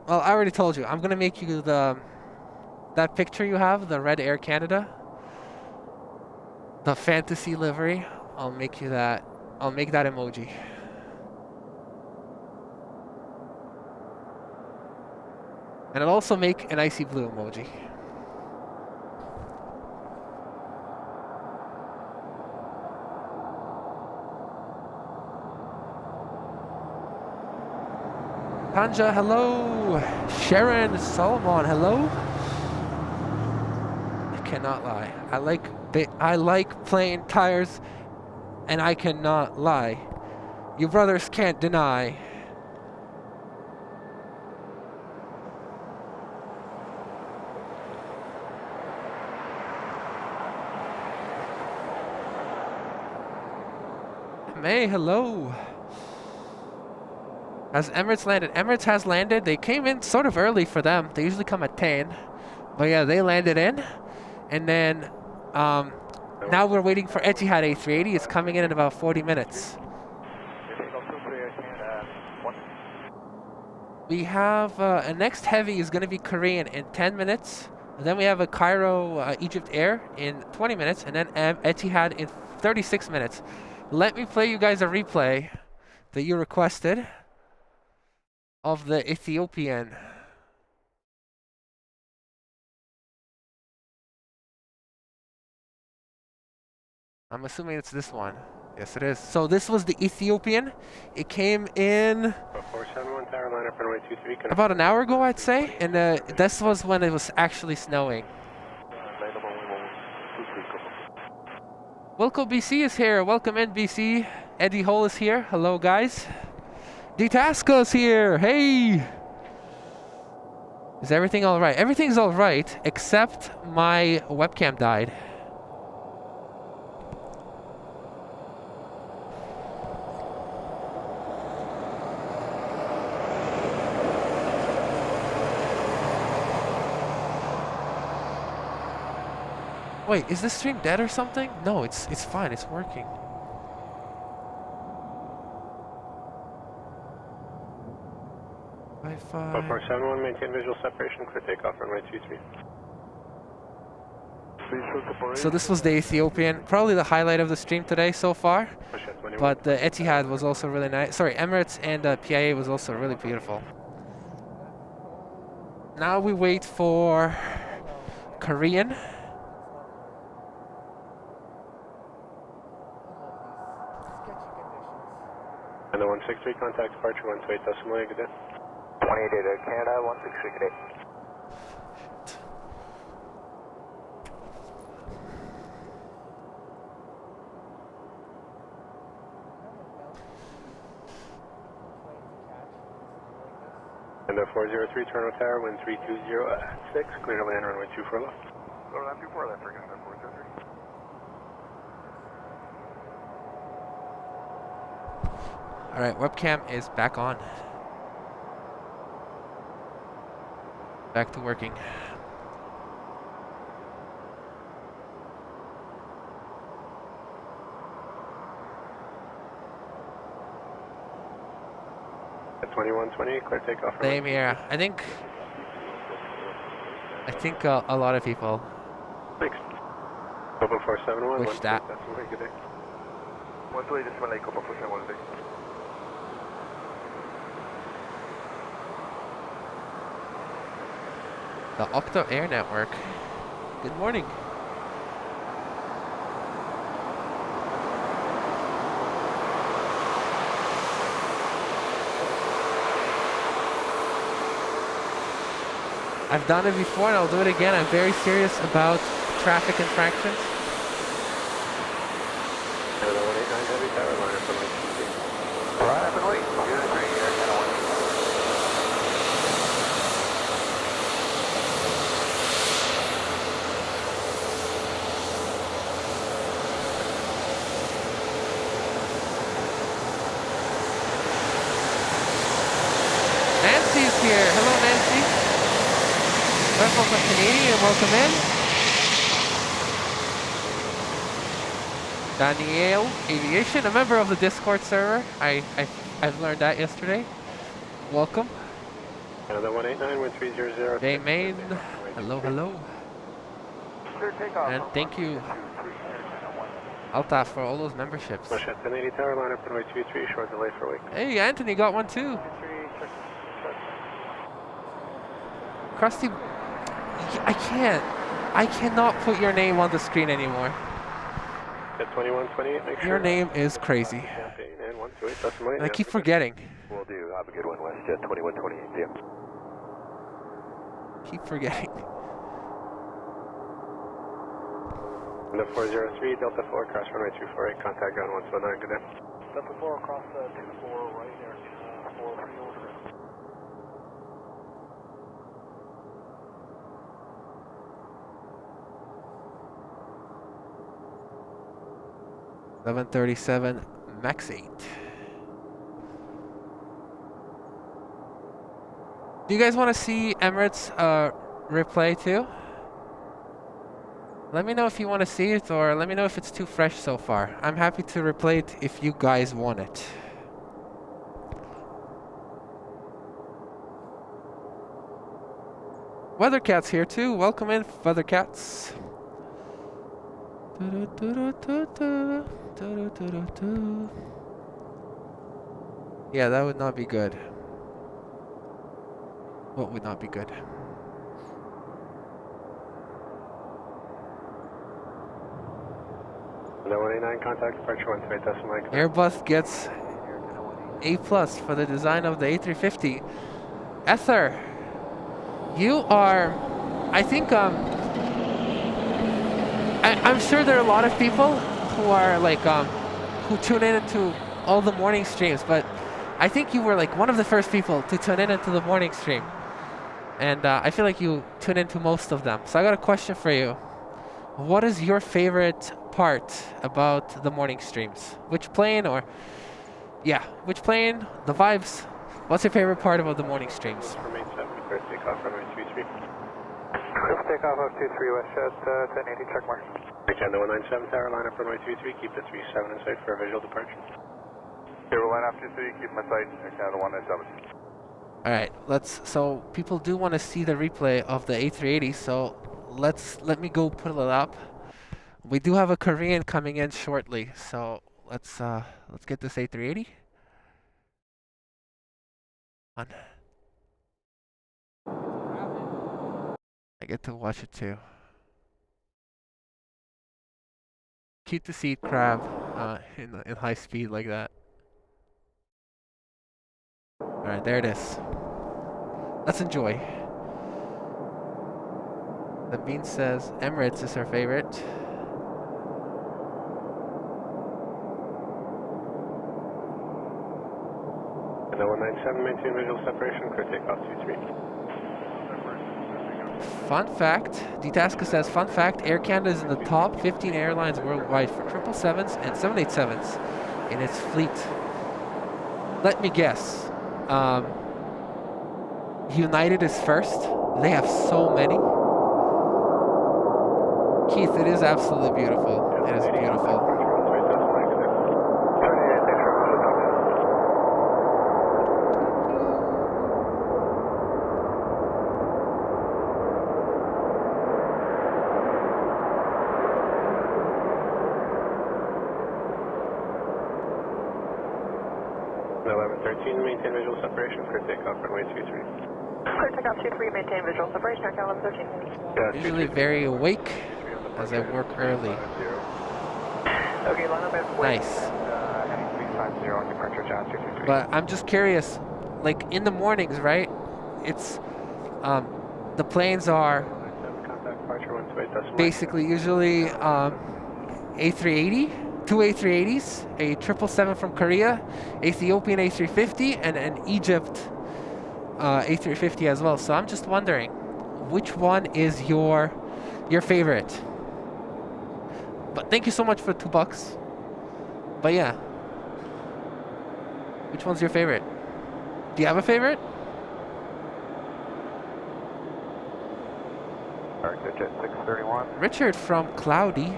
Well, I already told you. I'm gonna make you that picture you have, the red Air Canada, the fantasy livery. I'll make you that. I'll make that emoji. And I'll also make an icy blue emoji. Tanja, hello. Sharon Solomon, hello. I cannot lie. I like playing tires, and I cannot lie. You brothers can't deny. May, hello. Has Emirates landed? Emirates has landed. They came in sort of early for them. They usually come at 10. But yeah, they landed in. And then now we're waiting for Etihad A380. It's coming in about 40 minutes. We have a next heavy is going to be Korean in 10 minutes. And then we have a Cairo Egypt Air in 20 minutes. And then Etihad in 36 minutes. Let me play you guys a replay that you requested of the Ethiopian. I'm assuming it's this one. Yes, it is. So this was the Ethiopian. It came in about an hour ago, I'd say. And this was when it was actually snowing. Wilco BC is here. Welcome in, BC. Eddie Hole is here. Hello, guys. Detasco's here. Hey. Is everything all right? Everything's all right, except my webcam died. Wait, is this stream dead or something? No, it's fine. It's working. Wi-Fi. 471, maintain visual separation, clear takeoff, runway 23. So this was the Ethiopian, probably the highlight of the stream today so far. But the Etihad was also really nice. Sorry, Emirates and PIA was also really beautiful. Now we wait for Korean. And the 163, contact departure 128.8, good day. 28 Canada, 163, good day. And 403, turn tower, wind 320 clear to land runway 24 left. Land 24 left, for Canada, 403. Alright, webcam is back on. Back to working. At 2120, clear takeoff. Same here. I think a lot of people Thanks. Open 471, wish that. Good day. 128, just Malay, Copa 471, good day. The Octo Air Network. Good morning. I've done it before and I'll do it again. I'm very serious about traffic infractions. Nancy's here. Hello, Nancy. Welcome from Canadian. Welcome in. Danielle Aviation, a member of the Discord server. I've learned that yesterday. Welcome. Another 189-1300. Bay Main. Hello, hello. And thank you, Altaf, for all those memberships. 1080 tower, line up runway 23, short delay for a week. Hey, Anthony got one too. Krusty, I cannot put your name on the screen anymore. Jet 2128, make sure. Your name is crazy. Campaign and 128 decimal 8. I keep forgetting. Will do. Have a good one, WestJet 2128. See ya. Keep forgetting. The 403, Delta 4, cross runway 248, contact ground 129, good day. Delta 4 across 24 right there, 4 pre-order. $737 Max 8. Do you guys want to see Emirates replay too? Let me know if you want to see it, or let me know if it's too fresh so far. I'm happy to replay it if you guys want it. Weathercat's here too. Welcome in, Weathercats. Yeah, that would not be good. What would not be good? No 189, contact departure 128 decimal 8. Airbus gets A+ for the design of the A350. Ether, you are, I think, I'm sure there are a lot of people who are like, who tune in into all the morning streams, but I think you were like one of the first people to tune in into the morning stream. And I feel like you tune into most of them. So I got a question for you. What is your favorite part about the morning streams? Which plane, or yeah, which plane, the vibes? What's your favorite part about the morning streams? Remain 7, clear takeoff, runway 23. Clear takeoff of 23 WestJet 1080, check mark. Weekend 197 tower, line up runway 23, keep the 37 in sight for a visual departure. Okay, we'll line up 23, keep my sight, Canada 197. Alright, so people do want to see the replay of the A380, so let me go put it up. We do have a Korean coming in shortly, so let's get this A380 on. I get to watch it too. Cute to see crab in high speed like that. Alright, there it is. Let's enjoy. The Bean says Emirates is her favorite. The 197, maintain visual separation, clear takeoff 23. Fun fact, Ditaska says, fun fact, Air Canada is in the top 15 airlines worldwide for 777s and 787s in its fleet. Let me guess. United is first. They have so many. Keith, it is absolutely beautiful. It is beautiful. Maintain visual separation, clear takeoff, runway 23. Clear takeoff 23, maintain visual separation, Air Canada 13. Usually very awake as I work early. Okay, line up at Nice. heading 350 on departure Jazz 223. But I'm just curious, like in the mornings, right? It's the planes are basically usually A380. Two A380s, a 777 from Korea, Ethiopian A350, and an Egypt A350 as well. So I'm just wondering, which one is your favorite? But thank you so much for $2. But yeah, which one's your favorite? Do you have a favorite? Jet 631. Richard from cloudy,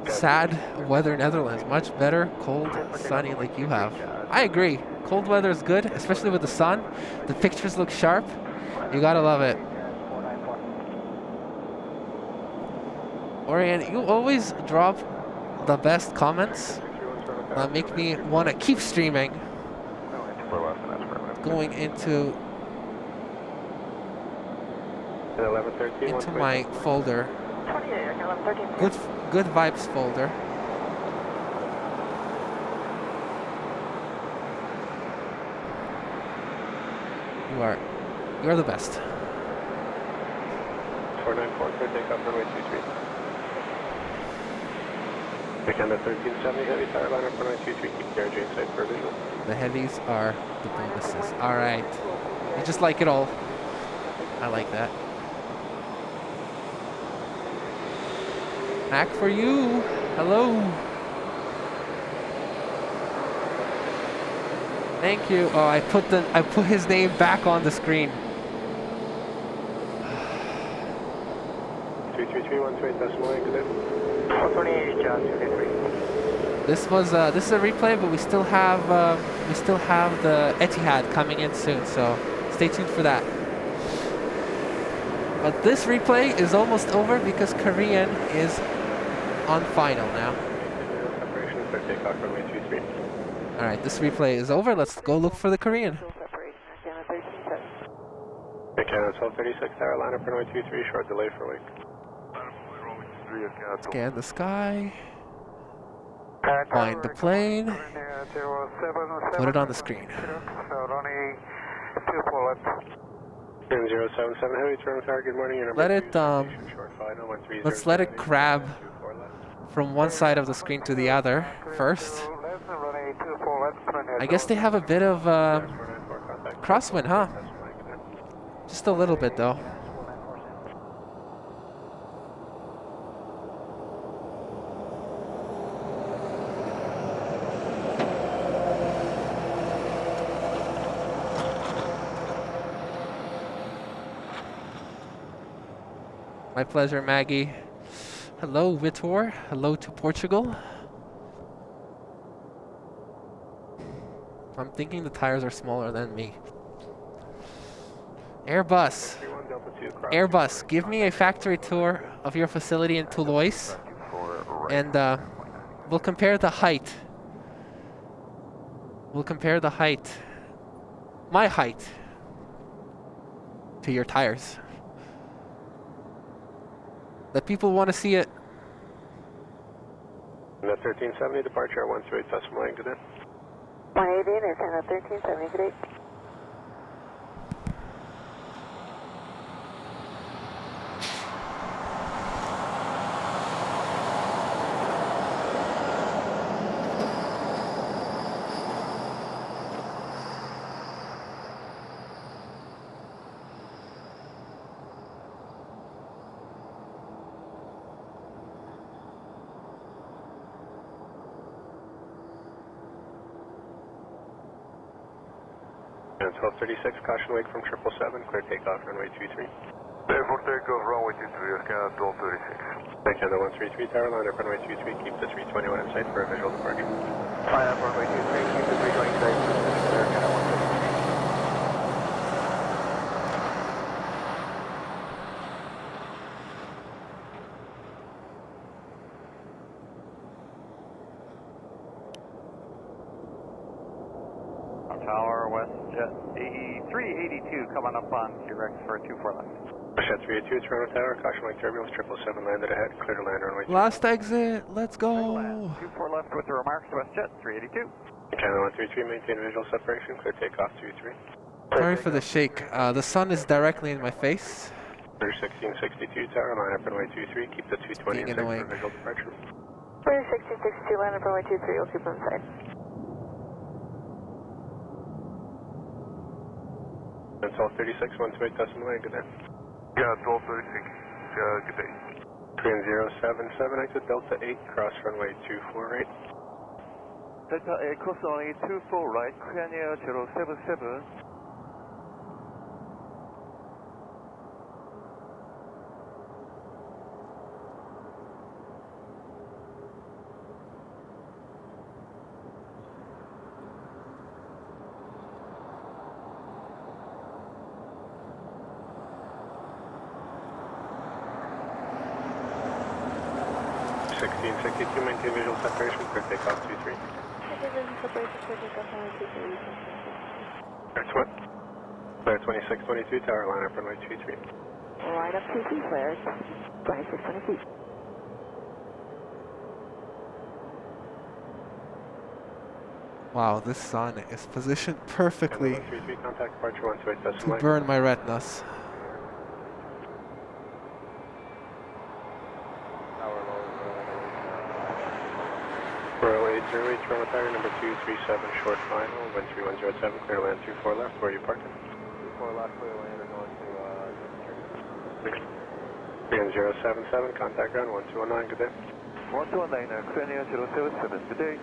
sad weather Netherlands. Much better cold, sunny like you have. I agree. Cold weather is good, especially with the sun. The pictures look sharp. You gotta love it. Orion, you always drop the best comments. Make me want to keep streaming. Going into my folder. Good vibes folder. You are the best. 494, clear takeoff, runway 23. Canada 1370, heavy tower line up, runway 23, keep the RJ inside for a visual. The heavies are the bonuses. All right. You just like it all. I like that. Mac for you. Hello. Thank you. Oh, I put his name back on the screen. 333, 18 decimal 8, good day. 428, John 223. This is a replay, but we still have the Etihad coming in soon, so stay tuned for that. But this replay is almost over because Korean is on final now. All right, this replay is over. Let's go look for the Korean. Canada 1236, tower line up, runway 23, short delay for wake. Scan the sky. Find the plane. Put it on the screen. 077 heavy turn tower, good morning. Let's let it grab from one side of the screen to the other first. I guess they have a bit of crosswind, huh? Just a little bit though. My pleasure, Maggie. Hello, Vitor. Hello to Portugal. I'm thinking the tires are smaller than me. Airbus. Airbus, give me a factory tour of your facility in Toulouse. And we'll compare the height. We'll compare the height. My height. To your tires. The people want to see it. And the 1370 departure at 128 decimal 8, good day. 180 is at 1370, good day. And 1236, caution wake from 777, clear takeoff, runway 23. Clear for takeoff, runway 23, Canada 1236. Canada 133, tower line up, runway 23, keep the 321 in sight for a visual departure. Fly up runway 23, keep the 320 in sight. Clear Canada 133. Tower West Jet 382 coming up on T-Rex for 24 left. Jet 382, Toronto Tower, caution wake turbulence, 777 landed ahead, clear to land runway 23. Last exit, let's go. 24 left with the remarks, West Jet 382. Canada 133, maintain visual separation, clear takeoff 23. Sorry for the shake. The sun is directly in my face. 1662, tower line up runway 23, keep the 220 in sight for a visual departure. 1662, line up runway 23, we'll keep them inside. And 1236, 128 decimal 8, good day. Yeah, 1236, good day. Korean 077, exit Delta 8, cross runway 248. Delta 8, cross runway 24 right, Korean Air 077. Maintain visual separation, clear takeoff 23. That's what? Clear 2622, tower line up runway 23. Line up 23, flares. 2622. Wow, this sun is positioned perfectly 133, contact departure 128 to burn my retinas. Royal 808, Toronto Tower, number 237, short final, wind 3107, clear land 24 left, where are you parking? 24 left, clear land, we're going to 3077, contact ground 1219, good day. 1219, Korean 077, good day.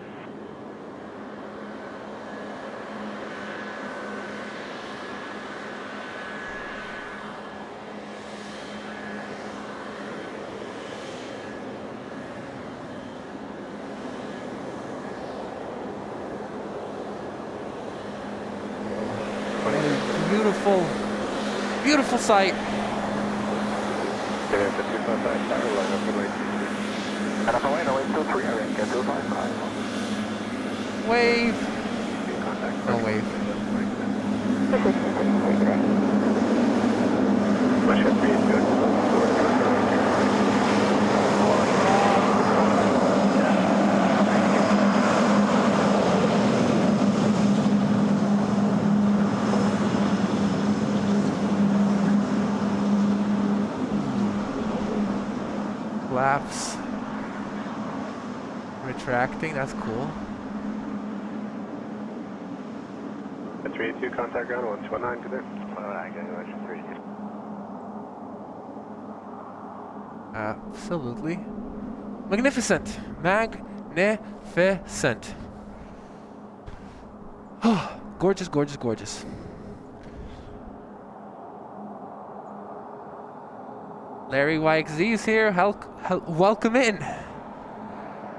Beautiful, beautiful sight. Get into 255 tower, line up for late 23. And up away, no 823, I think, 255. Wave. Contact No wave. Push it 3 good. Flaps retracting, that's cool. 382, contact ground 1219, good day. 119, Absolutely. Magnificent. Magnificent. Gorgeous, gorgeous, gorgeous. Larry YXZ is here. Welcome in.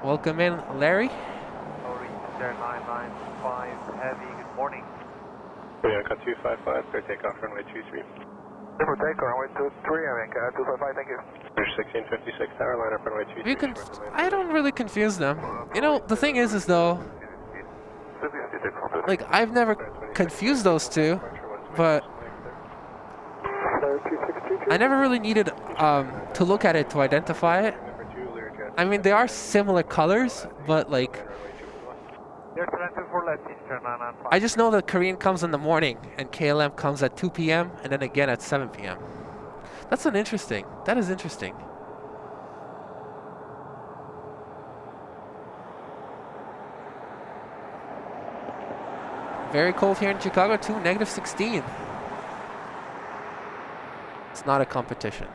Welcome in, Larry. Sorry, 995, heavy, good morning. Yeah, cut 255, clear takeoff, runway 23. Different take, runway 23, I think, 255, thank you. There's 1656 tower, line up runway 23. You can. I don't really confuse them. You know, the thing is though, like I've never confused those two, but I never really needed to look at it to identify it. I mean, they are similar colors, but like, I just know that Korean comes in the morning and KLM comes at 2 p.m. and then again at 7 p.m. That's interesting. That is interesting. Very cold here in Chicago too, -16. It's not a competition.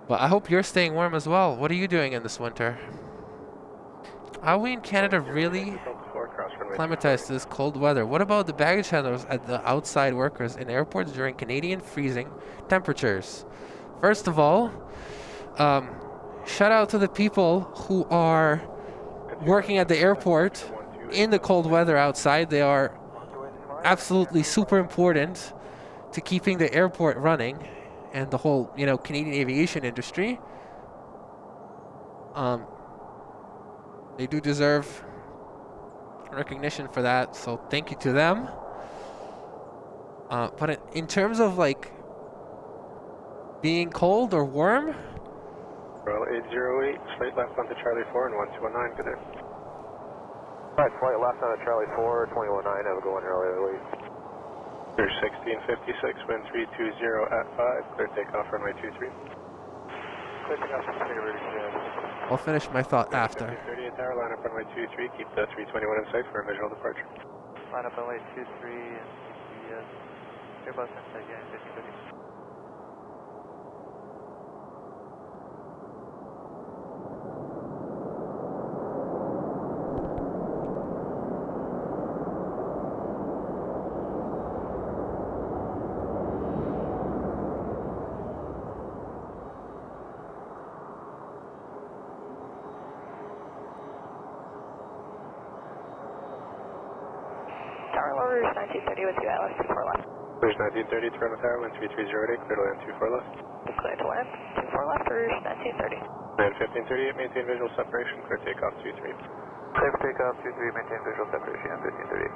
But I hope you're staying warm as well. What are you doing in this winter? Are we in Canada really acclimatized to this cold weather? What about the baggage handlers at the outside workers in airports during Canadian freezing temperatures? First of all, shout out to the people who are working at the airport in the cold weather outside. They are absolutely super important to keeping the airport running and the whole, you know, Canadian aviation industry. They do deserve recognition for that, so thank you to them. But in terms of like being cold or warm, Royal 808, straight left onto Charlie 4 and 1219, good day. Alright, flight left on Charlie 4, 219, have a good one early. There's 1656, wind 320 at 5, clear takeoff runway 23. Clear takeoff, I'll finish my thought after. 38 tower, line up runway 23, keep the 321 in sight for a visual departure. Line up runway 23 and keep the Airbus inside, yeah, 50. Tower 1930 with you, Atlas 24 left. There's 1930, Toronto Tower, wind 3308, clear to land 24 left. Clear to land, 24 left, Rouge 1930. Land 1538, maintain visual separation, clear takeoff 23. Safe takeoff 23, maintain visual separation, 1538.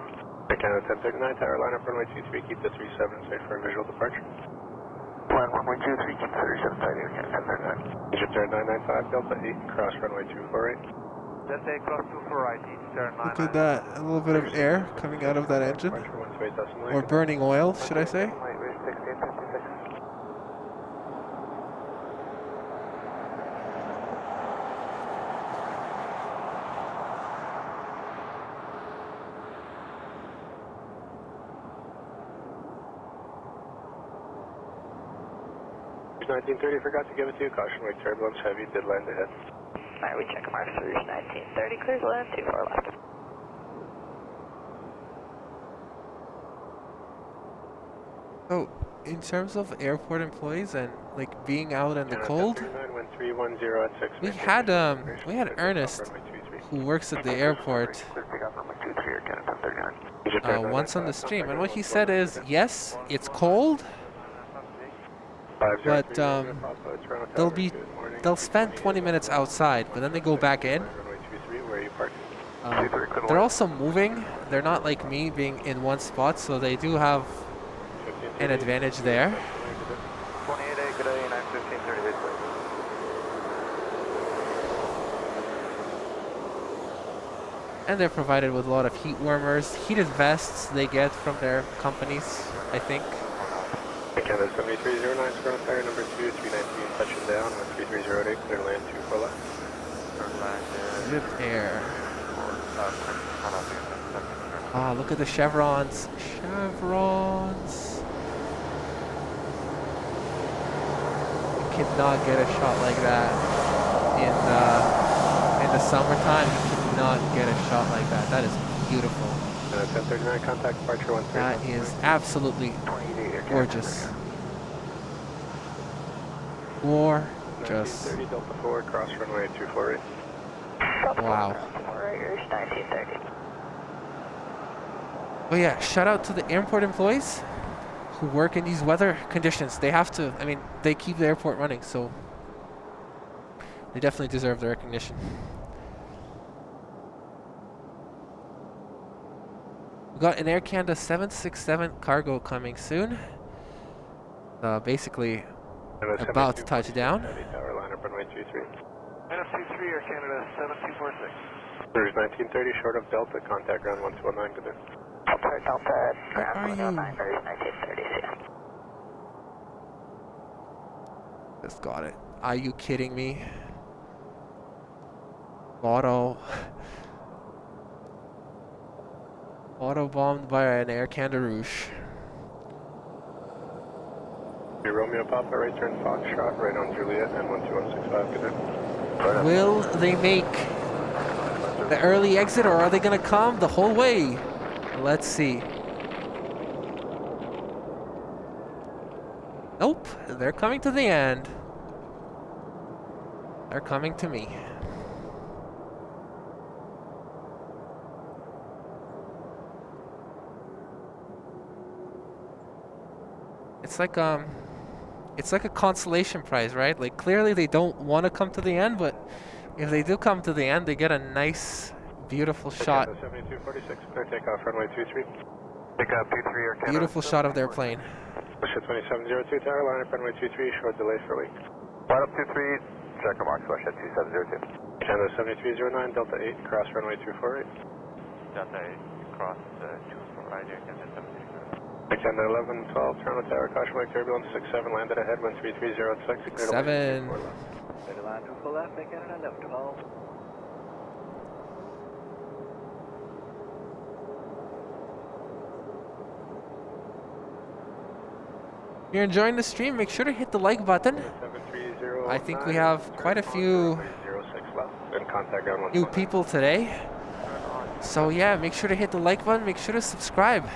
Air Canada 1039, tower, line up runway 23, keep the 37 in sight for a visual departure. Plan 1.23, keep 37 tight, Air Canada 1039. Egypt Air 995, Delta 8, cross runway 248. Delta A cross 24 right, east turn 9. Look at that, a little bit of air coming out of that engine. Or burning oil, should I say? Rouge 1930, forgot to give it to you. Caution wake turbulence heavy, did land ahead. Alright, we check Mars Rouge 1930, clear to land, 24 left. So, in terms of airport employees and like being out in the cold, we had Ernest, who works at the airport, once on the stream, and what he said is, yes, it's cold, but they'll spend 20 minutes outside, but then they go back in. They're also moving. They're not like me being in one spot, so they do have an advantage there. 28A, good day, 915, 38. And they're provided with a lot of heat warmers, heated vests they get from their companies, I think. Canada 7309, ground fire number 2, 319, touching down, 13308, clear land 24 left. Good air. Ah, look at the chevrons. Chevrons. You cannot get a shot like that in the summertime. You cannot get a shot like that. That is beautiful. 1039, contact departure 13. That is absolutely gorgeous. Gorgeous. 30 Delta 4, cross runway 248. Wow. But yeah, shout out to the airport employees who work in these weather conditions. They have to, I mean, they keep the airport running, so they definitely deserve the recognition. We got an Air Canada 767 cargo coming soon. Basically about to touch down. NFC3, Air Canada 7246. Rouge 1930, short of Delta, contact ground 1209, good day. Delta, Where are you? 1930. Just got it. Are you kidding me? Auto bombed by an Air Canada Rouge. Romeo Papa, right turn Foxtrot, right on Juliet, and 12165, good day. Will they make the early exit, or are they gonna come the whole way? Let's see. Nope, they're coming to the end. They're coming to me. It's like a consolation prize, right? Like, clearly they don't want to come to the end, but if they do come to the end, they get a nice, beautiful shot. 7246, clear takeoff, runway 23. Pick up 23 Air Canada. Beautiful shot of their plane. Russia 2702 tower, line up runway 23, short delay for week. Line up 23, check marks, Russia 2702. Canada 7309, Delta 8, cross runway 248. Delta 8, cross 248, Air Canada 7309. Canada 1112, Toronto Tower, caution wake turbulence 67, landed ahead, 13306. 7. Clear to land 24 left, Air Canada 1112. If you're enjoying the stream, make sure to hit the like button. I think we have quite a few new people today. So yeah, make sure to hit the like button, make sure to subscribe.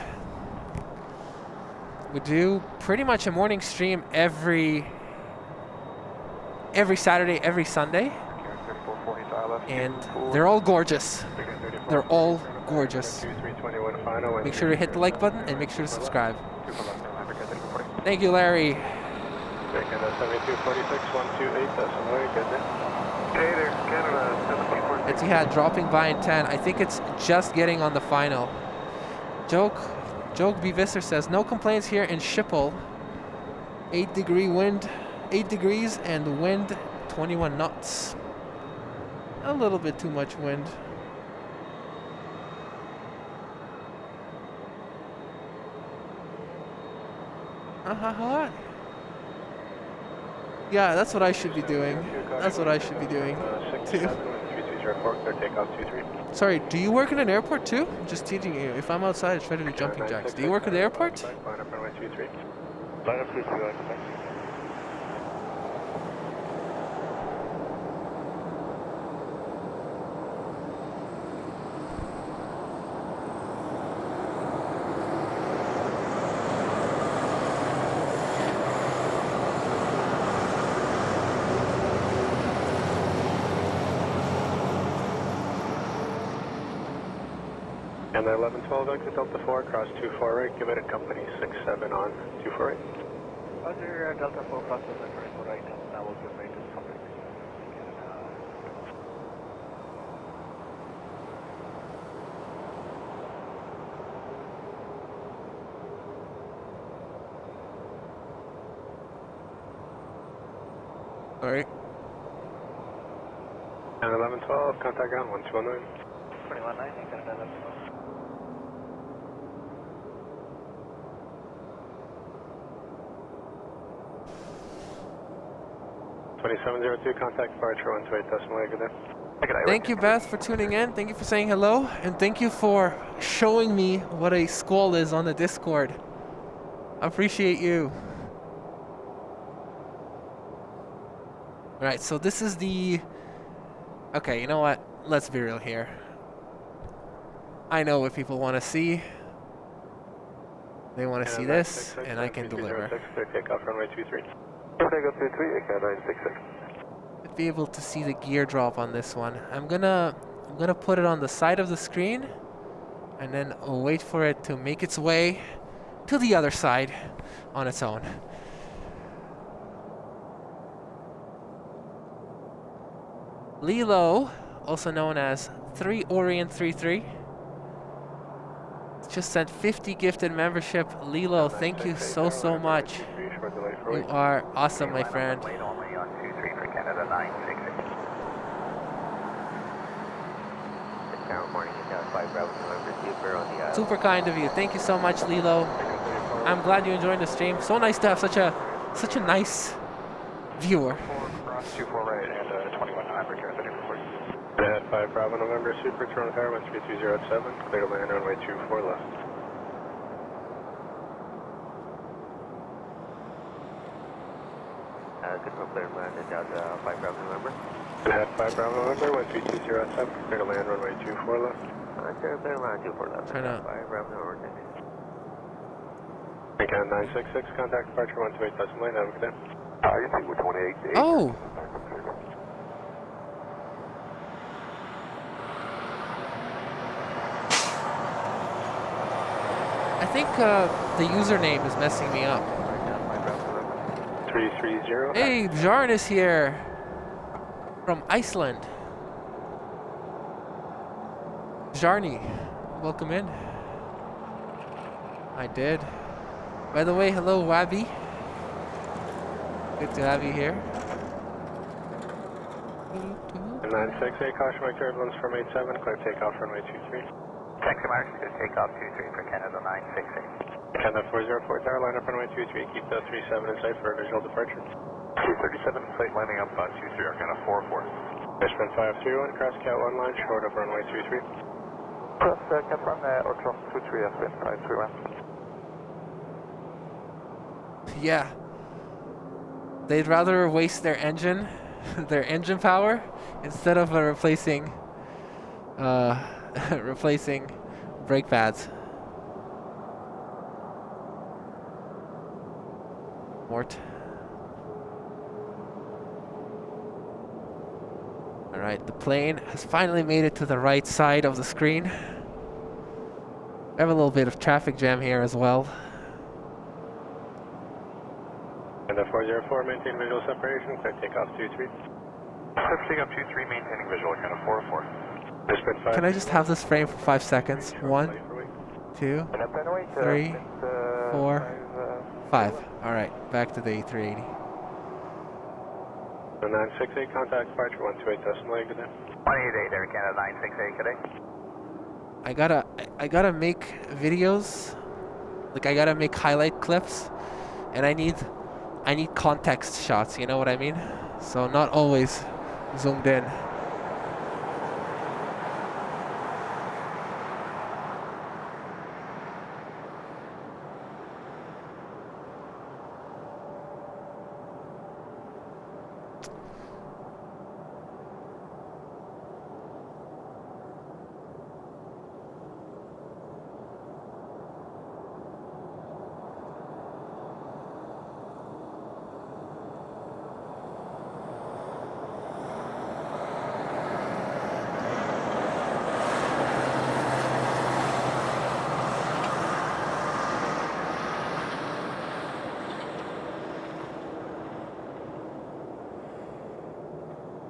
We do pretty much a morning stream every Saturday, every Sunday. And they're all gorgeous. They're all gorgeous. Make sure to hit the like button and make sure to subscribe. Thank you, Larry. Etihad dropping by in 10. I think it's just getting on the final. Joke B. Visser says, no complaints here in Schiphol. 8 degrees and wind 21 knots. A little bit too much wind. Yeah, that's what I should be doing. That's what I should be doing too. Sorry, do you work in an airport too? I'm just teaching you. If I'm outside, I try to do jumping jacks. Do you work at the airport? And the 1112 exit Delta 4, cross 24 right, give it a company 67 on 24 right. Roger, Delta 4, cross 24 right, now we'll give right to company. Alright. And 1112, contact ground 1209. 2190, Canada 1112. 2702, contact departure 128.8, good day. Thank you, Beth, for tuning in. Thank you for saying hello. And thank you for showing me what a squall is on the Discord. I appreciate you. Alright, so this is the... Okay, you know what? Let's be real here. I know what people want to see. They want to see this, and I can deliver. Takeoff runway 23. Takeoff 23, Etihad 966. I'd be able to see the gear drop on this one. I'm gonna put it on the side of the screen, and then wait for it to make its way to the other side on its own. Lilo, also known as 3 Orient 33, just sent 50 gifted membership. Lilo, thank you so much. You are awesome, my friend. Super kind of you. Thank you so much, Lilo. I'm glad you enjoyed the stream. So nice to have such a nice viewer. Cross 24 right and 2100, At 5 Bravo November, Super, Toronto Tower, 13207, clear to land runway 24 left. Confirm clear to land at 5 Bravo November. At 5 Bravo November, 13207, clear to land runway 24 left. Clear to land 24 left. Trying to... 5 Bravo November. Again, 966, contact departure 128.8, have a good day. You think we're 28 to 8. Oh! I think the username is messing me up. 330. Hey, Bjarn is here from Iceland. Bjarni, welcome in. I did. By the way, hello, Wabi. Good to have you here. 968, caution my turbulence from 87, clear takeoff runway 23. Taxi Mark, takeoff 23 for Canada 968. Canada 404 tower, line up runway 23, keep the 37 in sight for a visual departure. 237, site lining up 23, Arcana 44. Fishman 531, cross cat 1 line, short of runway 23. Cross cat 1 or cross 23, Fishman 531. Yeah. They'd rather waste their engine power instead of replacing brake pads. Mort. Alright, the plane has finally made it to the right side of the screen. We have a little bit of traffic jam here as well. And the 404, maintain visual separation, clear takeoff 23. Takeoff 23, maintaining visual, kind of 404. Can I just have this frame for 5 seconds? 1, 2, 3, 4, 5. Alright, back to the A380. 968, contact departure 128.8, good day. 188 Air Canada 968, good day. I gotta make videos, like I gotta make highlight clips, and I need context shots, you know what I mean? So not always zoomed in.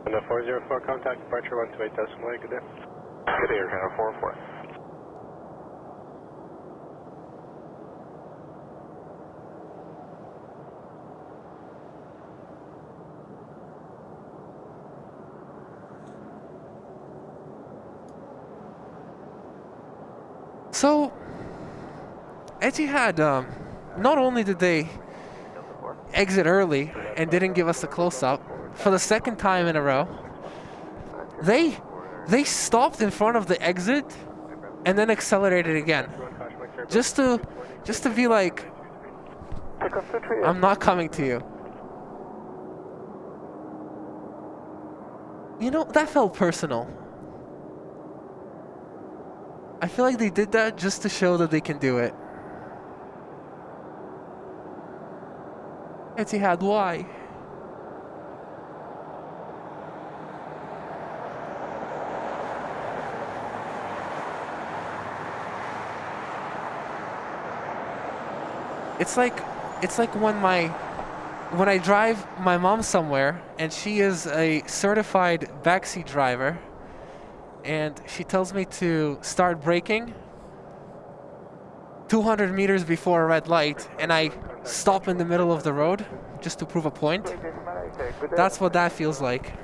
And the 404, contact departure 128.8, good day. Good day, Air Canada 404. So Etihad, not only did they exit early and didn't give us a close-up, for the second time in a row, they stopped in front of the exit and then accelerated again, just to be like, I'm not coming to you. You know, that felt personal. I feel like they did that just to show that they can do it. Etihad, why? It's like when I drive my mom somewhere and she is a certified backseat driver and she tells me to start braking 200 meters before a red light and I stop in the middle of the road just to prove a point. That's what that feels like.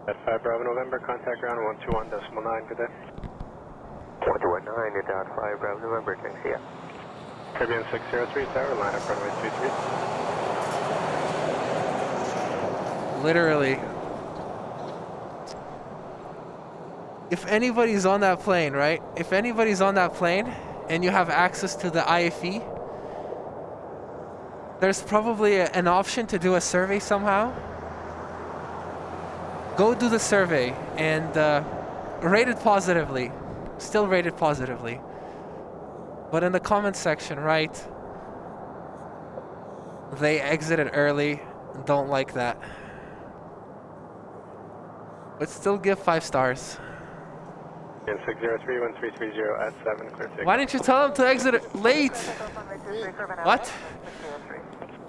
At 5 Bravo November, contact ground 121.9, good day. 121.9, Etihad 5 Bravo November, thanks, yeah. Caribbean 603, tower, line up runway 23. Literally. If anybody's on that plane, right? If anybody's on that plane and you have access to the IFE, there's probably an option to do a survey somehow. Go do the survey and rate it positively. Still rate it positively. But in the comments section, write, they exited early, don't like that. But still give 5 stars. And 603, 1330 at 7, clear takeoff. Why didn't you tell them to exit late? What?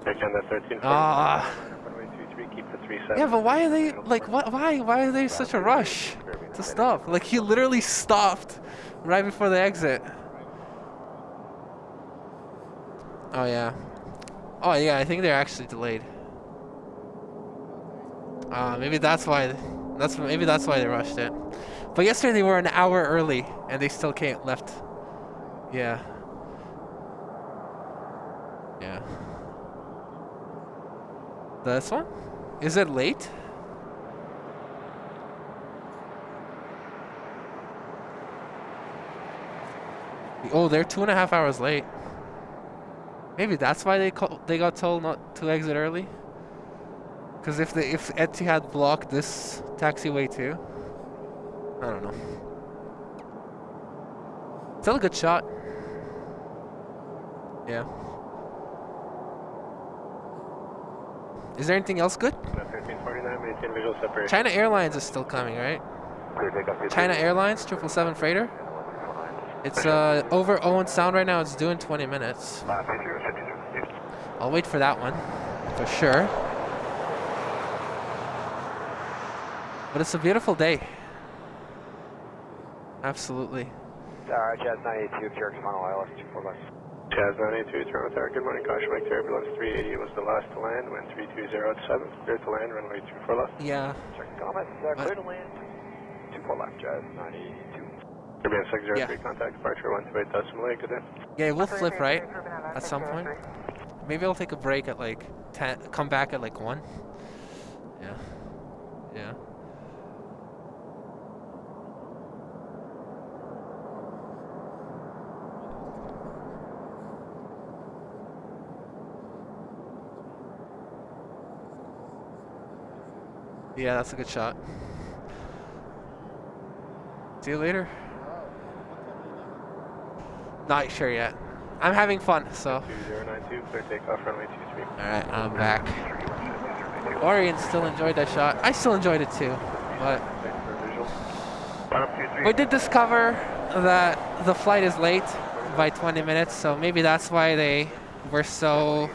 Canada 13. Ah. Runway 23, keep the 37. Yeah, but why are they like? Why are they such a rush to stop. Like, he literally stopped right before the exit. Oh yeah. Oh yeah, I think they're actually delayed. Maybe that's why. Maybe that's why they rushed it. But yesterday they were an hour early and they still left. Yeah. Yeah. This one? Is it late? Oh, they're 2.5 hours late. Maybe that's why they got told not to exit early. Because if Etihad blocked this taxiway too, I don't know. Still a good shot. Yeah. Is there anything else good? 1349, maintain visual separation. China Airlines is still coming, right? China Airlines 777 freighter. It's over Owen Sound right now. It's due in 20 minutes. I'll wait for that one for sure. But it's a beautiful day. Absolutely. Jazz 982, Pure Toronto, ILS 24 left. Jazz 982, Toronto Tower, good morning, caution, Mike Turbulence 380 was the last to land, wind 320 at 7, clear to land, runway 24 left. Yeah. Check comments, clear to land, 24 left, Jazz 982. Caribbean 603, contact departure 128.8, good day. Yeah, we'll flip right at some point. Maybe I'll take a break at like 10, come back at like 1. Yeah. Yeah. Yeah, that's a good shot. See you later. Not sure yet. I'm having fun, so. 2092, clear takeoff, runway 23. Alright, I'm back. Orion still enjoyed that shot. I still enjoyed it too, but we did discover that the flight is late by 20 minutes, so maybe that's why they were so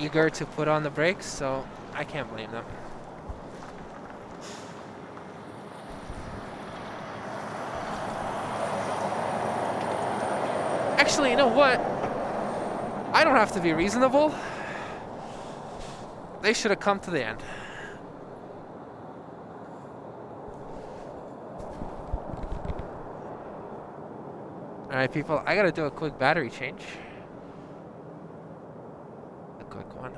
eager to put on the brakes, so I can't blame them. Actually, you know what? I don't have to be reasonable. They should have come to the end. Alright, people, I gotta do a quick battery change. A quick one.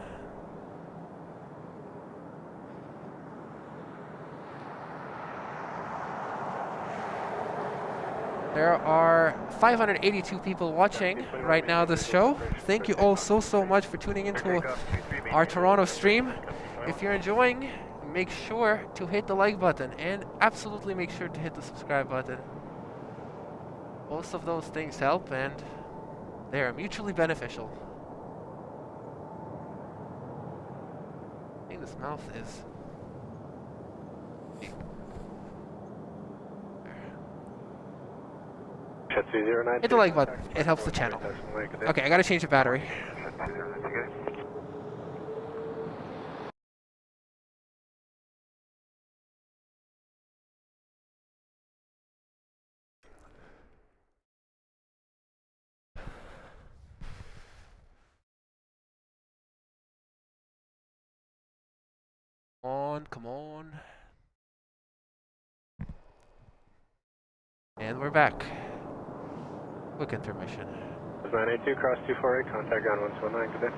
There are 582 people watching right now this show. Thank you all so much for tuning into our Toronto stream. If you're enjoying, make sure to hit the like button and absolutely make sure to hit the subscribe button. Both of those things help and they are mutually beneficial. I think this mouth is... Hit the like button, it helps the channel. Okay, I gotta change the battery. Come on. And we're back. Quick intermission. 982, cross 248, contact ground 119, good day.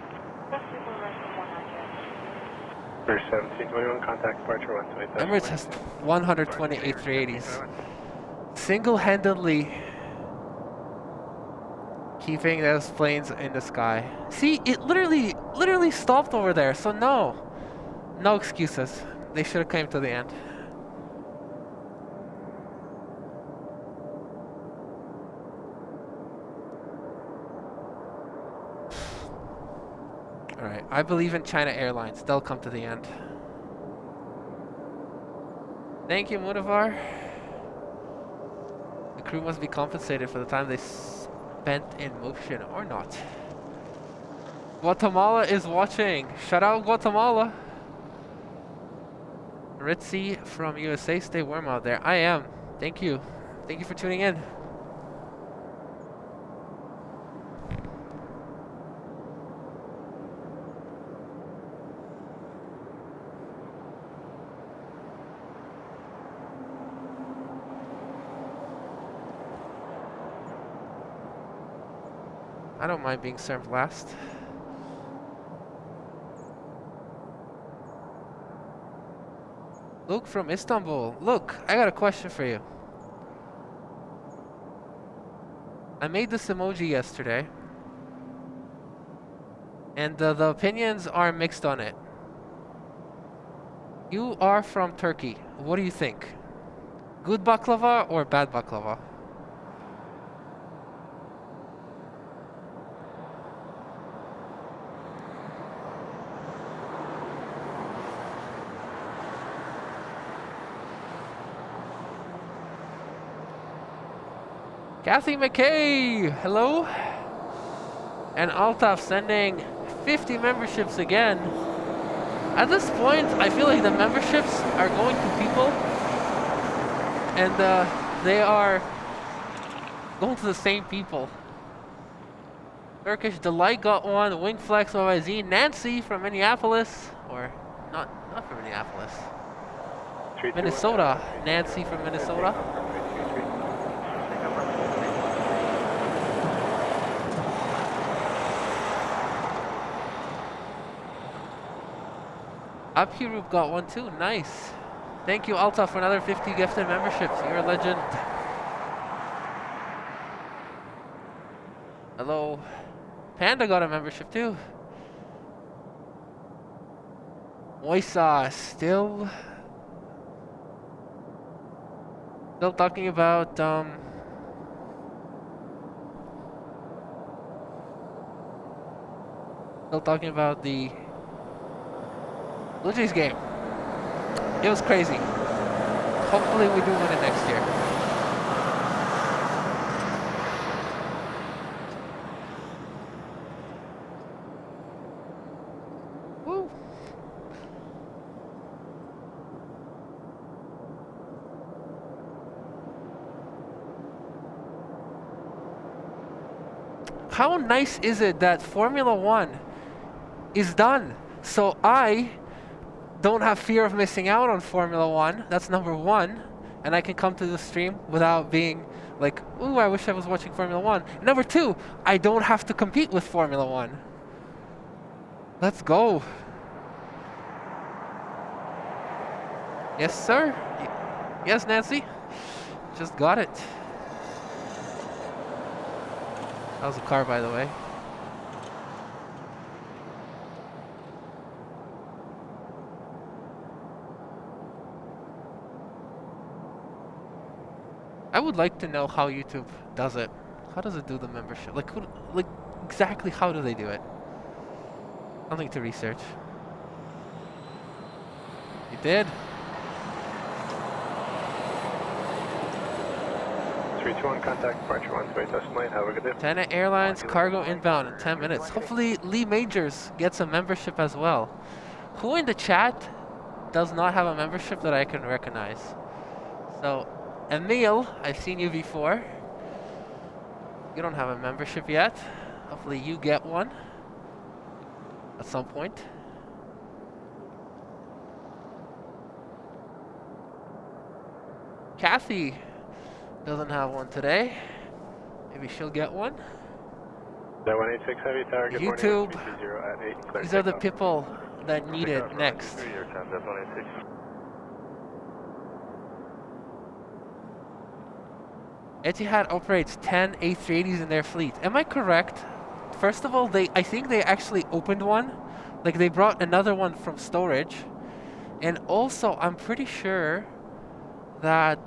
First 1721, contact departure 128. Emirates has 120 A380s. Single-handedly keeping those planes in the sky. See, it literally stopped over there, so no excuses. They should have came to the end. Alright, I believe in China Airlines. They'll come to the end. Thank you, Mudavar. The crew must be compensated for the time they spent in motion, or not. Guatemala is watching. Shout out Guatemala. Ritzy from USA, stay warm out there. I am. Thank you. Thank you for tuning in. I don't mind being served last. Luke from Istanbul. Luke, I got a question for you. I made this emoji yesterday, and the opinions are mixed on it. You are from Turkey. What do you think? Good baklava or bad baklava? Kathy McKay, hello. And Altaf sending 50 memberships again. At this point, I feel like the memberships are going to people, and they are going to the same people. Turkish Delight got one. Wingflex YYZ. Nancy from Minneapolis, or not from Minneapolis. Minnesota. Nancy from Minnesota. Uphirup got one too. Nice. Thank you, Alta, for another 50 gifted memberships. You're a legend. Hello. Panda got a membership too. Moisa still talking about the Blue Jays game. It was crazy. Hopefully we do win it next year. Woo. How nice is it that Formula One is done? So I don't have fear of missing out on Formula One. That's number one. And I can come to the stream without being like, ooh, I wish I was watching Formula One. Number two, I don't have to compete with Formula One. Let's go. Yes, sir. Yes, Nancy. Just got it. That was a car, by the way. I would like to know how YouTube does it. How does it do the membership? Like exactly how do they do it? Something to research. You did? 321, contact departure 128.9. Have a good day. Tana Airlines cargo inbound in 10 minutes. Hopefully Lee Majors gets a membership as well. Who in the chat does not have a membership that I can recognize? So, Emil, I've seen you before. You don't have a membership yet. Hopefully you get one at some point. Kathy doesn't have one today. Maybe she'll get one. 186 Heavy Tower, good YouTube, morning. these are the people that need it next. Etihad operates 10 A380s in their fleet. Am I correct? First of all, I think they actually opened one. Like they brought another one from storage. And also, I'm pretty sure that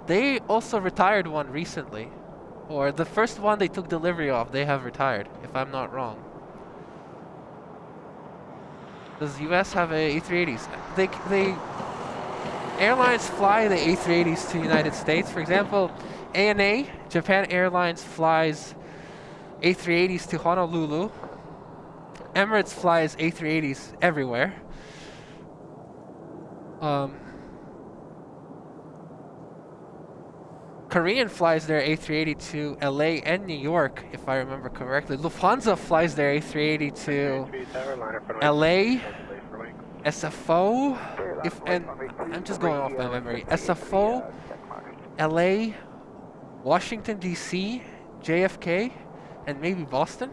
they also retired one recently. Or the first one they took delivery of, they have retired, if I'm not wrong. Does US have A380s? Airlines fly the A380s to the United States. For example, ANA, Japan Airlines, flies A380s to Honolulu. Emirates flies A380s everywhere. Korean flies their A380 to LA and New York, if I remember correctly. Lufthansa flies their A380 to LA, SFO, and I'm just going off my memory. SFO, LA, Washington DC, JFK, and maybe Boston.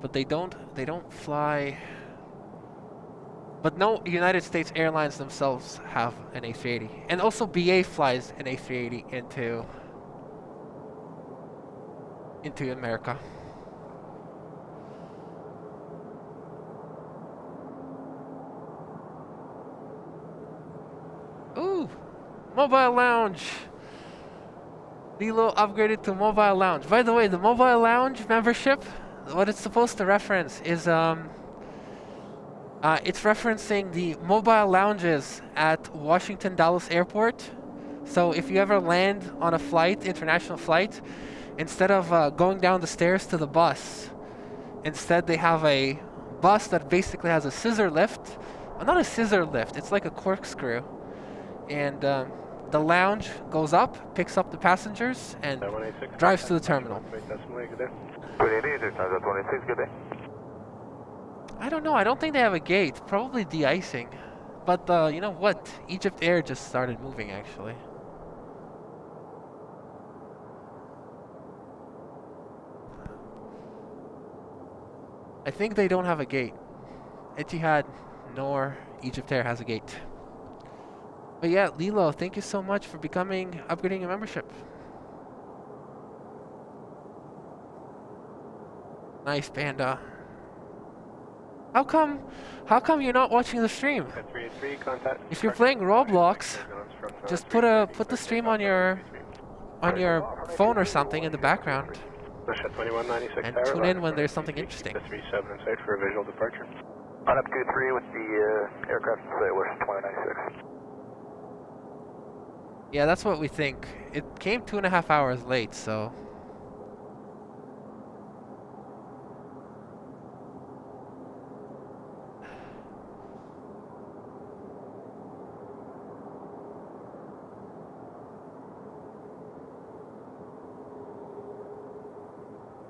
But they don't fly. But no United States Airlines themselves have an A380. And also BA flies an A380 into America. Ooh, mobile lounge. Lilo upgraded to mobile lounge. By the way, the mobile lounge membership, what it's supposed to reference is it's referencing the mobile lounges at Washington Dulles Airport. So if you ever land on a flight, international flight, instead of going down the stairs to the bus, instead they have a bus that basically has a scissor lift. Well, not a scissor lift, it's like a corkscrew. And the lounge goes up, picks up the passengers, and drives to the terminal. I don't know. I don't think they have a gate. Probably de-icing. But you know what? Egypt Air just started moving, actually. I think they don't have a gate. Etihad nor Egypt Air has a gate. But yeah, Lilo, thank you so much for upgrading your membership. Nice, Panda. How come you're not watching the stream? If you're playing Roblox, just put the stream on your phone or something in the background, and tune in when there's something interesting. 37 in sight for a visual departure. On up 2-3 with the aircraft in sight, we're 2096. Yeah, that's what we think. It came 2.5 hours late, so.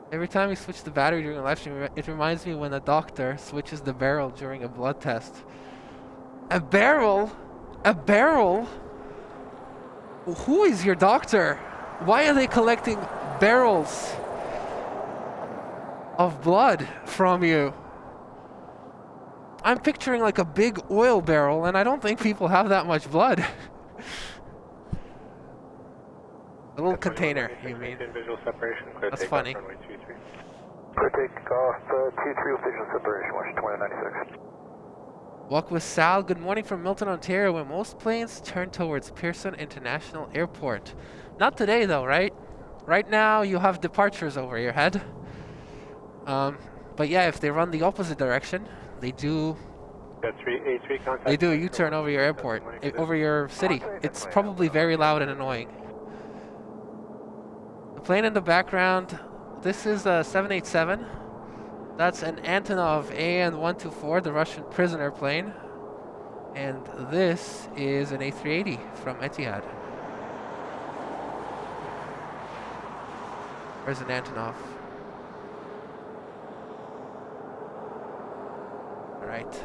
Every time you switch the battery during a live stream, it reminds me when a doctor switches the barrel during a blood test. A barrel? A barrel? Who is your doctor? Why are they collecting barrels of blood from you? I'm picturing like a big oil barrel, and I don't think people have that much blood. A little container, you mean? Visual separation. That's funny. Clear takeoff 2-3 with visual separation, watch 2096. Walk with Sal. Good morning from Milton, Ontario, where most planes turn towards Pearson International Airport. Not today, though, right? Right now, you have departures over your head. But yeah, if they run the opposite direction, they do a U-turn over your airport, over your city. It's probably very loud and annoying. The plane in the background, this is a 787. That's an Antonov AN-124, the Russian prisoner plane. And this is an A380 from Etihad. Where's an Antonov? All right.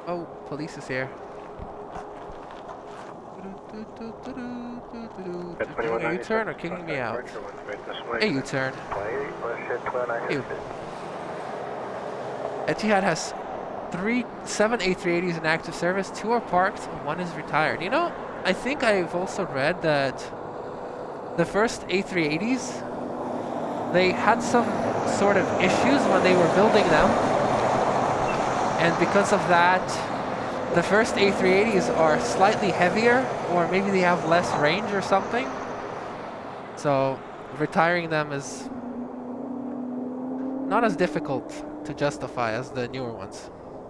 Oh, police is here. A U-turn or kicking me out? A U-turn. Hey. Etihad has 7 A380s in active service, 2 are parked, 1 is retired. You know, I think I've also read that the first A380s, they had some sort of issues when they were building them. And because of that, the first A380s are slightly heavier, or maybe they have less range or something. So retiring them is not as difficult to justify as the newer ones,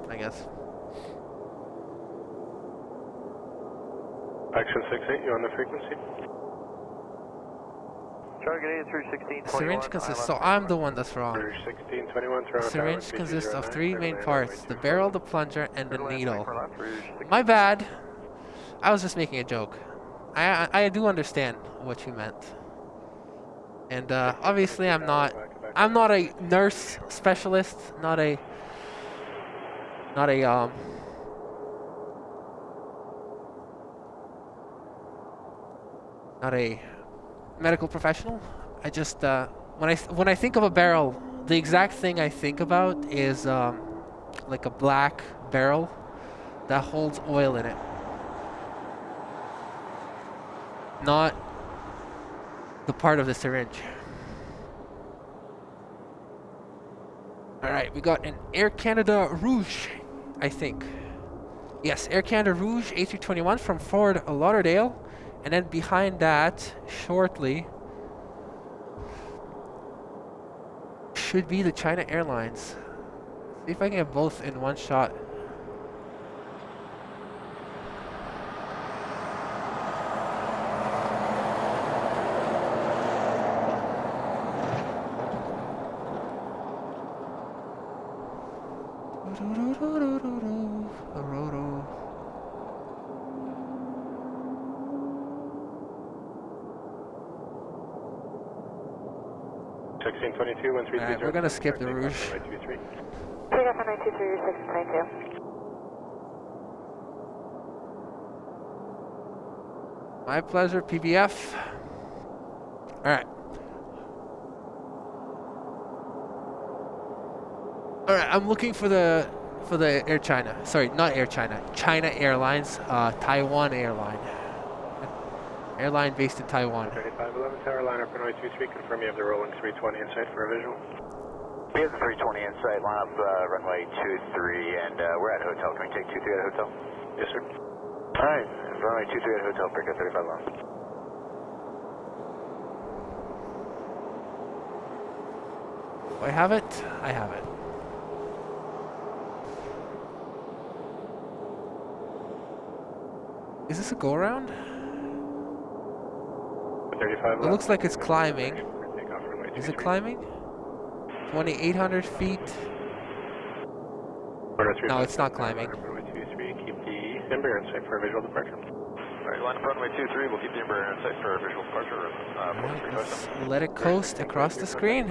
I guess. Action 68, you on the frequency? Target A316. Syringe consists, so I'm the one that's wrong. Rouge 1621, Toronto Tower, Syringe consists of 3 main parts, the 24 barrel, the plunger, and the needle. My bad. I was just making a joke. I do understand what you meant. And obviously I'm not a nurse specialist, not a medical professional. I just when I think of a barrel, the exact thing I think about is like a black barrel that holds oil in it. Not the part of the syringe. Alright, we got an Air Canada Rouge, I think. Yes, Air Canada Rouge A321 from Fort Lauderdale. And then behind that, shortly, should be the China Airlines. See if I can get both in one shot. Alright, we're gonna skip the Rouge. Takeoff on 923, 692. My pleasure, PBF. Alright. Alright, I'm looking for the Air China. Sorry, not Air China. China Airlines, Taiwan airline. Airline based in Taiwan. 3511 Tower Liner for 923, confirm you have the rolling 320 in sight for a visual. We have the 320 in sight, line up runway 23, and we're at hotel. Can we take 23 at hotel? Yes, sir. Alright, runway 23 at hotel, break up 35 long. Do I have it? I have it. Is this a go around? 35 It looks like it's climbing. Is it climbing? 2,800 feet. No, it's not climbing. Runway 23, keep the Embraer in sight for a visual departure. Alright, line up runway 23, we'll keep the Embraer in sight for a visual departure. Alright, let's let it coast across the screen.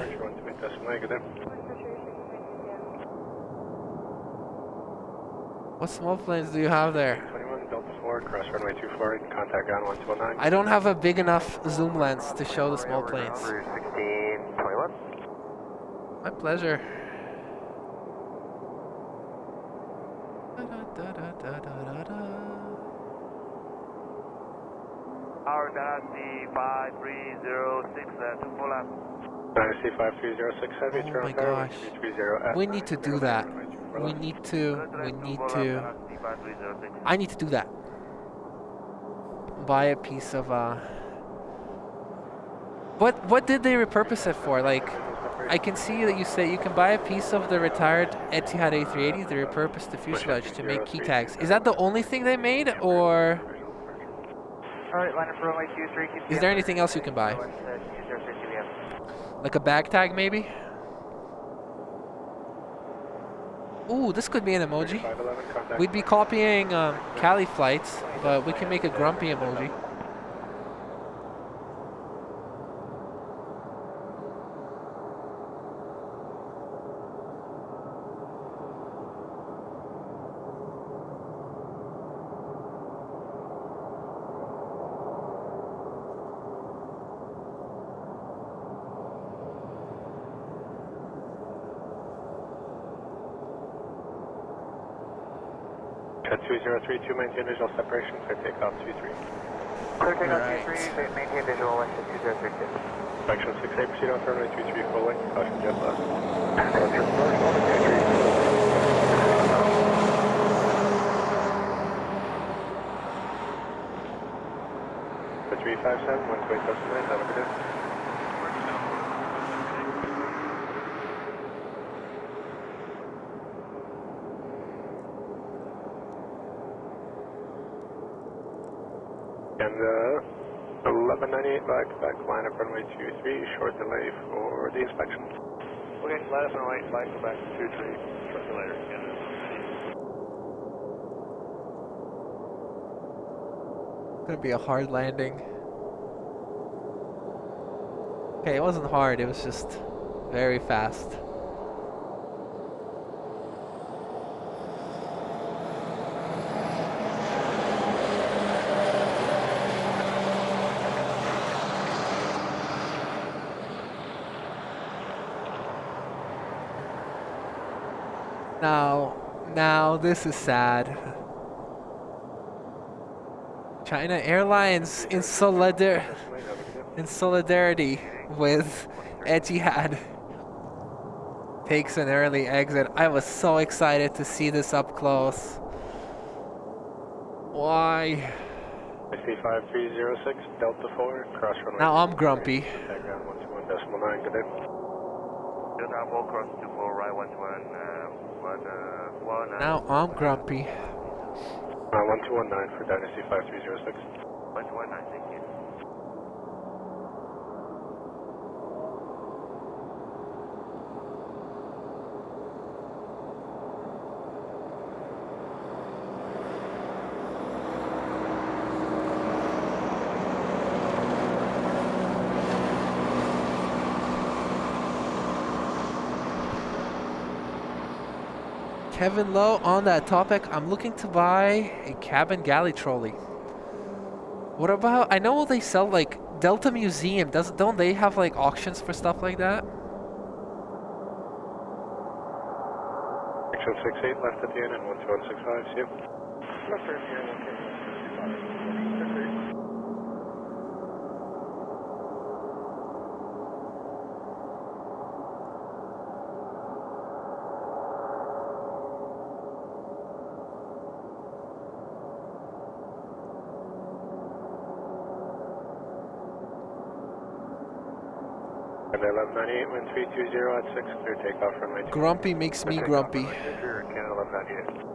What small planes do you have there? 21 Delta 4, cross runway 24, contact ground 1209. I don't have a big enough zoom lens to show the small planes. 1621. My pleasure. Our Dynasty 5306, 24 left. Dynasty 5306 Heavy, Oh Toronto my Tower, gosh. 330 We need to do that. We need to. I need to do that. Buy a piece of What did they repurpose it for? Like, I can see that you say you can buy a piece of the retired Etihad A380. They repurposed the fuselage to make key tags. Is that the only thing they made, or Alright, line up runway 23, keep is there anything else you can buy? Like a bag tag, maybe? Ooh, this could be an emoji. We'd be copying Cali flights, but we can make a grumpy emoji. Cut 2032, maintain visual separation, clear takeoff 23. Clear takeoff Alright. 23, maintain visual, exit 2032. Action 68, proceed on runway 23, full length, caution jet blast. For 357, 128.9, have a good day. And 1198 back line up runway 23, short delay for the inspection. Okay, line up runway, flight go back to 23, short delay, Canada. It's gonna be a hard landing. Okay, it wasn't hard, it was just very fast. Now this is sad. China Airlines in solidarity with Etihad takes an early exit. I was so excited to see this up close. Why? IC5306 Delta 4 cross runway. Now I'm grumpy. Background 121.9. Good day. Delta 4 cross 24 right 121. Now I'm grumpy. 1219 for Dynasty 5306. 119, thank you. Kevin Lowe, on that topic, I'm looking to buy a cabin galley trolley. What about, I know they sell like Delta Museum, don't they have like auctions for stuff like that? Section 68 left at the end and 12165, see you. Left turn here, okay. And 1198, wind 320 at 6, clear takeoff runway 2. Grumpy makes me grumpy. Canada 1198.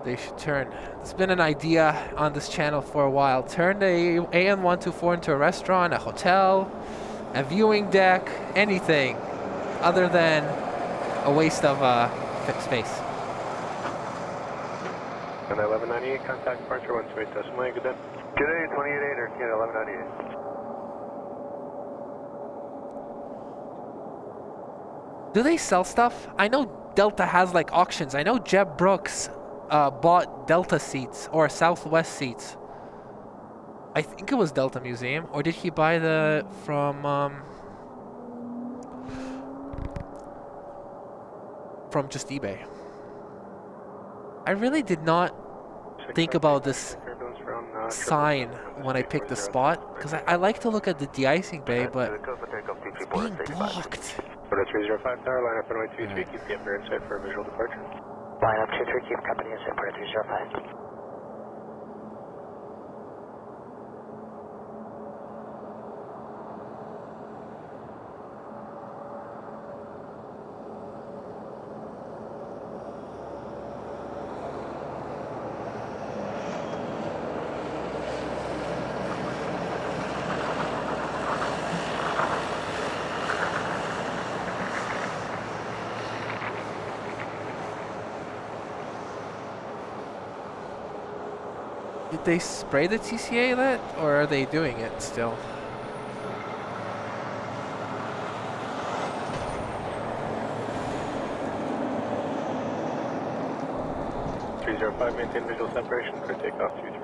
They should turn. It's been an idea on this channel for a while. Turn the AN124 into a restaurant, a hotel, a viewing deck, anything other than a waste of space. And 1198, contact departure 128 decimal, good day. Good day, 28 or Canada 1198. Do they sell stuff? I know Delta has like auctions. I know Jeb Brooks bought Delta seats or Southwest seats. I think it was Delta Museum, or did he buy the from just eBay? I really did not think about this sign when I picked the spot, because I like to look at the de-icing bay, but it's being blocked. Order 305 tower, line up runway 23, keep the Emirates in sight for a visual departure. Line up 23, keep company in sight for 305. Did they spray the TCA lit, or are they doing it still? 305, maintain visual separation for takeoff 23.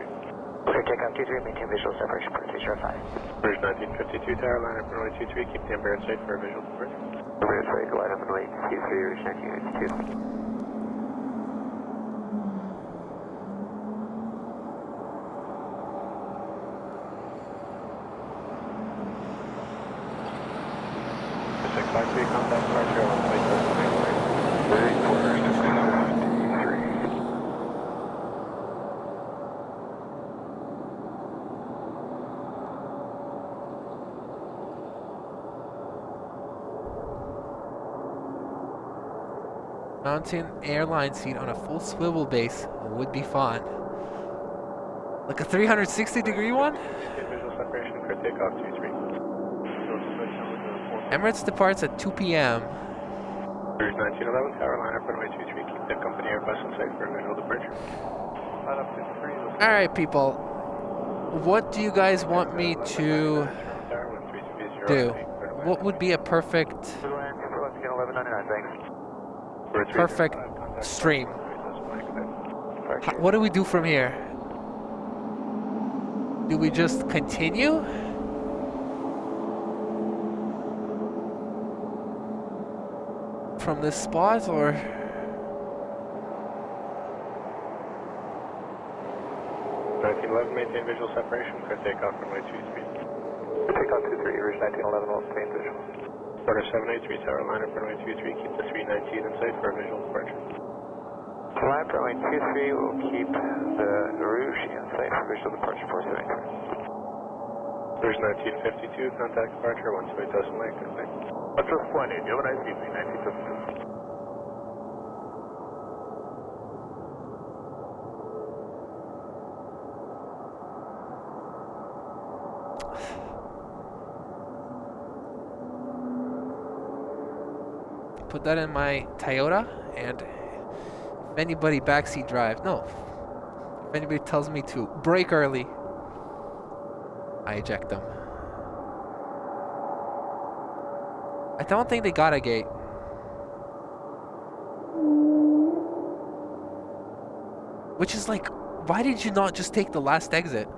Clear takeoff 23, maintain visual separation for 305. Bridge 1952, tower line up runway 23, keep the Emirates safe for a visual departure. Emirates right, line up runway 23, Ridge 1952. Contact departure on flight Mountain airline seat on a full swivel base would be fun. Like a 360-degree one? visual separation for takeoff 23. Emirates departs at 2 p.m. Bridge 1911, tower line up runway 23, keep the company Airbus in sight for a visual departure. Alright, people. What do you guys want me to do? What would be a perfect stream? What do we do from here? Do we just continue? From this spot, or? 1911, maintain visual separation for takeoff runway 23. Takeoff 23, Ridge 1911 will stay in visual. Order 783, tower line up runway 23, keep the 319 in sight for a visual departure. Line up runway 23 will keep the Rouge in sight for visual departure for 783. Bridge 1952, contact departure 128 decimal 8, good night. That's just splendid. You have a nice evening, 1952. Put that in my Toyota, and if anybody backseat drive, no. If anybody tells me to brake early, I eject them. I don't think they got a gate. Which is like, why did you not just take the last exit?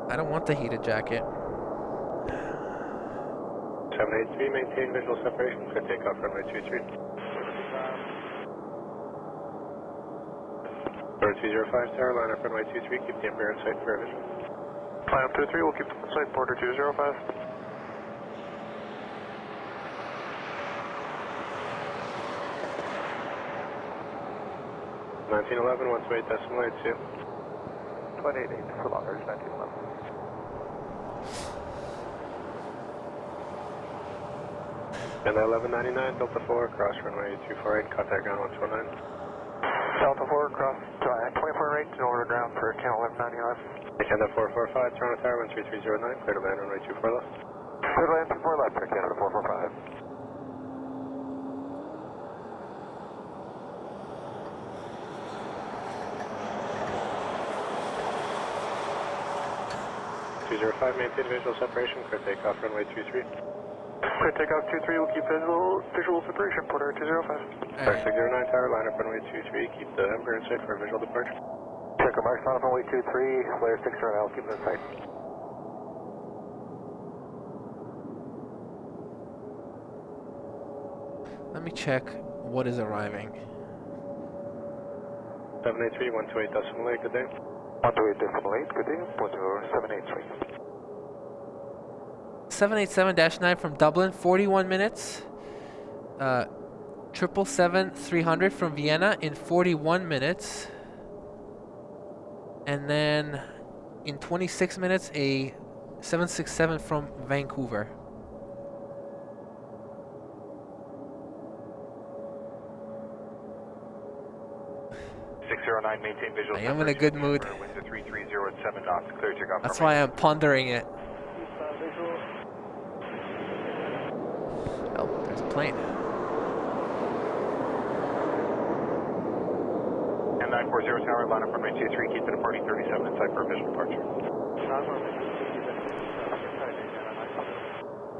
I don't want the heated jacket. 783, maintain visual separation for takeoff runway 23. Order 205, tower line up runway 23, keep the Embraer in sight for a visual. Line up 23, we'll keep the site border 205. $1911, 128 decimal 8, see you. 188 for long, Ridge 1911. And 1199, Delta 4, cross runway 248, contact ground 1209. Delta 4, cross 24 right, and over to ground for channel 1199. Canada 445, Toronto Tower 13309, clear to land runway 24 left. Clear to land 24 left for Canada 445. Maintain visual separation, clear takeoff runway 23. Clear takeoff 23, we'll keep visual separation, porter 205. Right. 609, tower line up runway 23, keep the Embraer in sight for a visual departure. Check marks on runway 23, layer 6 right, I'll keep it in sight. Let me check what is arriving. 783, 128 decimal 8, good day. 128 decimal 8, good day. 783. 787-9 from Dublin, 41 minutes. 777-300 from Vienna in 41 minutes. And then in 26 minutes, a 767 from Vancouver. Maintain visual. I am in a good mood. 330 at 7 knots. Clear takeoff. That's why I'm pondering it. Oh, there's a plane. And 940 tower, line up runway 23, keep the departing 37 inside for a visual departure.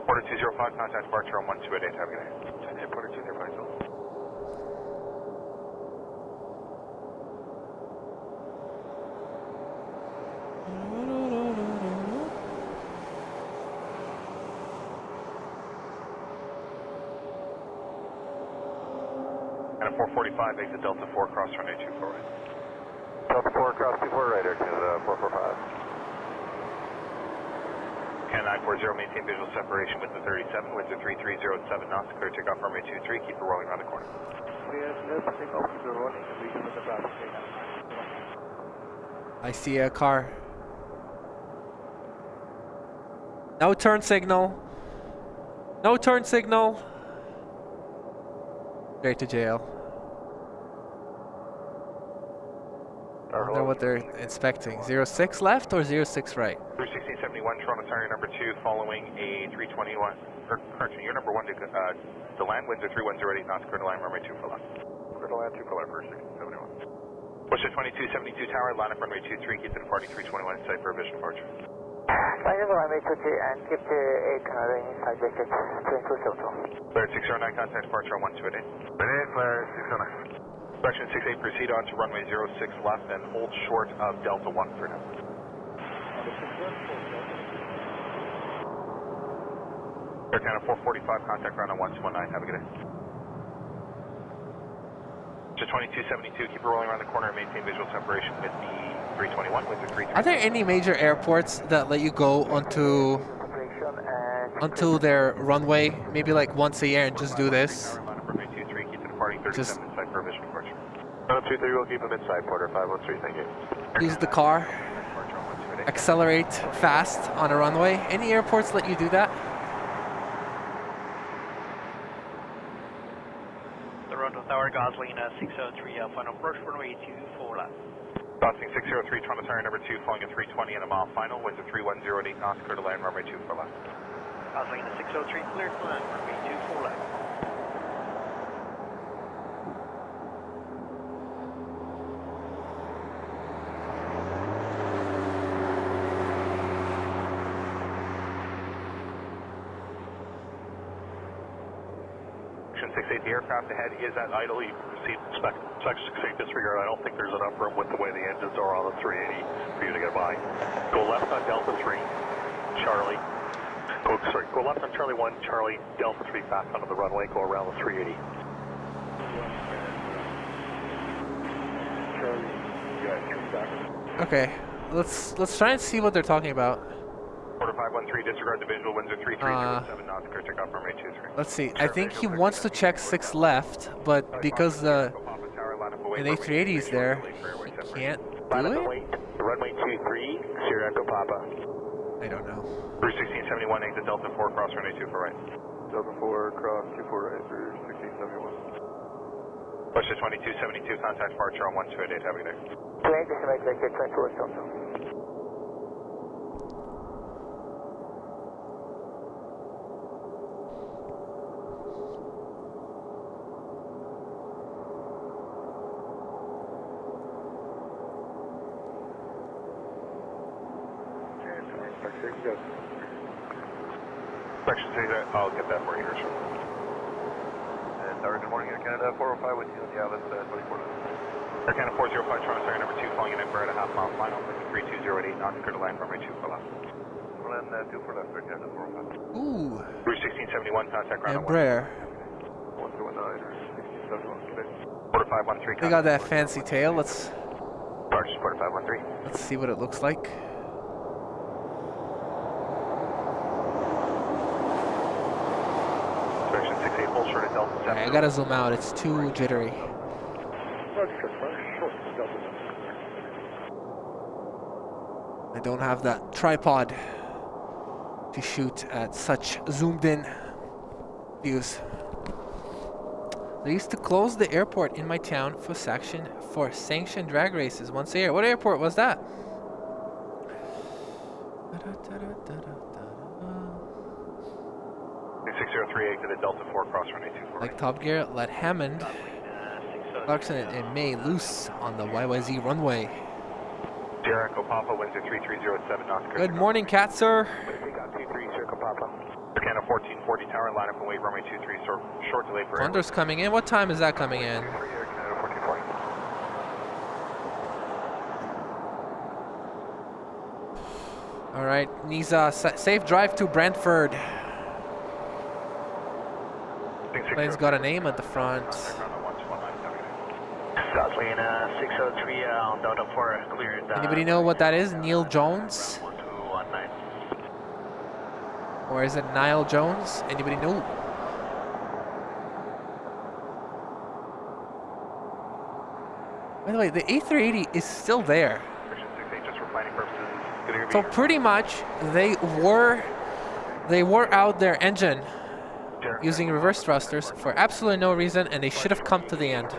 Order Porter 205, contact departure on 1288. Have a good day. Porter 205. And a 445, exit Delta 4, cross runway 24 right. Delta 4, cross 24 right, Air Canada 445. Canada 940, maintain visual separation with the 37, winds are 3307 knots, clear takeoff runway 23, keep it rolling around the corner. I see a car. No turn signal. No turn signal. Straight to jail. I wonder what they're inspecting. 06 left or 06 right? 1671, Toronto Tower, number 2, following a 321. Correction, you're number 1 to land, winds are 3108 knots, clear to land, runway 2 for left. Clear to land, 2 for left, for 1671. Push to 2272 Tower, line up runway 23, keep the departing 321 in sight for a vision departure. Line up runway 23 and keep the A Canada inside jacket 2272. Clear 609, contact departure on 1288. Ready, clear 609. Section 68, proceed on to runway 06 left and hold short of Delta 1 for now. Air Canada 445, contact ground on 1219, have a good day. To 2272, keep it rolling around the corner and maintain visual separation with the 321, with the 330. Are there any major airports that let you go onto their runway, maybe like once a year and just do this? Just 23, we'll keep him inside, Porter 513, thank you. use the car, accelerate fast on a runway. Any airports let you do that? Toronto Tower, Gosling 603, final approach runway 24 left. Deicing 603, Toronto Tower number 2, following a 320 and a mile final, winds of 3108 knots, clear to land, runway 2 for left. Gosling 603, clear to land, runway 24 left. The aircraft ahead is at idle. You received section 68 disregard. I don't think there's enough room with the way the engines are on the 380 for you to get by. Go left on Delta 3, Charlie. Go left on Charlie 1, Charlie, Delta 3 back onto the runway. Go around the 380. Okay, let's try and see what they're talking about. Order 513, disregard the visual, winds are 3307 knots, clear takeoff runway 23. Let's see. I think he wants to check 6 left, but because an A380 is there, he can't do it? Runway 23, Sierra Echo Papa. I don't know. Through 1671, exit Delta 4, cross runway 2 for right. Delta 4, cross 24 right through 1671. Push to 2272, contact departure on 1288, have a good day. 20 exit 24 Delta. Section 6, I'll get that for you, Herschel. And good morning, Air Canada 405 with you on the Atlas 24. Air Canada 405, Toronto Tower number 2, following an Embraer at a half-mile final, with 32008 knots, clear to land runway 2 for left. Land 2 for left, Air Canada 405. Ooh. Route 1671, contact ground Embraer. 1219, 1671, Porter 513. They got that fancy tail. Let's Porter 513. let's see what it looks like. I gotta zoom out, it's too jittery. I don't have that tripod to shoot at such zoomed in views. They used to close the airport in my town for sanctioned drag races once a year. What airport was that? 6038 to the Delta 4, cross runway 24. Like Top Gear, let Hammond, Clarkson, and May loose on the YYZ runway. Sierra Echo Papa, winds at 3307 knots. Good morning, Cat Sir. We got 23 Sierra Echo Papa. Canada 1440 tower, line up and wait, runway 23, short delay for Thunder's coming in. What time is that coming in? Canada 1440. All right, Nisa, safe drive to Brentford. Plane's got a name at the front. South lane 603 on Delta 4, cleared. Anybody know what that is? Neil Jones? 1219. Or is it Niall Jones? Anybody know? By the way, the A380 is still there. Just for planning purposes, So pretty much they were out their engine using reverse thrusters for absolutely no reason, and they should have come to the end.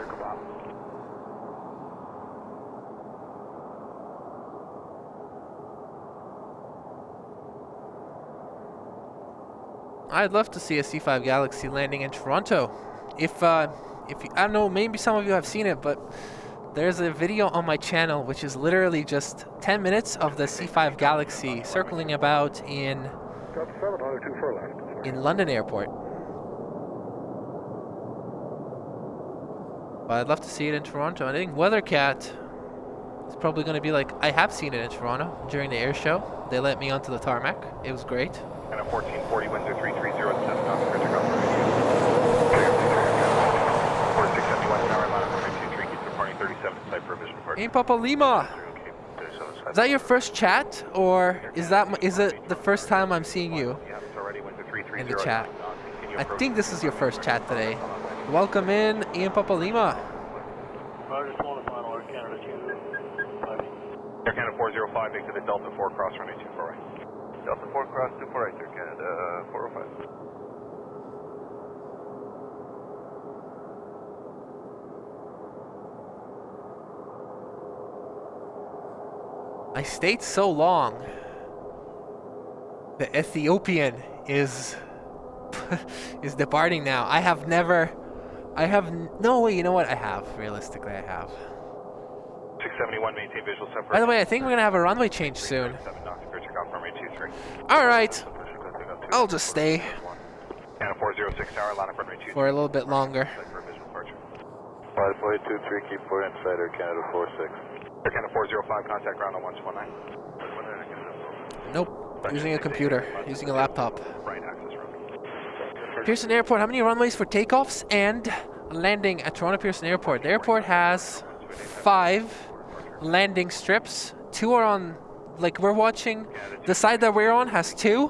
I'd love to see a C5 Galaxy landing in Toronto. If you, I don't know, maybe some of you have seen it, but there's a video on my channel which is literally just 10 minutes of the C5 Galaxy circling about in London Airport. But I'd love to see it in Toronto. I think Weathercat is probably going to be like, I have seen it in Toronto during the air show. They let me onto the tarmac. It was great. And a 1440 winds are 330 at 7 knots, clear to go. 4671 tower, line up runway 23, keep departing 37 site for vision departure. Hey, Papa Lima. Is that your first chat, or is it the first time I'm seeing you in the chat? I think this is your first chat today. Welcome in, Ian Papa Lima. Roger, small to final, Air Canada 258. Air Canada 405, exit Delta 4, cross runway 24 right. Delta 4, cross 24 right, Air Canada 405. I stayed so long. The Ethiopian is departing now. No way, you know what? I have. Realistically, I have. 671, maintain visual separation. By the way, I think we're going to have a runway change soon. 7 knots, clear to go, runway 23. Alright. I'll just stay Canada 406 tower, line up runway 23. for a little bit longer. Flight 423, keep 4 inside, Air Canada 46. Air Canada 405, contact ground on 119. Nope. Using a computer. Using a laptop. Right access road. Pearson Airport, how many runways for takeoffs and landing at Toronto Pearson Airport? The airport has 5 landing strips. 2 are on, like we're watching, the side that we're on has 2.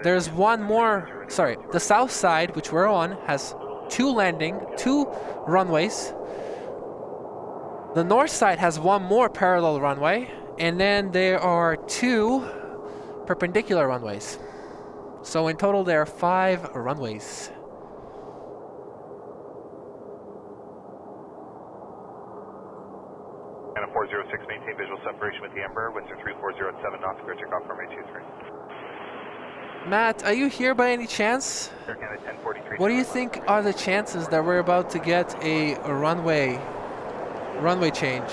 There's one more, sorry, the south side, which we're on, has 2 runways. The north side has 1 more parallel runway, and then there are 2 perpendicular runways. So in total there are 5 runways. Canada 406, maintain visual separation with the Embraer, winds are 340 at 7 knots, clear to go, runway 23. Matt, are you here by any chance? Air Canada 1043. What do you think are the chances that we're about to get a runway change?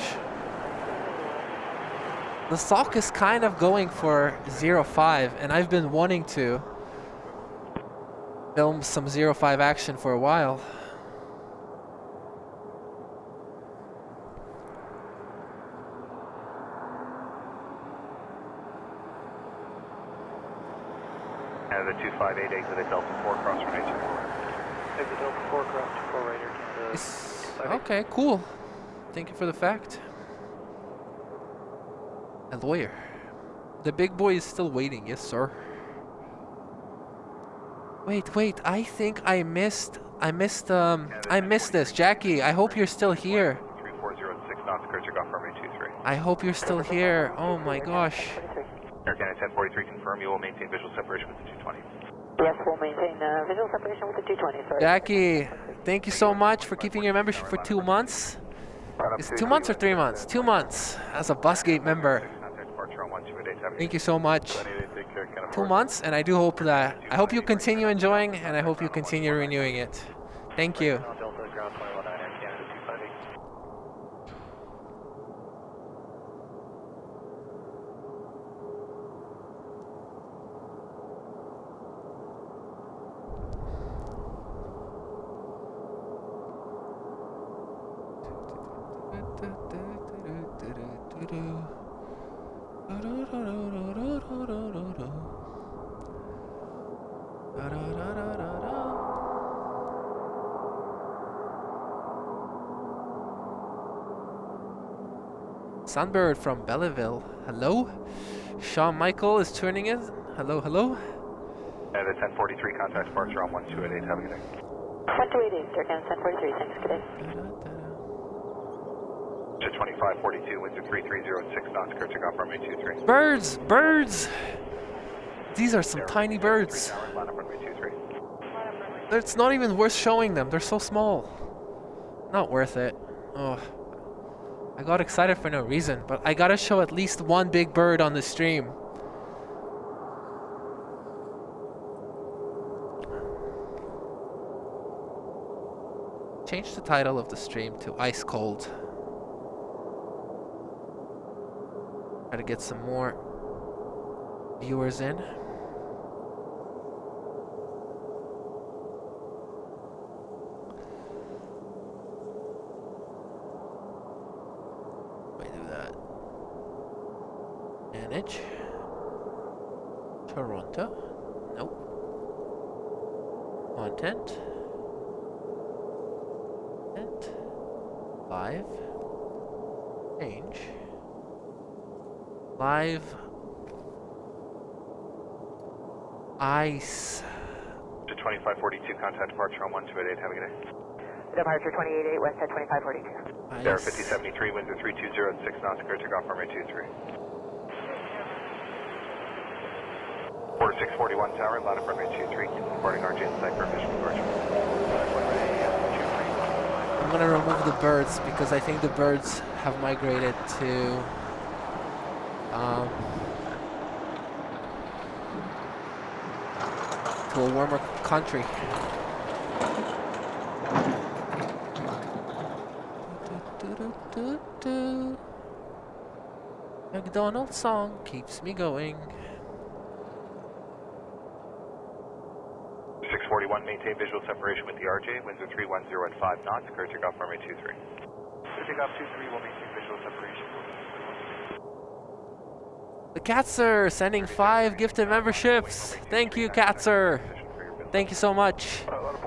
The SOC is kind of going for 05, and I've been wanting to film some 05 action for a while. The 258 exit at Delta 4, cross runway 24. Exit Delta 4, cross 24 right, Air Canada. Okay, cool. Thank you for the fact. A lawyer. The big boy is still waiting, yes sir. Wait, I think I missed this. Jackie, I hope you're still here. 340 at 6 knots, clear to go, runway 23. I hope you're still here. Oh my gosh. Air Canada 1043, confirm you will maintain visual separation with the 220. Yes, we'll maintain visual separation with the 220, sorry. Jackie, thank you so much for keeping your membership for 2 months. Is it 2 months or 3 months? 2 months as a Busgate member. Thank you so much. 2 months, and I do hope that I hope you continue enjoying, and I hope you continue renewing it. Thank you. Delta ground 219, Air Canada 258. Sunbird from Belleville. Hello. Sean Michael is tuning in. Hello, hello. And the 1043 contact departure on 1288. Have a good day. 1288, Air Canada 1043, thanks, good day. 2542, winds of 3306 knots, clear takeoff runway 23. Birds! Birds! These are some tiny birds. Line up runway 23. It's not even worth showing them. They're so small. Not worth it. Oh. I got excited for no reason, but I gotta show at least one big bird on the stream. Change the title of the stream to Ice Cold. Try to get some more viewers in. Manage. Toronto. Nope. Content. Live. Change. Live. Ice. To 2542, contact departure on 1288. Have a good day. Departure 288, West at 2542. Air 5073, winds of 3206 knots, clear takeoff runway 23. 4641 tower, line up runway 23, reporting RJ inside for official departure. I'm gonna remove the birds because I think the birds have migrated to a warmer country. McDonald's song keeps me going. 641, maintain visual separation with the RJ, winds of 310 at 5 knots, clear takeoff runway 23. Clear takeoff 23 will maintain visual separation. The Katzer sending 5 gifted memberships. Thank you, Katzer. Thank you so much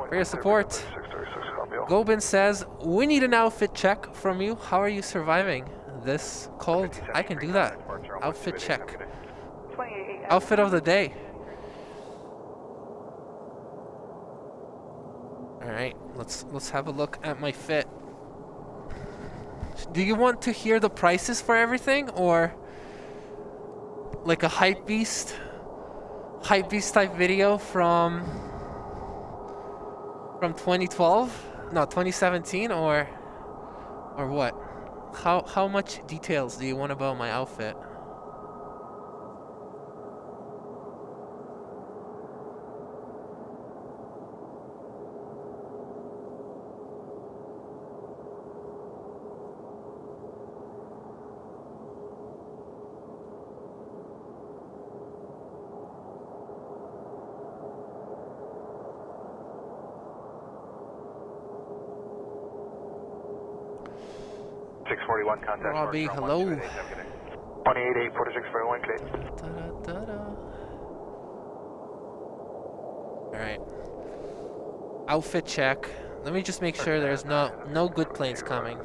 for your support. Gobin says, we need an outfit check from you. How are you surviving this cold? I can do that. Outfit check. Outfit of the day. Alright, let's have a look at my fit. Do you want to hear the prices for everything, or like a hypebeast type video from 2012? No, 2017, or what? How much details do you want about my outfit? Robbie, hello. 288, 4641, clear. Alright. Outfit check. Let me just make sure there's no good planes coming.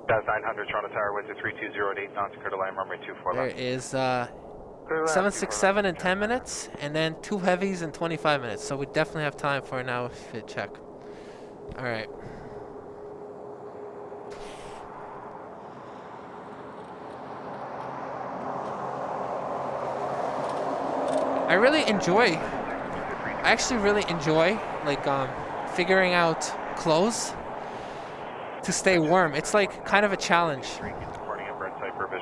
That's 900, Toronto Tower, winds of 3208 knots, clear to line runway 24 There left. is 767 in 10 minutes, and then 2 heavies in 25 minutes. So we definitely have time for an outfit check. Alright. I actually really enjoy like figuring out clothes to stay warm. It's like kind of a challenge.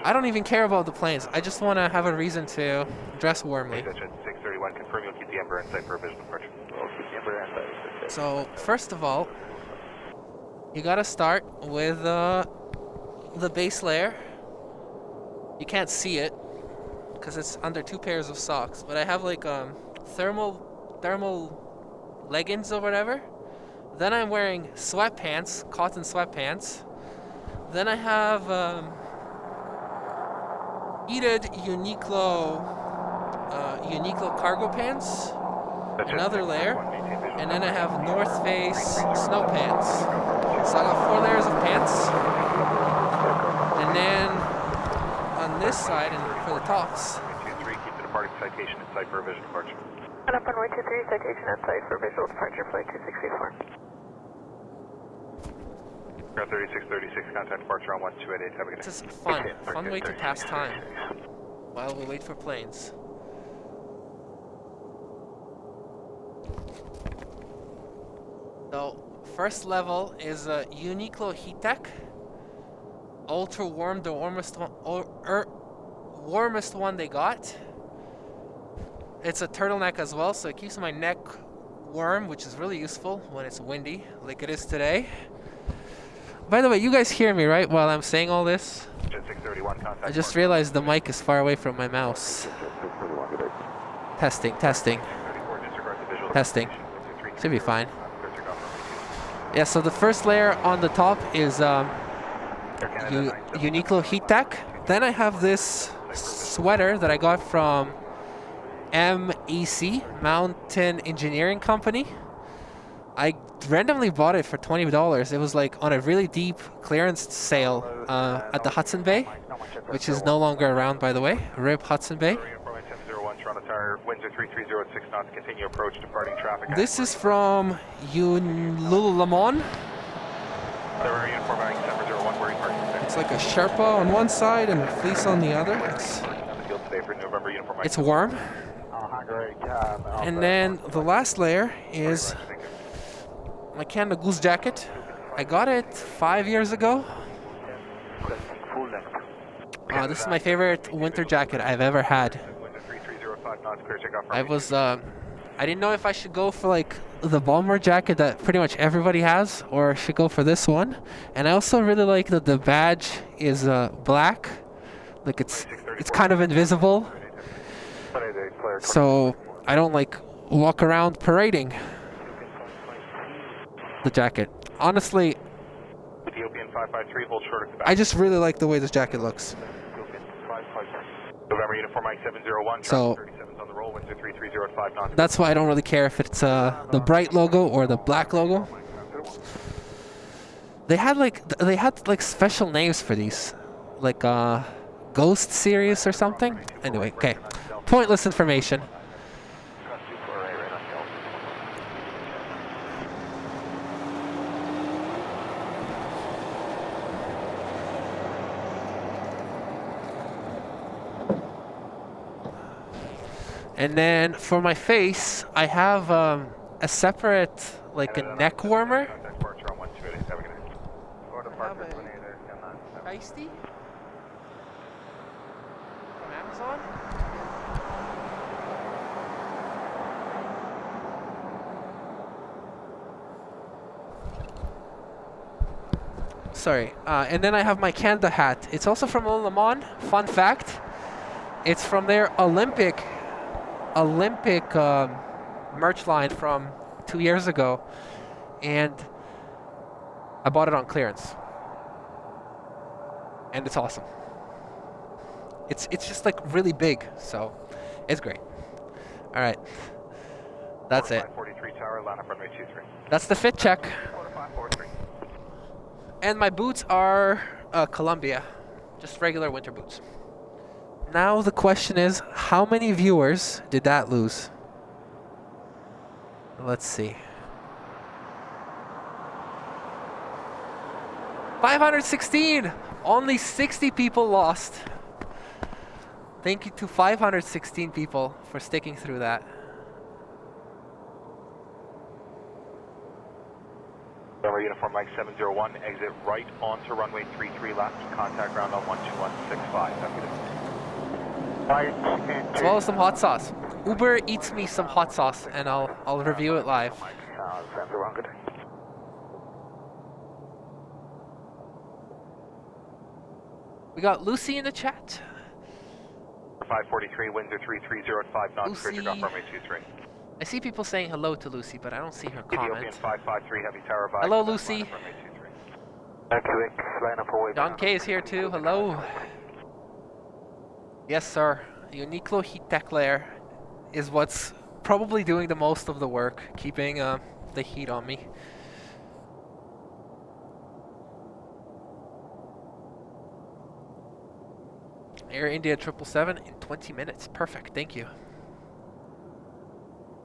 I don't even care about the planes. I just want to have a reason to dress warmly. 631, confirm you'll keep the Ember in sight for a visual departure. So first of all, you gotta start with the base layer. You can't see it because it's under 2 pairs of socks, but I have like thermal leggings or whatever. Then I'm wearing sweatpants, cotton sweatpants. Then I have heated Uniqlo cargo pants, another layer, and then I have North Face snow pants. So I got 4 layers of pants, and then on this side and for the tops. 23, keep the departing citation in sight for a visual departure. And up on Y23, citation at site for visual departure, flight 2684. Ground 3636, contact departure on 1288. Have a good day. This is fun way to pass time while we wait for planes. So first level is a Uniqlo Heattech, ultra warm, the warmest one they got. It's a turtleneck as well, so it keeps my neck warm, which is really useful when it's windy, like it is today. By the way, you guys hear me, right, while I'm saying all this? I just realized the mic is far away from my mouse. Testing. Should be fine. Yeah, so the first layer on the top is Uniqlo Heattech. Then I have this sweater that I got from MEC, Mountain Engineering Company. I randomly bought it for $20. It was like on a really deep clearance sale at the Hudson Bay, which is no longer around, by the way. RIP Hudson Bay. This is from Lululemon. It's like a Sherpa on one side and a fleece on the other. It's warm. And then the last layer is my Canada Goose jacket. I got it 5 years ago. This is my favorite winter jacket I've ever had. I didn't know if I should go for like the bomber jacket that pretty much everybody has, or I should go for this one. And I also really like that the badge is black, like it's kind of invisible, so I don't like walk around parading the jacket. Honestly, I just really like the way this jacket looks. So that's why I don't really care if it's the bright logo or the black logo. They had like special names for these, like Ghost series or something. Anyway, okay, pointless information. And then for my face, I have a separate, like a neck warmer. Feisty from Amazon. Sorry. And then I have my Canada hat. It's also from Lululemon. Fun fact, it's from their Olympic merch line from 2 years ago, and I bought it on clearance, and it's awesome. It's just like really big, so it's great. All right, that's it. That's the fit check. And my boots are Columbia, just regular winter boots. Now the question is, how many viewers did that lose? Let's see. 516! Only 60 people lost. Thank you to 516 people for sticking through that. Uniform Mike 701, exit right onto runway 33 left, contact ground on 12165. As well as some hot sauce. Uber eats me some hot sauce, and I'll review it live. We got Lucy in the chat. 543, winds are 330 at 5 knots, cleared off runway 23. I see people saying hello to Lucy, but I don't see her comment. Ethiopian 553, heavy tower by. Hello, Lucy. John K is here too. Hello. Yes, sir. Uniqlo heat tech layer is what's probably doing the most of the work, keeping the heat on me. Air India 777 in 20 minutes. Perfect. Thank you.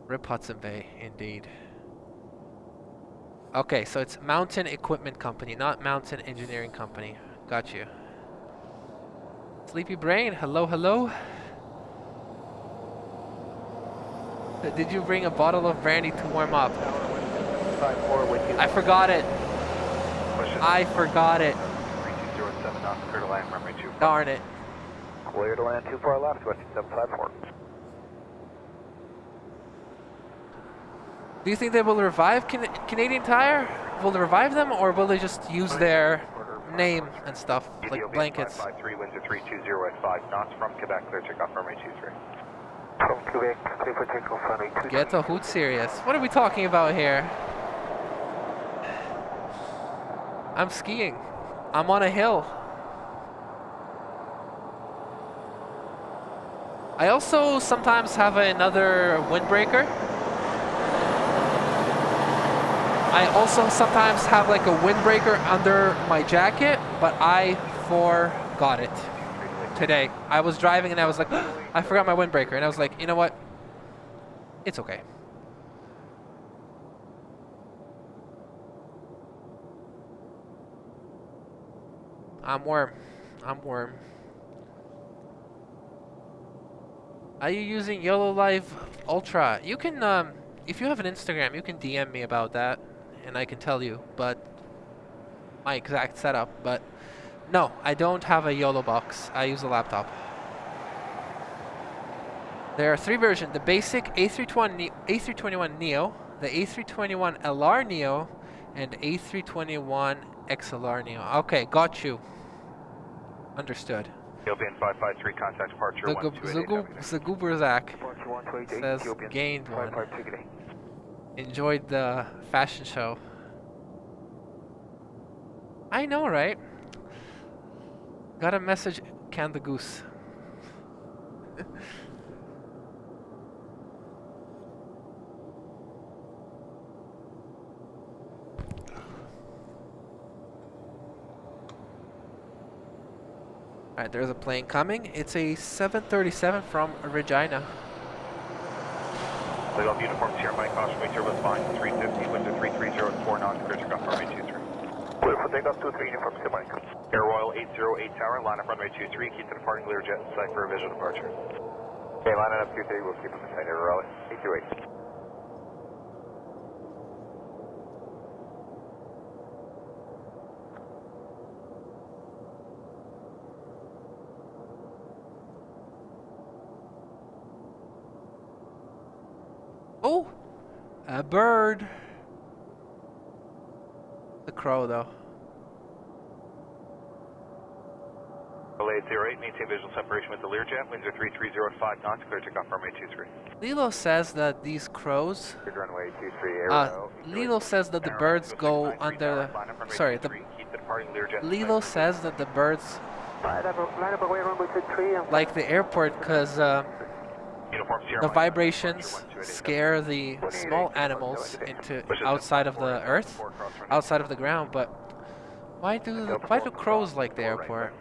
Rip Hudson Bay, indeed. Okay, so it's Mountain Equipment Company, not Mountain Engineering Company. Got you. Sleepy Brain, hello, hello. Did you bring a bottle of brandy to warm up? I forgot it. I forgot it. 3207 knots, clear to land, runway 24. Darn it. Clear to land 24 left, 2754. Do you think they will revive Canadian Tire? Will they revive them, or will they just use their name and stuff, like blankets? 553, winds are 320 at 5 knots from Quebec, clear takeoff, runway 23. From Quebec, clear for takeoff, runway 23. Get a hoot serious. What are we talking about here? I'm skiing. I'm on a hill. I also sometimes have another windbreaker. I also sometimes have like a windbreaker under my jacket, but I forgot it today. I was driving and I was like, I forgot my windbreaker, and I was like, you know what? It's okay. I'm warm. I'm warm. Are you using YOLO Live Ultra? You can, if you have an Instagram, you can DM me about that, and I can tell you, but my exact setup. But no, I don't have a YOLO box. I use a laptop. There are 3 versions: the basic A321 Neo, the A321 LR Neo, and A321 XLR Neo. Okay, got you. Understood. Ethiopian 553, contact departure 1288. Zaguberzak says gained one. Enjoyed the fashion show. I know, right? Got a message, Can the Goose. Alright, there's a plane coming. It's a 737 from Regina. Takeoff uniform Sierra Mike, caution, wing turbo spine, 350, winds are 3304 knots, clear takeoff, runway 23. Clear for takeoff 23, uniform Sierra Mike. Air Royal 808 tower, line up runway 23, keep the departing Learjet in sight for a visual departure. Okay, line up 23, we'll keep them in sight, Air Royal 828. Oh, a bird. The crow, though. 808, maintain visual separation with the Learjet, winds are 3305 knots, clear takeoff, runway 23. Lilo says that these crows. Runway 23, Air Lilo says that the birds go under. Sorry, Lilo says that the birds like the airport because the vibrations scare the small animals into outside of the earth, outside of the ground. But why do crows like the airport?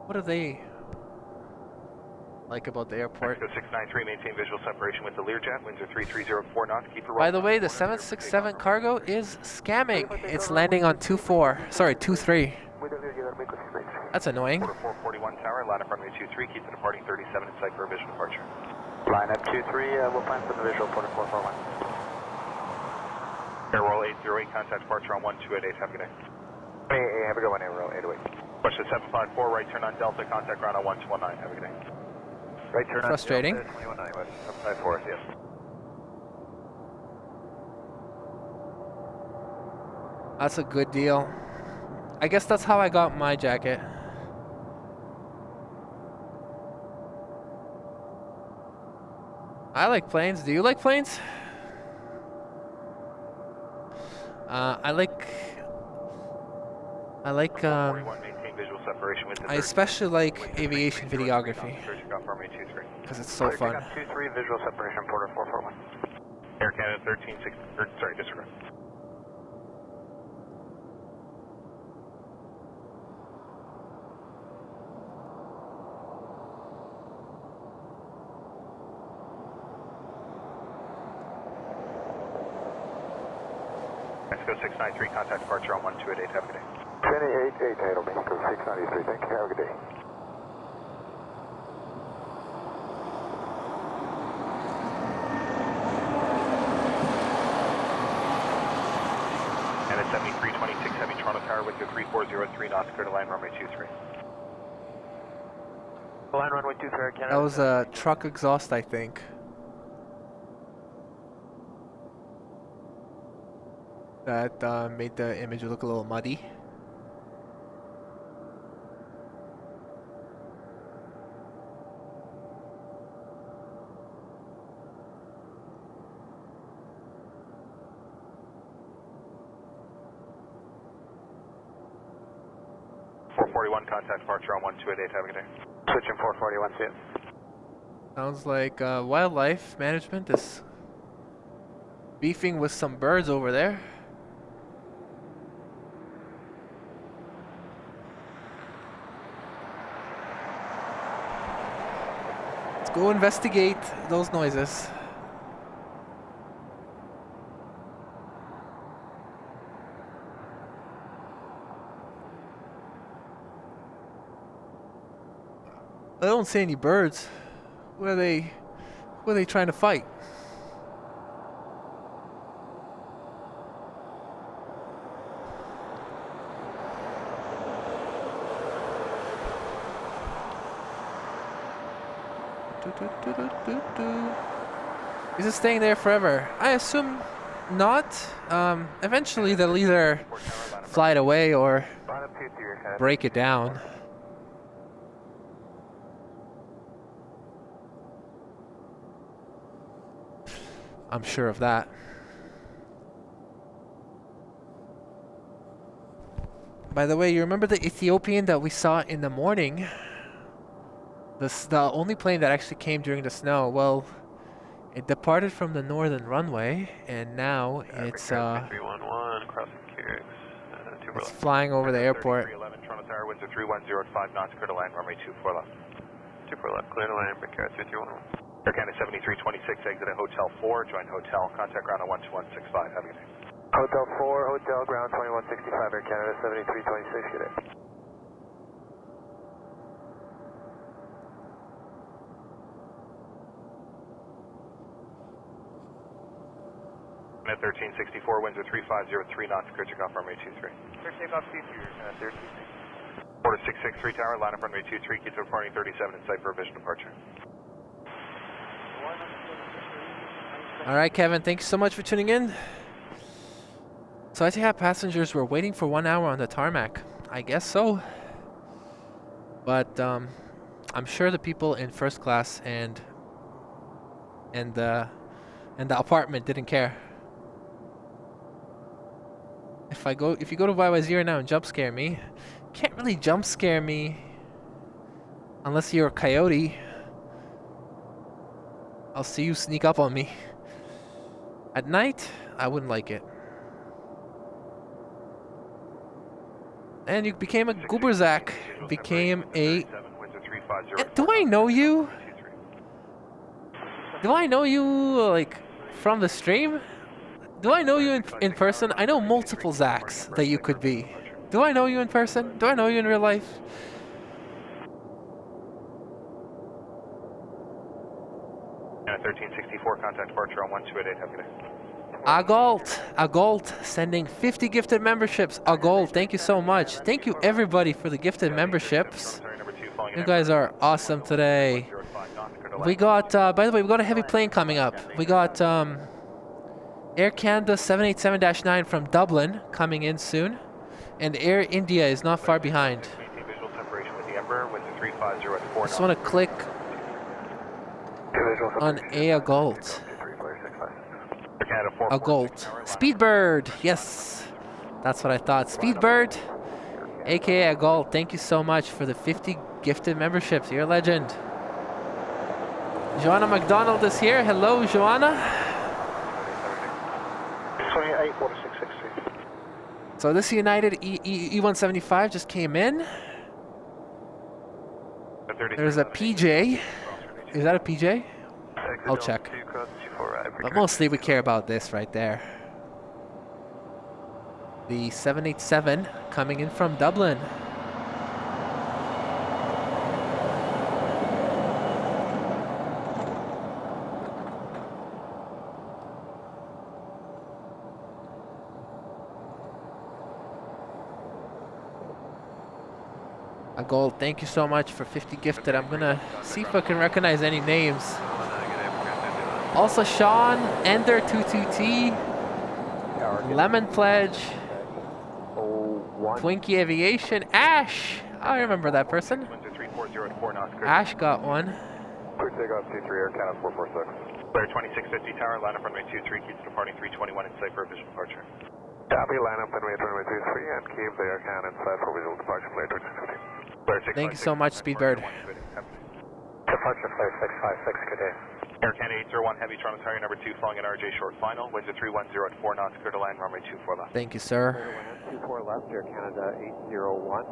What do they like about the airport? 693, maintain visual separation with the Learjet, winds are 3304 knots, keep it. By the way, the 767 cargo is scamming. It's landing on 23. That's annoying. 441 tower, line up runway 23, keep the departing 37 in sight for a visual departure. Line up 23, we'll plan for the visual 4441. Air Royal 808, contact departure on 1288, have a good day. Hey, have a good one, Air Royal 808. Question 754, right turn on Delta, contact ground on 1219, have a good day. Right turn frustrating. on Delta, 219, West 754, yes. That's a good deal. I guess that's how I got my jacket. I like planes. Do you like planes? I like 41, maintain visual separation with the I especially like aviation videography because it's so fun. 23 visual separation, Porter 441. Air Canada 1360, sorry, disregard. Mexico 693, contact departure on 1288, have a good day. 28 handle Mexico 693, thank you, have a good day. And at 7326 Heavy Toronto Tower with your 3403 knots, clear to line runway 23. Line runway 23, Canada. That was a truck exhaust, I think. That made the image look a little muddy. Contact departure on 1288, have a good day. Switching 441, see it. Sounds like wildlife management is beefing with some birds over there. Let's go investigate those noises. I don't see any birds. What are they trying to fight? Is it staying there forever? I assume not. Eventually they'll either fly it away or break it down. I'm sure of that. By the way, you remember the Ethiopian that we saw in the morning? The only plane that actually came during the snow. Well, it departed from the northern runway, and now it's flying over the airport. 311 Toronto Tower, winds are 3105 knots, clear to line runway 24 left. 24 left, clear to line, Brickyard 311. Air Canada 7326, exit at Hotel 4, join Hotel, contact ground on 12165, have a good day. Hotel 4, Hotel ground 2165, Air Canada 7326, good day. At 1364, winds are 3503 knots, clear to off runway 23. Clear takeoff C3, Air Canada 1360. Porter 663 Tower, line up runway 23, keep reporting 37 in sight for a vision departure. All right, Kevin, thank you so much for tuning in. So Etihad passengers were waiting for 1 hour on the tarmac. I guess so. But I'm sure the people in first class and the apartment didn't care. If you go to YYZ right now and jump scare me, you can't really jump scare me unless you're a coyote. I'll see you sneak up on me. At night, I wouldn't like it. And you became a gooberzak. Became a... Do I know you? Do I know you, like, from the stream? Do I know you in person? I know multiple Zachs that you could be. Do I know you in person? Do I know you in real life? And 1364, contact departure on 1288, have a good day. Agalt sending 50 gifted memberships. Agalt, thank you so much. Thank you everybody for the gifted memberships. You guys are awesome today. We got, by the way, we got a heavy plane coming up. We got Air Canada 787-9 from Dublin coming in soon. And Air India is not far behind. Just want to click on Agalt. Agalt. Speedbird, yes. That's what I thought. Speedbird, AKA a Gold, thank you so much for the 50 gifted memberships. You're a legend. Joanna McDonald is here. Hello, Joanna. 284660. So this United E175 just came in. There's a PJ. Is that a PJ? I'll check. But mostly we care about this right there. The 787 coming in from Dublin. A Gold, thank you so much for 50 gifted. I'm gonna see if I can recognize any names. Also Sean, Ender22T, Lemon Pledge, Twinkie Aviation, Ash. I remember that person. Ash got one. Clear takeoff 23 Air Canada 446. Clear 2650 tower, line up runway 23, keeps departing 321 in sight for official departure. Copy, line up runway 23 and keep the Air Canada inside for visual departure flight 2650. Thank you so much, Speedbird. Departure flight 656, good day. Air Canada 801 Heavy Toronto Tower number 2 flying an RJ short final. Winds at 310 at 4 knots, clear to land runway 24 left. Thank you, sir. 24 left, Air Canada 801.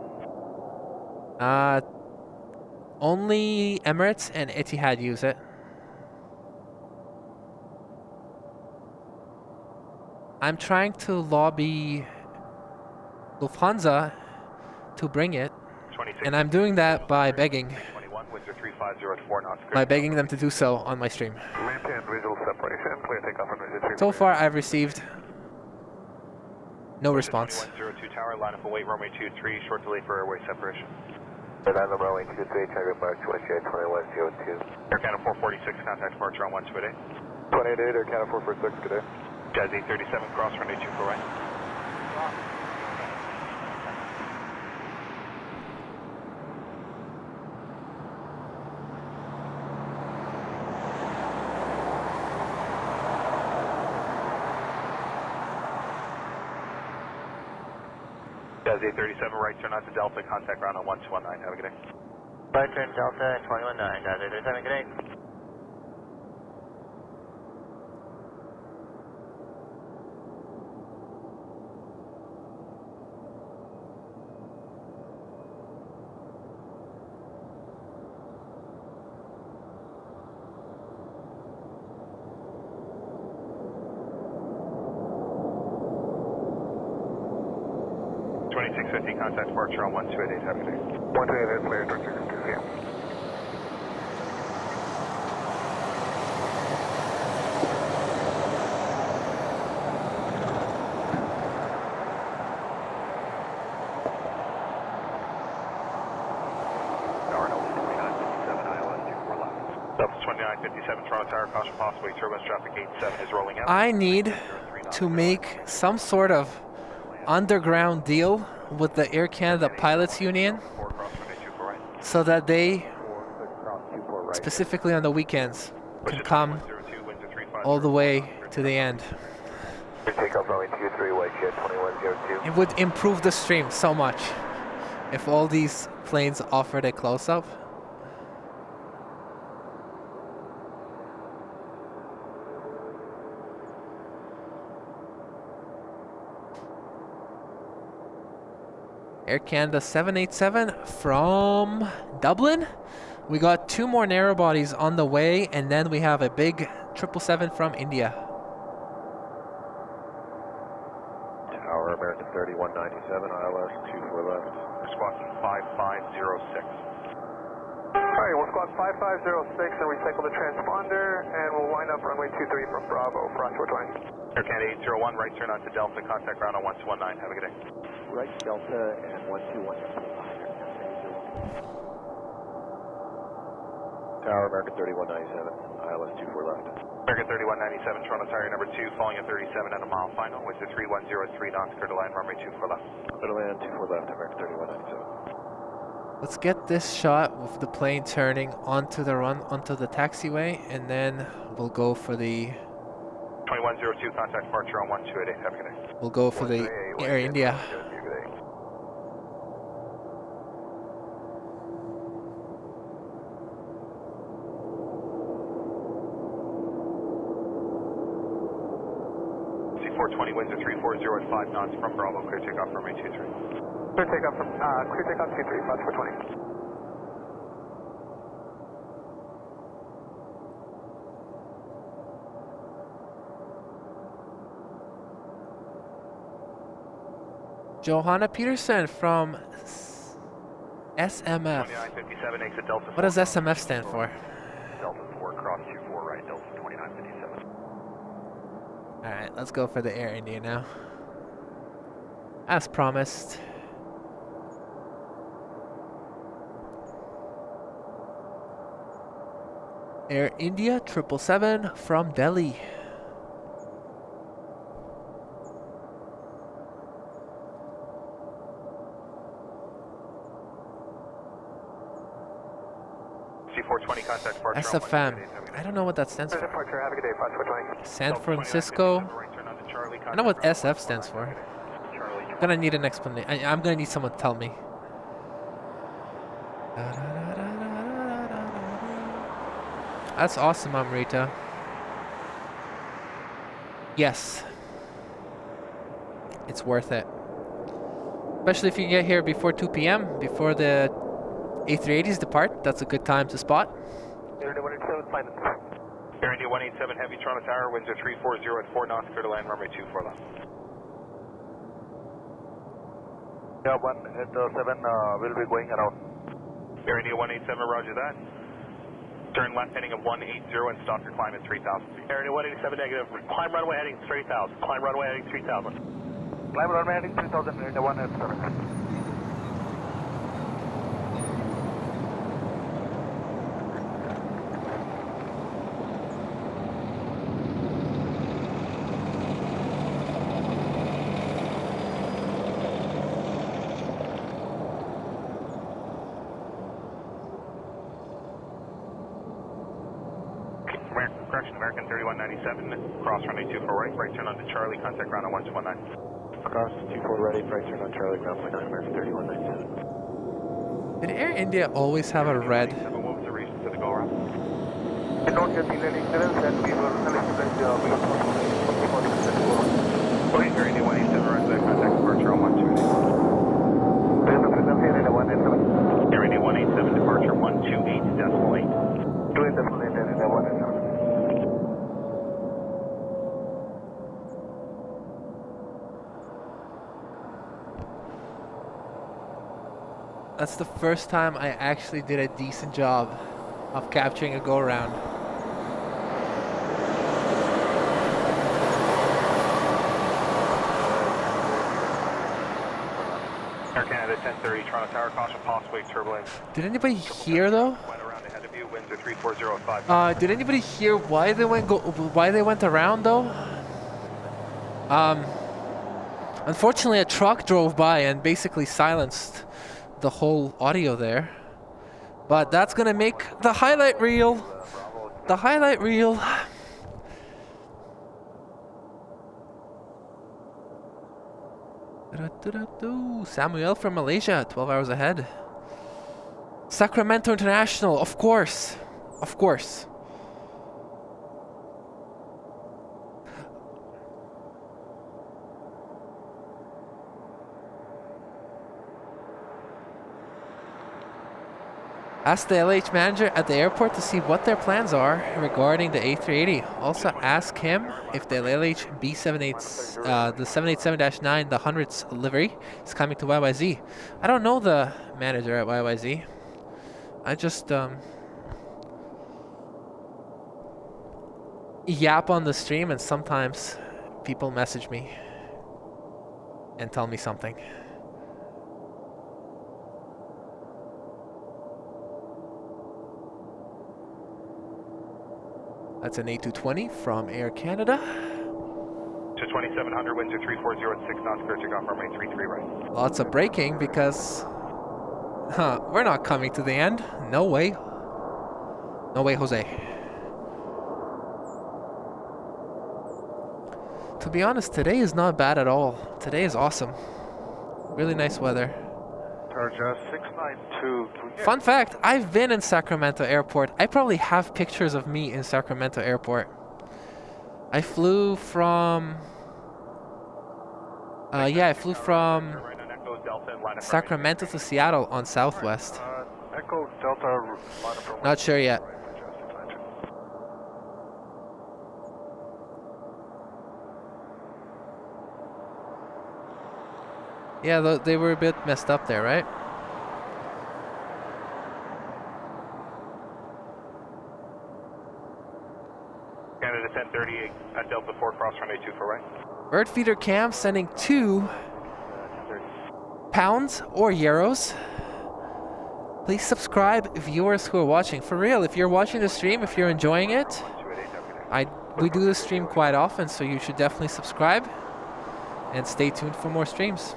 Only Emirates and Etihad use it. I'm trying to lobby Lufthansa to bring it, and I'm doing that by begging. By begging them to do so on my stream. Maintain visual separation, clear takeoff runway 23. So far, I've received no response. 2102 tower, line up await runway 23, short delay for airway separation. Line up runway 23, target mark 2102. Air Canada 446, contact departure on 1228. 28 Air Canada 446, good day. Jazz 837, cross runway 24 right. Jazz 837, right turn out to Delta, contact ground on 1219, have a good day. Right turn Delta 219, Jazz 837, good day. Contact departure on 1228, have a good day. 128, clear, 2650. Delta 2957, Toronto Tower, caution possibly turbulence traffic 87 is rolling out. I need to make some sort of underground deal with the Air Canada Pilots Union so that they, specifically on the weekends, can come all the way to the end. It would improve the stream so much if all these planes offered a close-up. Air Canada 787 from Dublin. We got 2 more narrow bodies on the way, and then we have a big 777 from India. Tower, American 3197, ILS 24 left. Squawk 5506. Alright, we'll squawk 5506 and recycle the transponder, and we'll line up runway 23 from Bravo, Front 420. Air Canada 801, right turn onto Delta, contact ground on 1219, have a good day. Right Delta and 121. Tower, American 3197, ILS 24 left. American 3197, Toronto Tower number 2, falling at 37 at a mile final, with the 3103 knots, clear to land runway 24 left. Clear to land 24 left, American 3197. Let's get this shot with the plane turning onto the taxiway, and then we'll go for the 2102, contact departure on 1228, have a good day. We'll go for the Air India. C420, winds are 340 at 5 knots from Bravo, clear takeoff runway 23. Clear takeoff from, clear takeoff 23, Fox 420. Johanna Peterson from SMF. 2957, exit Delta 4. What does SMF stand for? Delta 4, cross 24 right, Delta 2957. Alright, let's go for the Air India now. As promised. Air India 777 from Delhi. C420, contact departure. SFM. I don't know what that stands for. Departure, have a good day, Fox 420. San Francisco. I know what SF stands for. I'm gonna need an explanation. I'm gonna need someone to tell me. That's awesome, Amrita. Yes. It's worth it. Especially if you can get here before 2 p.m., before the A380s depart. That's a good time to spot. Air India 187, Heavy Toronto Tower, winds are 340 at 4 knots, clear to land, runway 24 left. Yeah, 187 will be going around. Air India 187, roger that. Turn left heading of 180 and stop your climb at 3,000 feet. Air India 187 negative, climb runway heading 3,000, climb runway heading 3,000. Climb runway heading 3000, Air India 187. American 3197, cross runway 24 right, right turn onto Charlie, contact ground on 119. Cross 24 ready, right turn on Charlie, ground 19, American 3197. Did Air India always have a red? What was the reason for the go around? We don't get any clearance and we were selected we are Okay, Air India 187, right there, contact departure on 128. Air India 187, departure 128.8. 2.8 Air India 187. That's the first time I actually did a decent job of capturing a go-around. Air Canada 1030, Toronto Tower, caution possibly turbulence. Did anybody hear though? Went around ahead of you, winds are 340.5. Did anybody hear why they went around though? Unfortunately, a truck drove by and basically silenced the whole audio there. But that's gonna make the highlight reel. The highlight reel. Samuel from Malaysia, 12 hours ahead. Sacramento International, of course. Of course. Ask the LH manager at the airport to see what their plans are regarding the A380. Also ask him if the LH B78, the 787-9, the 100's livery is coming to YYZ. I don't know the manager at YYZ. I just yap on the stream and sometimes people message me and tell me something. That's an A220 from Air Canada. To 2700, winds are 340 at 6 knots, clear takeoff runway 33 right. Lots of braking because we're not coming to the end. No way. No way, Jose. To be honest, today is not bad at all. Today is awesome. Really nice weather. Tarja 692. Fun fact, I've been in Sacramento Airport. I probably have pictures of me in Sacramento Airport. I flew from Yeah, I flew from Sacramento to Seattle on Southwest. Echo Delta, line up for Not sure yet. Yeah, they were a bit messed up there, right? Canada 1038 at Delta 4, cross runway 24 right. Bird feeder cam sending 2 pounds or euros. Please subscribe, viewers who are watching. For real, if you're watching the stream, if you're enjoying it, we do the stream quite often, so you should definitely subscribe and stay tuned for more streams.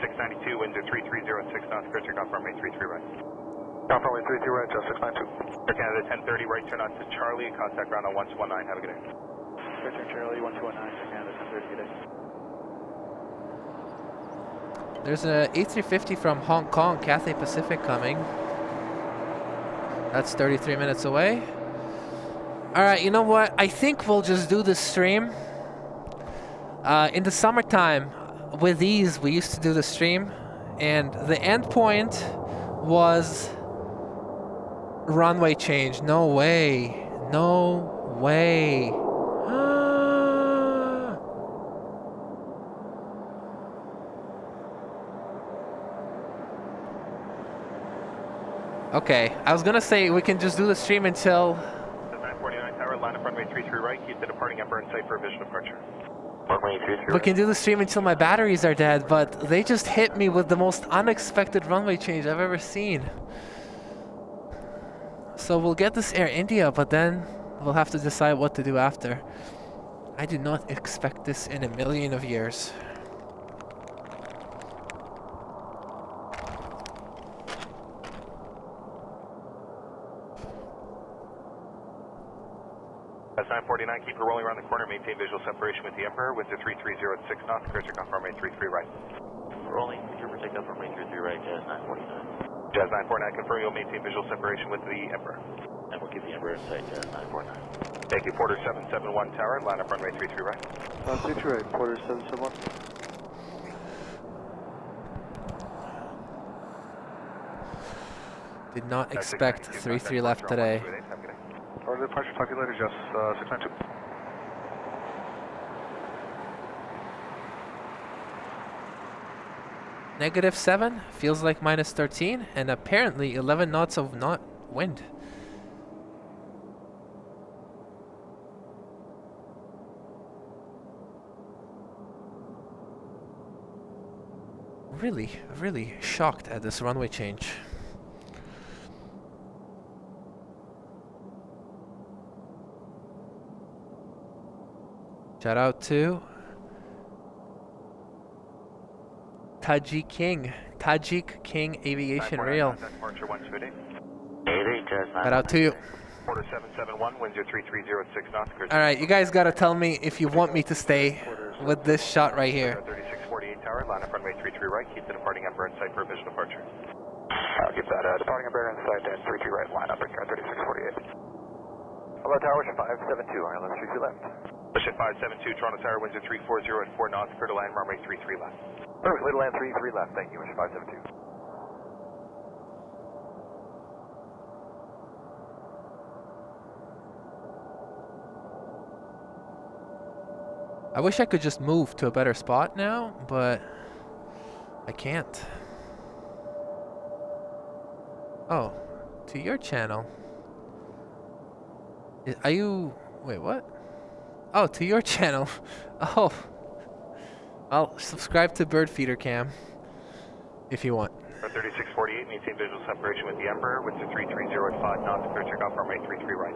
692, winds are 3306 knots, clear takeoff runway 33 right. Takeoff runway 33 right, just 692. Air Canada 1030, right turn on to Charlie, contact ground on 1219, have a good day. Right turn Charlie, 1219, Air Canada 1030, good day. There's an A350 from Hong Kong, Cathay Pacific coming. That's 33 minutes away. Alright, you know what? I think we'll just do this stream. In the summertime, with these, we used to do the stream, and the end point was runway change. No way. No way. Okay, I was gonna say we can just do the stream until... 949 tower, line up runway 33 right, keep the departing Emperor in sight for a visual departure. We can do the stream until my batteries are dead, but they just hit me with the most unexpected runway change I've ever seen. So we'll get this Air India, but then we'll have to decide what to do after. I did not expect this in a million of years. That's 949, keep her rolling around the corner, maintain visual separation with the Emperor, with the 3306 knots, clear takeoff runway 33 right. Rolling, confirm takeoff runway 33 right, Jazz 949. Jazz 949, confirm you'll maintain visual separation with the Emperor. And we'll keep the Emperor in sight, Jazz 949. Thank you, Porter 771 tower, line up runway 33 right. 33 right, Porter 771. Did not expect 3-3 left today. Order departure, talk to you later, Jess, 692. -7 feels like -13, and apparently 11 knots of wind. Really shocked at this runway change. Shout out to Tajik King Aviation Real. Shout out to you. Porter 771, winds are 3306 knots. Alright, you guys gotta tell me if you want me to stay with this shot right here. 3648 tower, line up runway 33 right, keep the departing Emperor in sight for a visual departure. I'll keep that, departing Emperor in sight at 33 right, line up at 3648. Hello, tower, 572, ILS 33 left. Mission 572, Toronto Tower, winds are 340 at 4 knots, clear to land runway 33 left. Perfect, clear to land 33 left, thank you, Mission 572. I wish I could just move to a better spot now, but I can't. Oh, to your channel. Are you... Wait, what? Oh, to your channel. Oh. Well, subscribe to Bird Feeder Cam if you want. 3648, maintain visual separation with the Emperor, with the 3305 knots, clear takeoff runway 33 right.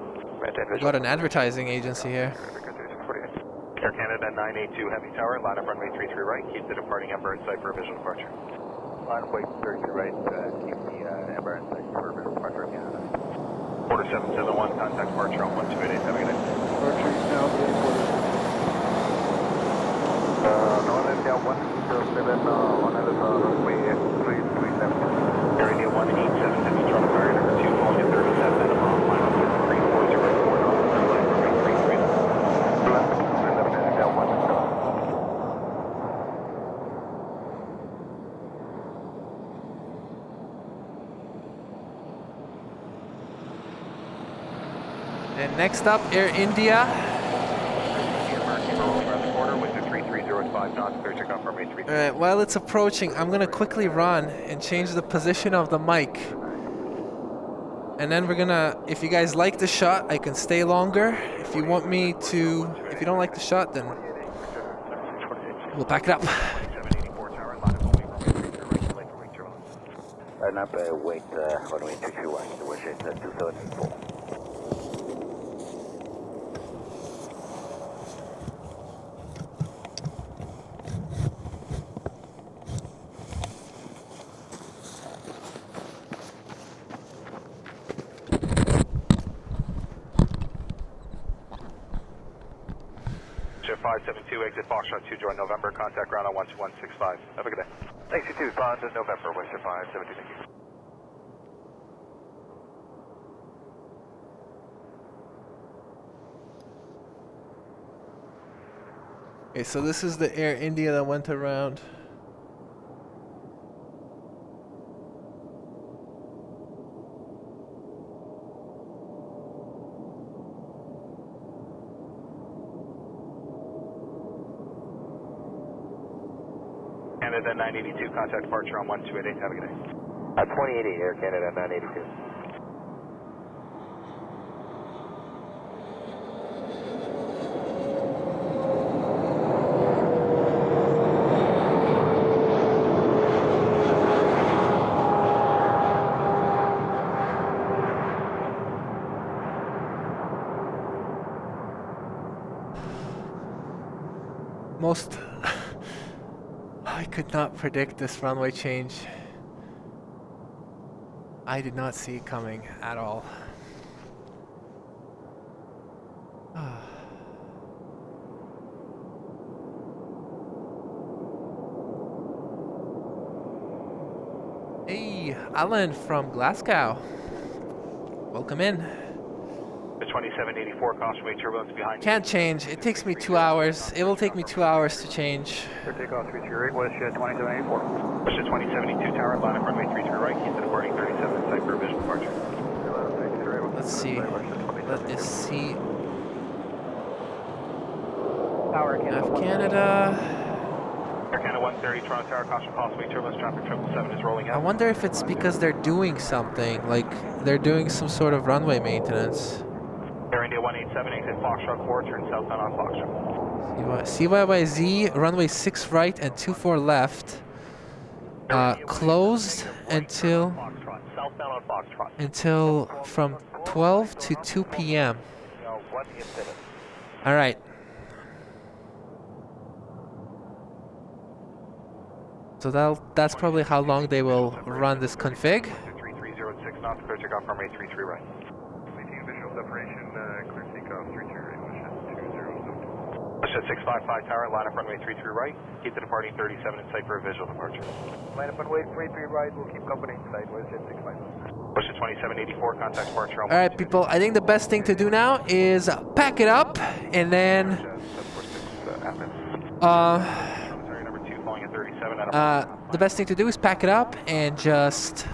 We got an advertising agency here. Air Canada 982 Heavy Tower, line up runway 33 right, keep the departing Emperor in sight for a visual departure. Line up 33 right, keep the Emperor in sight for a visual departure, Canada. Porter 771, contact departure on 1288, have a good day. Departure now, Northern India 107, on runway 337. Air India 187, Heavy Toronto Tower, number 2, going to 37 at a mile, line up with 34. And next up, Air India. Alright, while it's approaching, I'm gonna quickly run and change the position of the mic. And then we're gonna, if you guys like the shot, I can stay longer. If you want me to, if you don't like the shot, then we'll pack it up. Line up, wait, runway 221, the wish is 274. Ship 572, exit Foxtrot 2, join November, contact ground on 12165. Have a good day. Thanks, you too. Bond is November, Western 572, thank you. Okay, so this is the Air India that went around. Canada 982, contact departure on 1288. Have a good day. 2080, Air Canada 982. Most I could not predict this runway change. I did not see it coming at all. Hey, Alan from Glasgow. Welcome in. The 2784, caution turbulence behind. Can't change. It takes me 2 hours. It will take me 2 hours to change. Takeoff 338, West 2784. West 2072, tower, line up runway 33 right, keep the departing 37 in sight for a visual departure. Let's see. Let us see. Tower Nav Canada. Air Canada 130, Toronto Tower, caution possibly turbulence, traffic 777 is rolling I out. wonder if it's because they're doing something, like they're doing some sort of runway maintenance. Air India 187, exit Foxtrot 4, turn southbound on Foxtrot. CYYZ, runway 6 right and 24 left. Closed until from 12 to 2 p.m. All right. So that's probably how long they will run this config. 3306 knots, clear takeoff runway 33 right. Visual separation, clear takeoff 33 right, West 655 tower, line up runway 33 right, keep the departing 37 in sight for a visual departure. Line up runway 33 right, we'll keep company in sight, West 655. West 2784, contact departure on. All right, people, I think the best thing to do now is pack it up and then the best thing to do is pack it up and just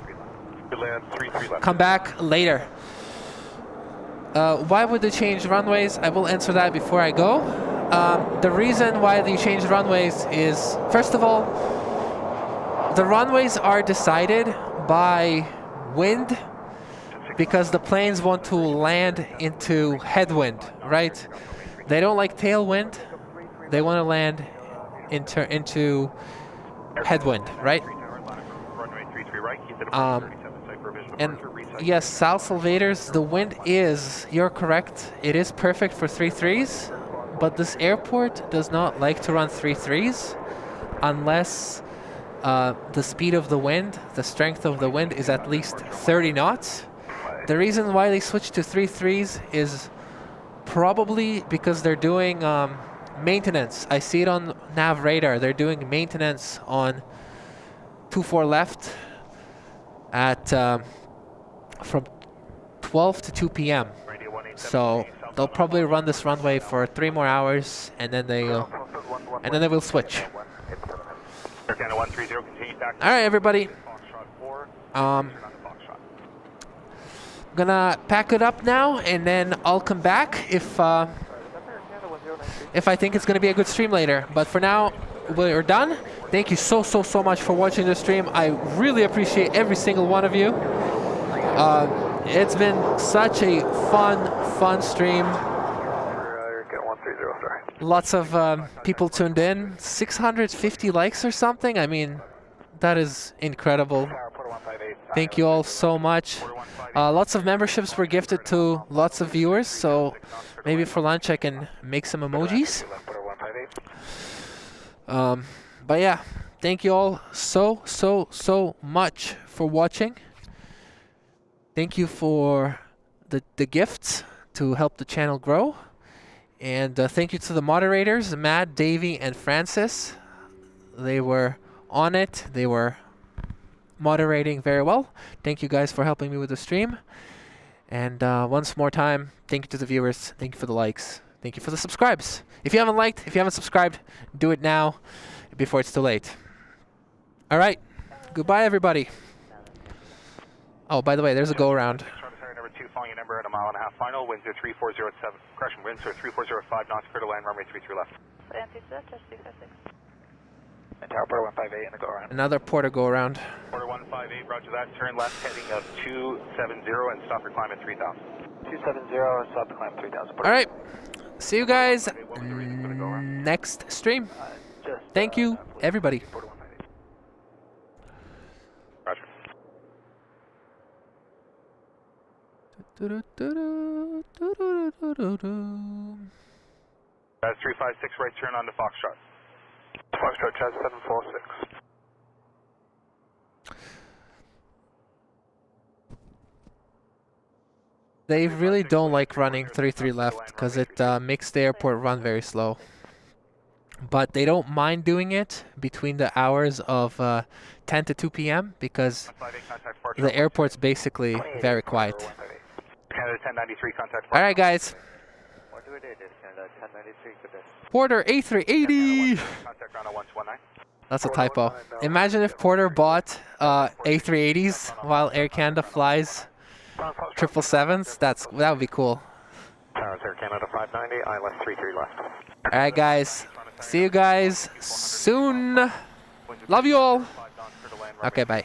come back later. Why would they change runways? I will answer that before I go. The reason why they change runways is, first of all, the runways are decided by wind because the planes want to land into headwind, right? They don't like tailwind. They want to land into headwind, right? And yes, South Salvador's, the wind is, you're correct, it is perfect for 3.3s, but this airport does not like to run 3.3s unless the speed of the wind, the strength of the wind is at least 30 knots. The reason why they switched to 3.3s is probably because they're doing maintenance. I see it on nav radar. They're doing maintenance on 24 left at from 12 to 2 p.m. So they'll probably run this runway for 3 more hours, and then they will switch. All right, everybody. gonna pack it up now, and then I'll come back if I think it's gonna be a good stream later. But for now, we're done. Thank you so much for watching the stream. I really appreciate every single one of you. It's been such a fun stream. Lots of people tuned in. 650 likes or something. I mean, that is incredible. Thank you all so much. Lots of memberships were gifted to lots of viewers, so maybe for lunch I can make some emojis. But yeah, thank you all so much for watching. Thank you for the gifts to help the channel grow. And thank you to the moderators, Matt, Davey, and Francis. They were on it. They were moderating very well. Thank you guys for helping me with the stream. And once more time, thank you to the viewers. Thank you for the likes. Thank you for the subscribes. If you haven't liked, if you haven't subscribed, do it now before it's too late. All right. Goodbye, everybody. Oh, by the way, there's a go-around. Number 2, following a number at a mile and a half final. Winds are 3407. Correction, winds are 3405 knots. Clear to land, runway 33 left. And tower porter 158 in the go-around. Another porter go-around. Porter 158, roger that. Turn left heading of 270 and stop for climb at 3000. 270 and stop to climb 3000. All right. See you guys next stream. Thank you, everybody. Roger. That's 356, right turn on to Foxtrot. Foxtrot, Chad 746. They really don't like running 33 left because it makes the airport run very slow. But they don't mind doing it between the hours of 10 to 2 p.m. because the airport's basically very quiet. Canada 1093, contact. All right, guys. Porter A380. That's a typo. Imagine if Porter bought A380s while Air Canada flies 777s. That would be cool. Towers Air Canada 590, ILS 33 left. All right, guys. See you guys soon. Love you all. Okay, bye.